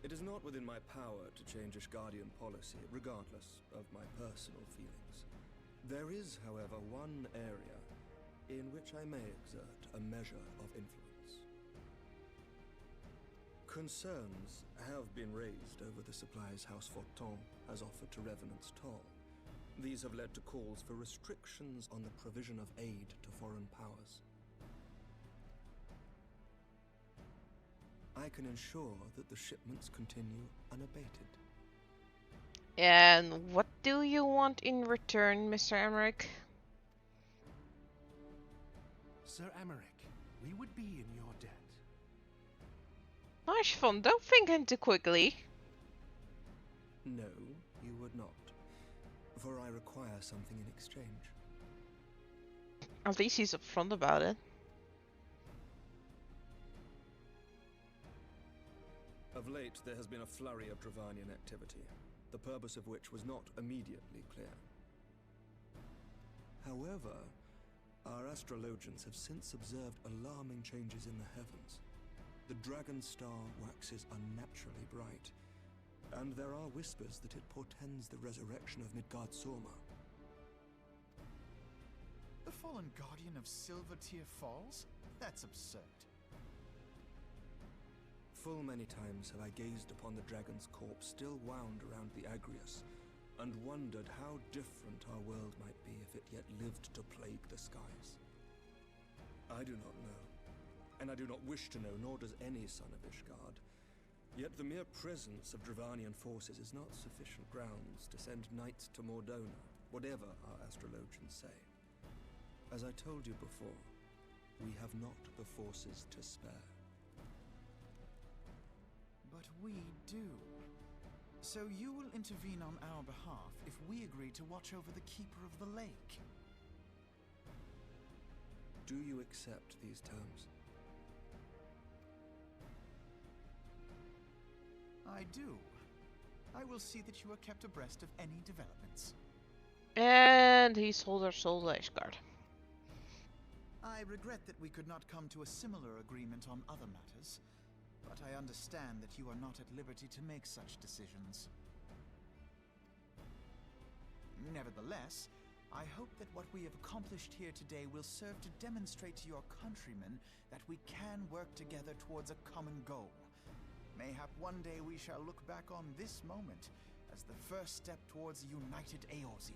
It is not within my power to change Ishgardian policy, regardless of my personal feelings. There is, however, one area in which I may exert a measure of influence. Concerns have been raised over the supplies House Forton has offered to Revenant's Toll. These have led to calls for restrictions on the provision of aid to foreign powers. I can ensure that the shipments continue unabated. And what do you want in return, Mr. Emmerich? Sir Emmerich, we would be in your debt. Nice fun, don't think him too quickly. No, you would not. For I require something in exchange. At least he's upfront about it. Of late, there has been a flurry of Dravanian activity, the purpose of which was not immediately clear. However, our astrologians have since observed alarming changes in the heavens. The dragon star waxes unnaturally bright, and there are whispers that it portends the resurrection of Midgard-Sorma. The fallen guardian of Silvertear Falls? That's absurd. Full many times have I gazed upon the dragon's corpse still wound around the Agrius, and wondered how different our world might be if it yet lived to plague the skies. I do not know, and I do not wish to know, nor does any son of Ishgard. Yet the mere presence of Dravanian forces is not sufficient grounds to send knights to Mordona, whatever our astrologians say. As I told you before, we have not the forces to spare. But we do. So you will intervene on our behalf if we agree to watch over the Keeper of the Lake. Do you accept these terms? I do. I will see that you are kept abreast of any developments. And he sold our soul to Ishgard. I regret that we could not come to a similar agreement on other matters, but I understand that you are not at liberty to make such decisions. Nevertheless, I hope that what we have accomplished here today will serve to demonstrate to your countrymen that we can work together towards a common goal. Mayhap one day we shall look back on this moment as the first step towards a united Eorzea.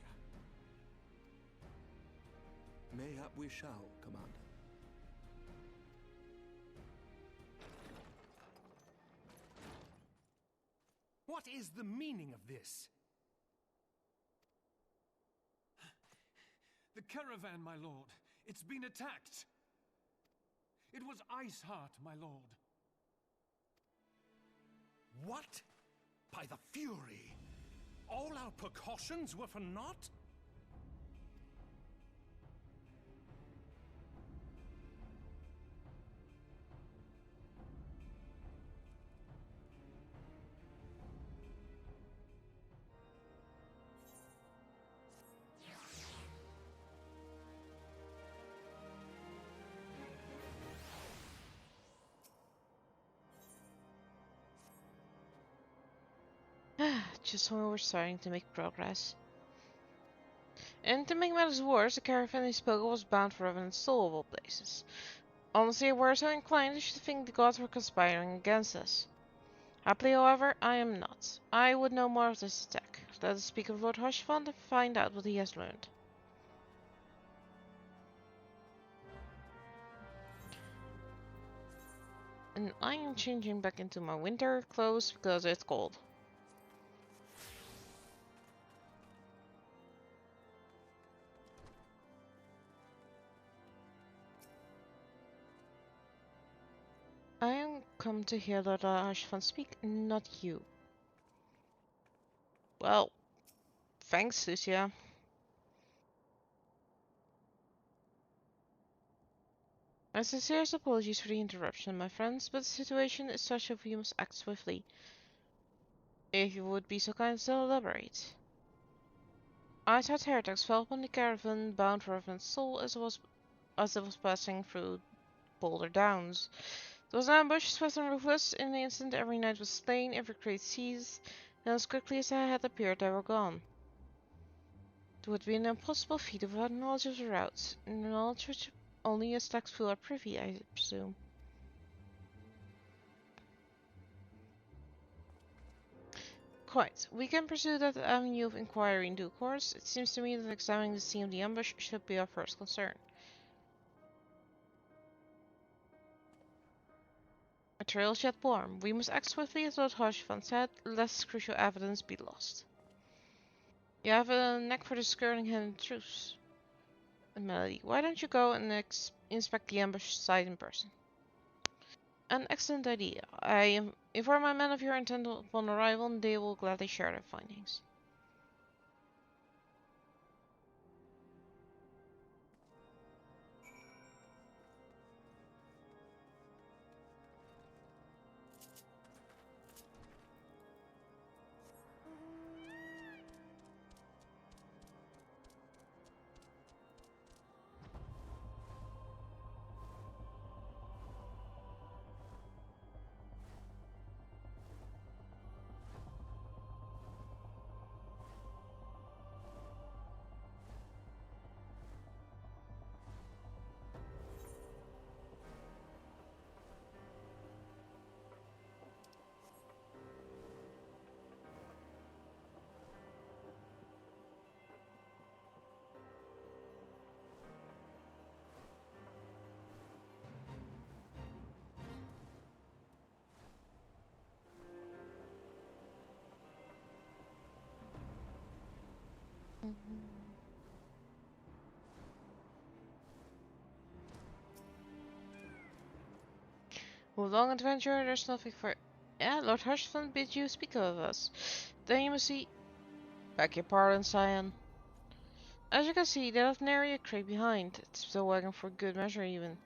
Mayhap we shall, Commander. What is the meaning of this? The caravan, my lord. It's been attacked. It was Iceheart, my lord. What? By the Fury! All our precautions were for naught? just when we were starting to make progress. And to make matters worse, the caravan he spoke of was bound for Revenant's Soul of all places. Honestly, if we were so inclined, I should think the gods were conspiring against us. Happily, however, I am not. I would know more of this attack. Let us speak of Lord Hushfond and find out what he has learned. And I am changing back into my winter clothes because it's cold. I am come to hear Lord Hushfond speak, not you. Well, thanks, Lucia. My sincerest apologies for the interruption, my friends, but the situation is such that we must act swiftly. If you would be so kind as to elaborate. I thought heretics fell upon the caravan bound for Revenant's Soul as it was passing through Boulder Downs. There was an ambush, swift and ruthless. In the instant, every knight was slain, every crate seized, and as quickly as I had appeared, they were gone. It would be an impossible feat without knowledge of the routes, knowledge which only a select few are privy, I presume. Quite. We can pursue that avenue of inquiry in due course. It seems to me that examining the scene of the ambush should be our first concern. A trail is yet warm. We must act swiftly as Lord Hushfond said, lest crucial evidence be lost. You have a knack for discerning hidden truths. Melody, why don't you go and inspect the ambush site in person? An excellent idea. I inform my men of your intent upon arrival, and they will gladly share their findings. With long adventure, there's nothing for. Yeah, Lord Hushfond bid you speak of us. Then you must see. Beg your pardon, Scion. As you can see, they left nary a crate behind. It's still wagging for good measure, even.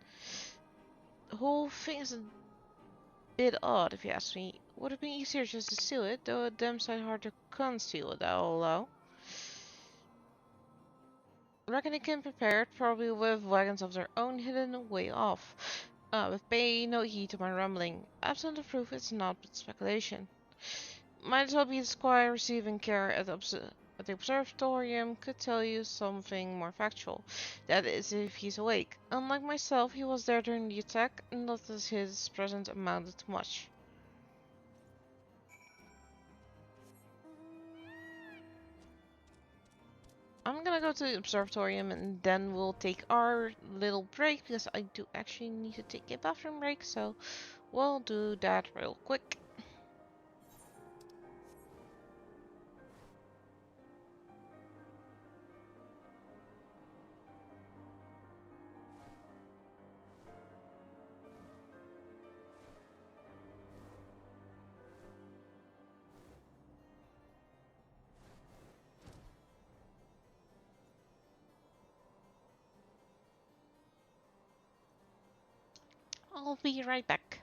The whole thing is a bit odd, if you ask me. Would have been easier just to steal it, though a damn sight harder to conceal it, I'll allow. Reckon they came prepared, probably with wagons of their own hidden way off. But pay no heed to my rumbling. Absent of proof, it's not but speculation. Might as well be the squire receiving care at the observatorium could tell you something more factual. That is, if he's awake. Unlike myself, he was there during the attack, and not that his presence amounted to much. I'm gonna go to the observatorium and then we'll take our little break because I do actually need to take a bathroom break, so we'll do that real quick. I'll be right back.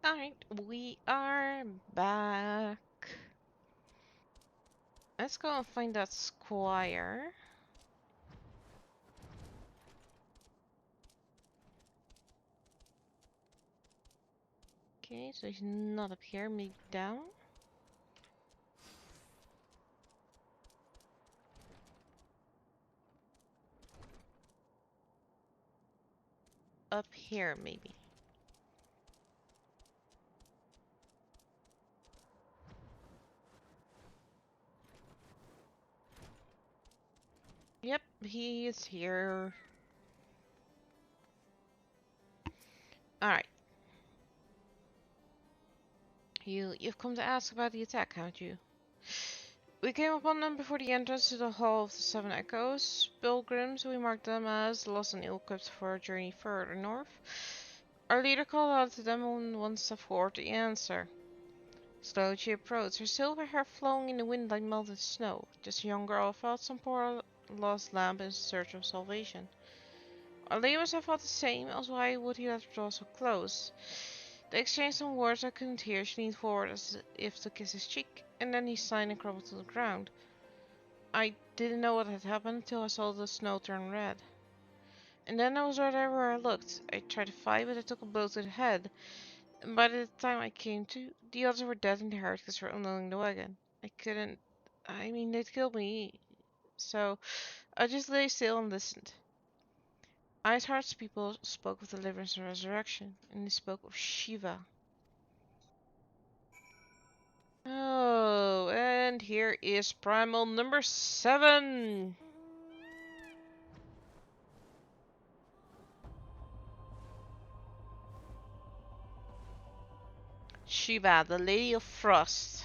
Alright, we are back. Let's go and find that squire. Okay, so he's not up here, maybe down. Up here, maybe. Yep, he is here. Alright. You've come to ask about the attack, haven't you? We came upon them before the entrance to the Hall of the Seven Echoes. Pilgrims, we marked them as lost and ill-equipped for a journey further north. Our leader called out to them and one step forward to answer. Slowly she approached, her silver hair flowing in the wind like melted snow. Just a young girl felt some poor lost lamb in search of salvation. Our leader must have thought the same, else why would he let her draw so close? They exchanged some words I couldn't hear. She leaned forward as if to kiss his cheek, and then he sighed and crumbled to the ground. I didn't know what had happened until I saw the snow turn red. And then I was right everywhere I looked. I tried to fight, but I took a blow to the head. And by the time I came to, the others were dead and the heretics were unloading the wagon. I couldn't... I mean, they'd killed me. So, I just lay still and listened. Iceheart's people spoke of deliverance and resurrection, and they spoke of Shiva. Oh, and here is primal number 7! Shiva, the Lady of Frost.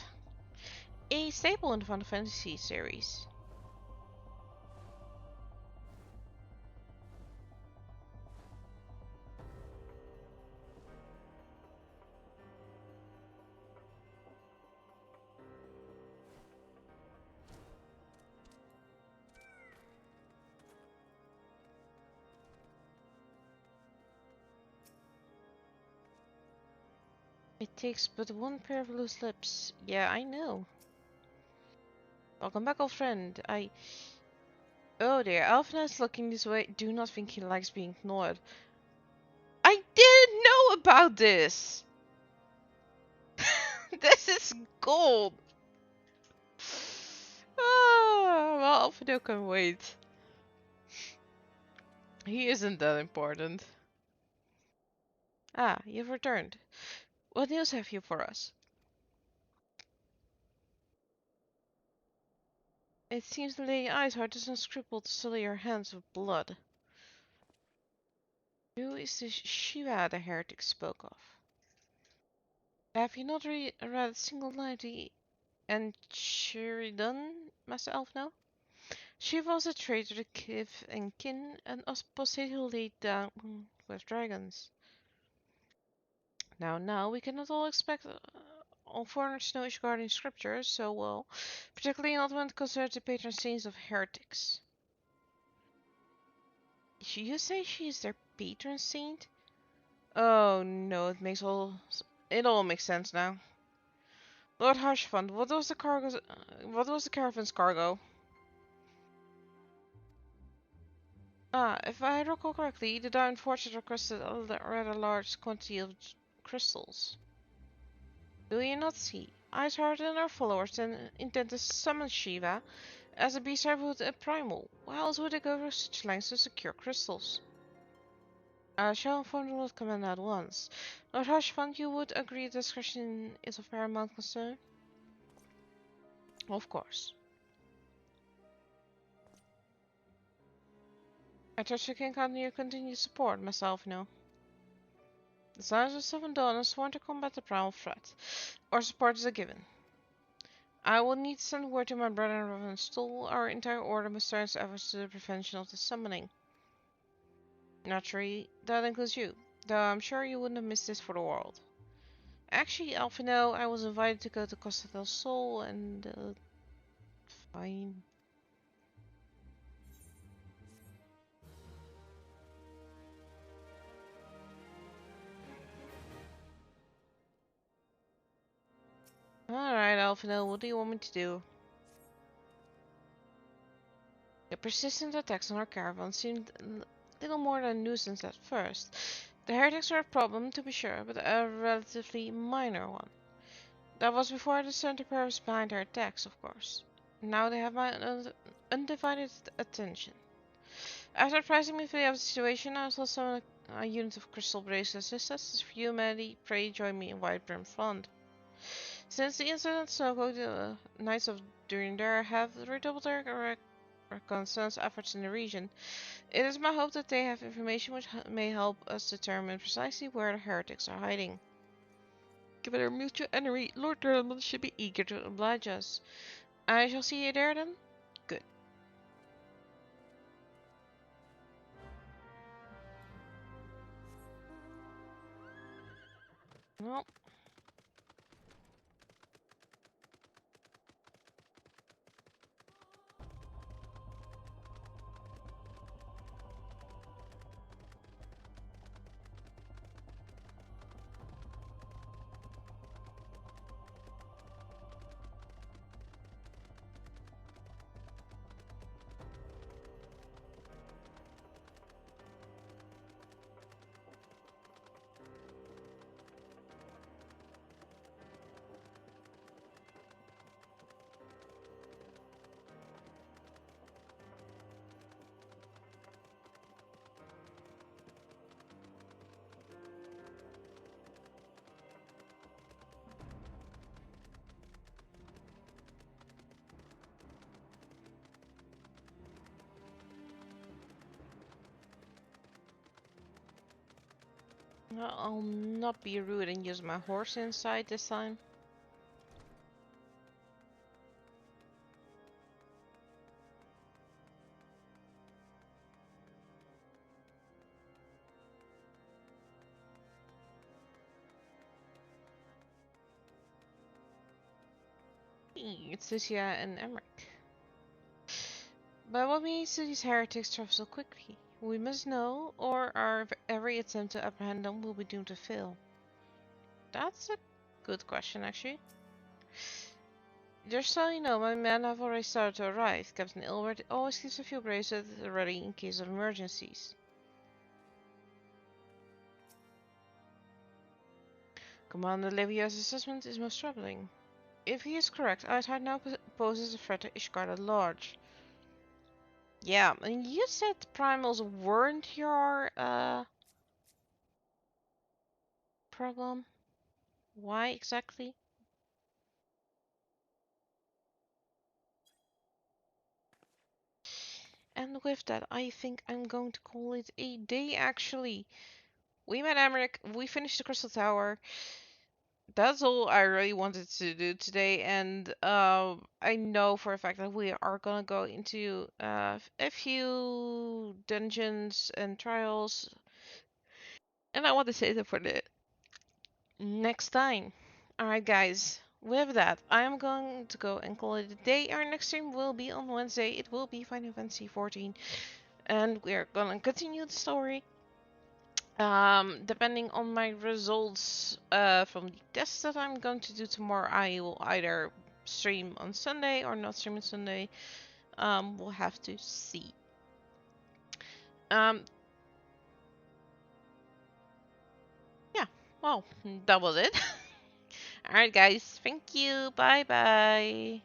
A staple in the Final Fantasy series. It takes but one pair of loose lips. Yeah, I know. Welcome back, old friend. Oh dear, Alphina is looking this way. Do not think he likes being ignored. I didn't know about this! This is gold! Ah, well, Alphina can wait. He isn't that important. Ah, you've returned. What news have you for us? It seems the Lady Iceheart does not scruple to sully her hands with blood. Who is this Shiva the heretic spoke of? Have you not read a single line of the Enchiridion, Master Elf now? Shiva was a traitor to kith and kin, and apostate who laid down with dragons. Now, we cannot all expect all foreigners to know Ishgardian scripture so well, particularly not when it concerns the patron saints of heretics. You say she is their patron saint? Oh no, it all makes sense now. Lord Harshfund, what was the caravan's cargo? Ah, if I recall correctly, the Diamond Fortress requested a rather large quantity of crystals. Do you not see? Iceheart and our followers then intend to summon Shiva as a beast would a primal. Why else would they go through such lengths to secure crystals? I shall inform the Lord Commander at once. Lord Harshfund, you would agree discretion is of paramount concern? Of course. I trust you can count on your continued support, myself no. The Sons of Seven Dawn have sworn to combat the primal threat. Our support is a given. I will need to send word to my brother in Reverend Stoll. Our entire order must turn its efforts to the prevention of the summoning. Naturally, that includes you, though I'm sure you wouldn't have missed this for the world. Actually, Alphino, I was invited to go to Costa del Sol and, fine. Alphino. What do you want me to do? The persistent attacks on our caravan seemed little more than a nuisance at first. The heretics were a problem, to be sure, but a relatively minor one. That was before I discerned the purpose behind their attacks, of course. Now they have my undivided attention. After advising me fully of the situation, I also summoned a unit of crystal braves to assist us. If you, Maddie, pray join me in White Brim Front. Since the incident, Snowcoat, the Knights of Durindar have redoubled their reconnaissance efforts in the region. It is my hope that they have information which may help us determine precisely where the heretics are hiding. Given our mutual enemy, Lord Durham should be eager to oblige us. I shall see you there then? Good. Well, I'll not be rude and use my horse inside this time. Hey, it's Lucia and Emmerich. By what means do these heretics travel so quickly? We must know, or every attempt to apprehend them will be doomed to fail. That's a good question, actually. Just so you know, my men have already started to arrive. Captain Ilbert always keeps a few braves ready in case of emergencies. Commander Livia's assessment is most troubling. If he is correct, Altai now poses a threat to Ishgardian Lodge. Yeah, and you said primals weren't your problem. Why exactly? And with that, I think I'm going to call it a day actually. We met Emmerich, we finished the Crystal Tower. That's all I really wanted to do today, and I know for a fact that we are gonna go into a few dungeons and trials, and I want to save them for the next time. Alright guys, with that, I am going to go and call it a day. Our next stream will be on Wednesday. It will be Final Fantasy 14. And we are gonna continue the story. Depending on my results from the tests that I'm going to do tomorrow, I will either stream on Sunday or not stream on Sunday. We'll have to see. Yeah, well, that was it. Alright guys, thank you, bye bye.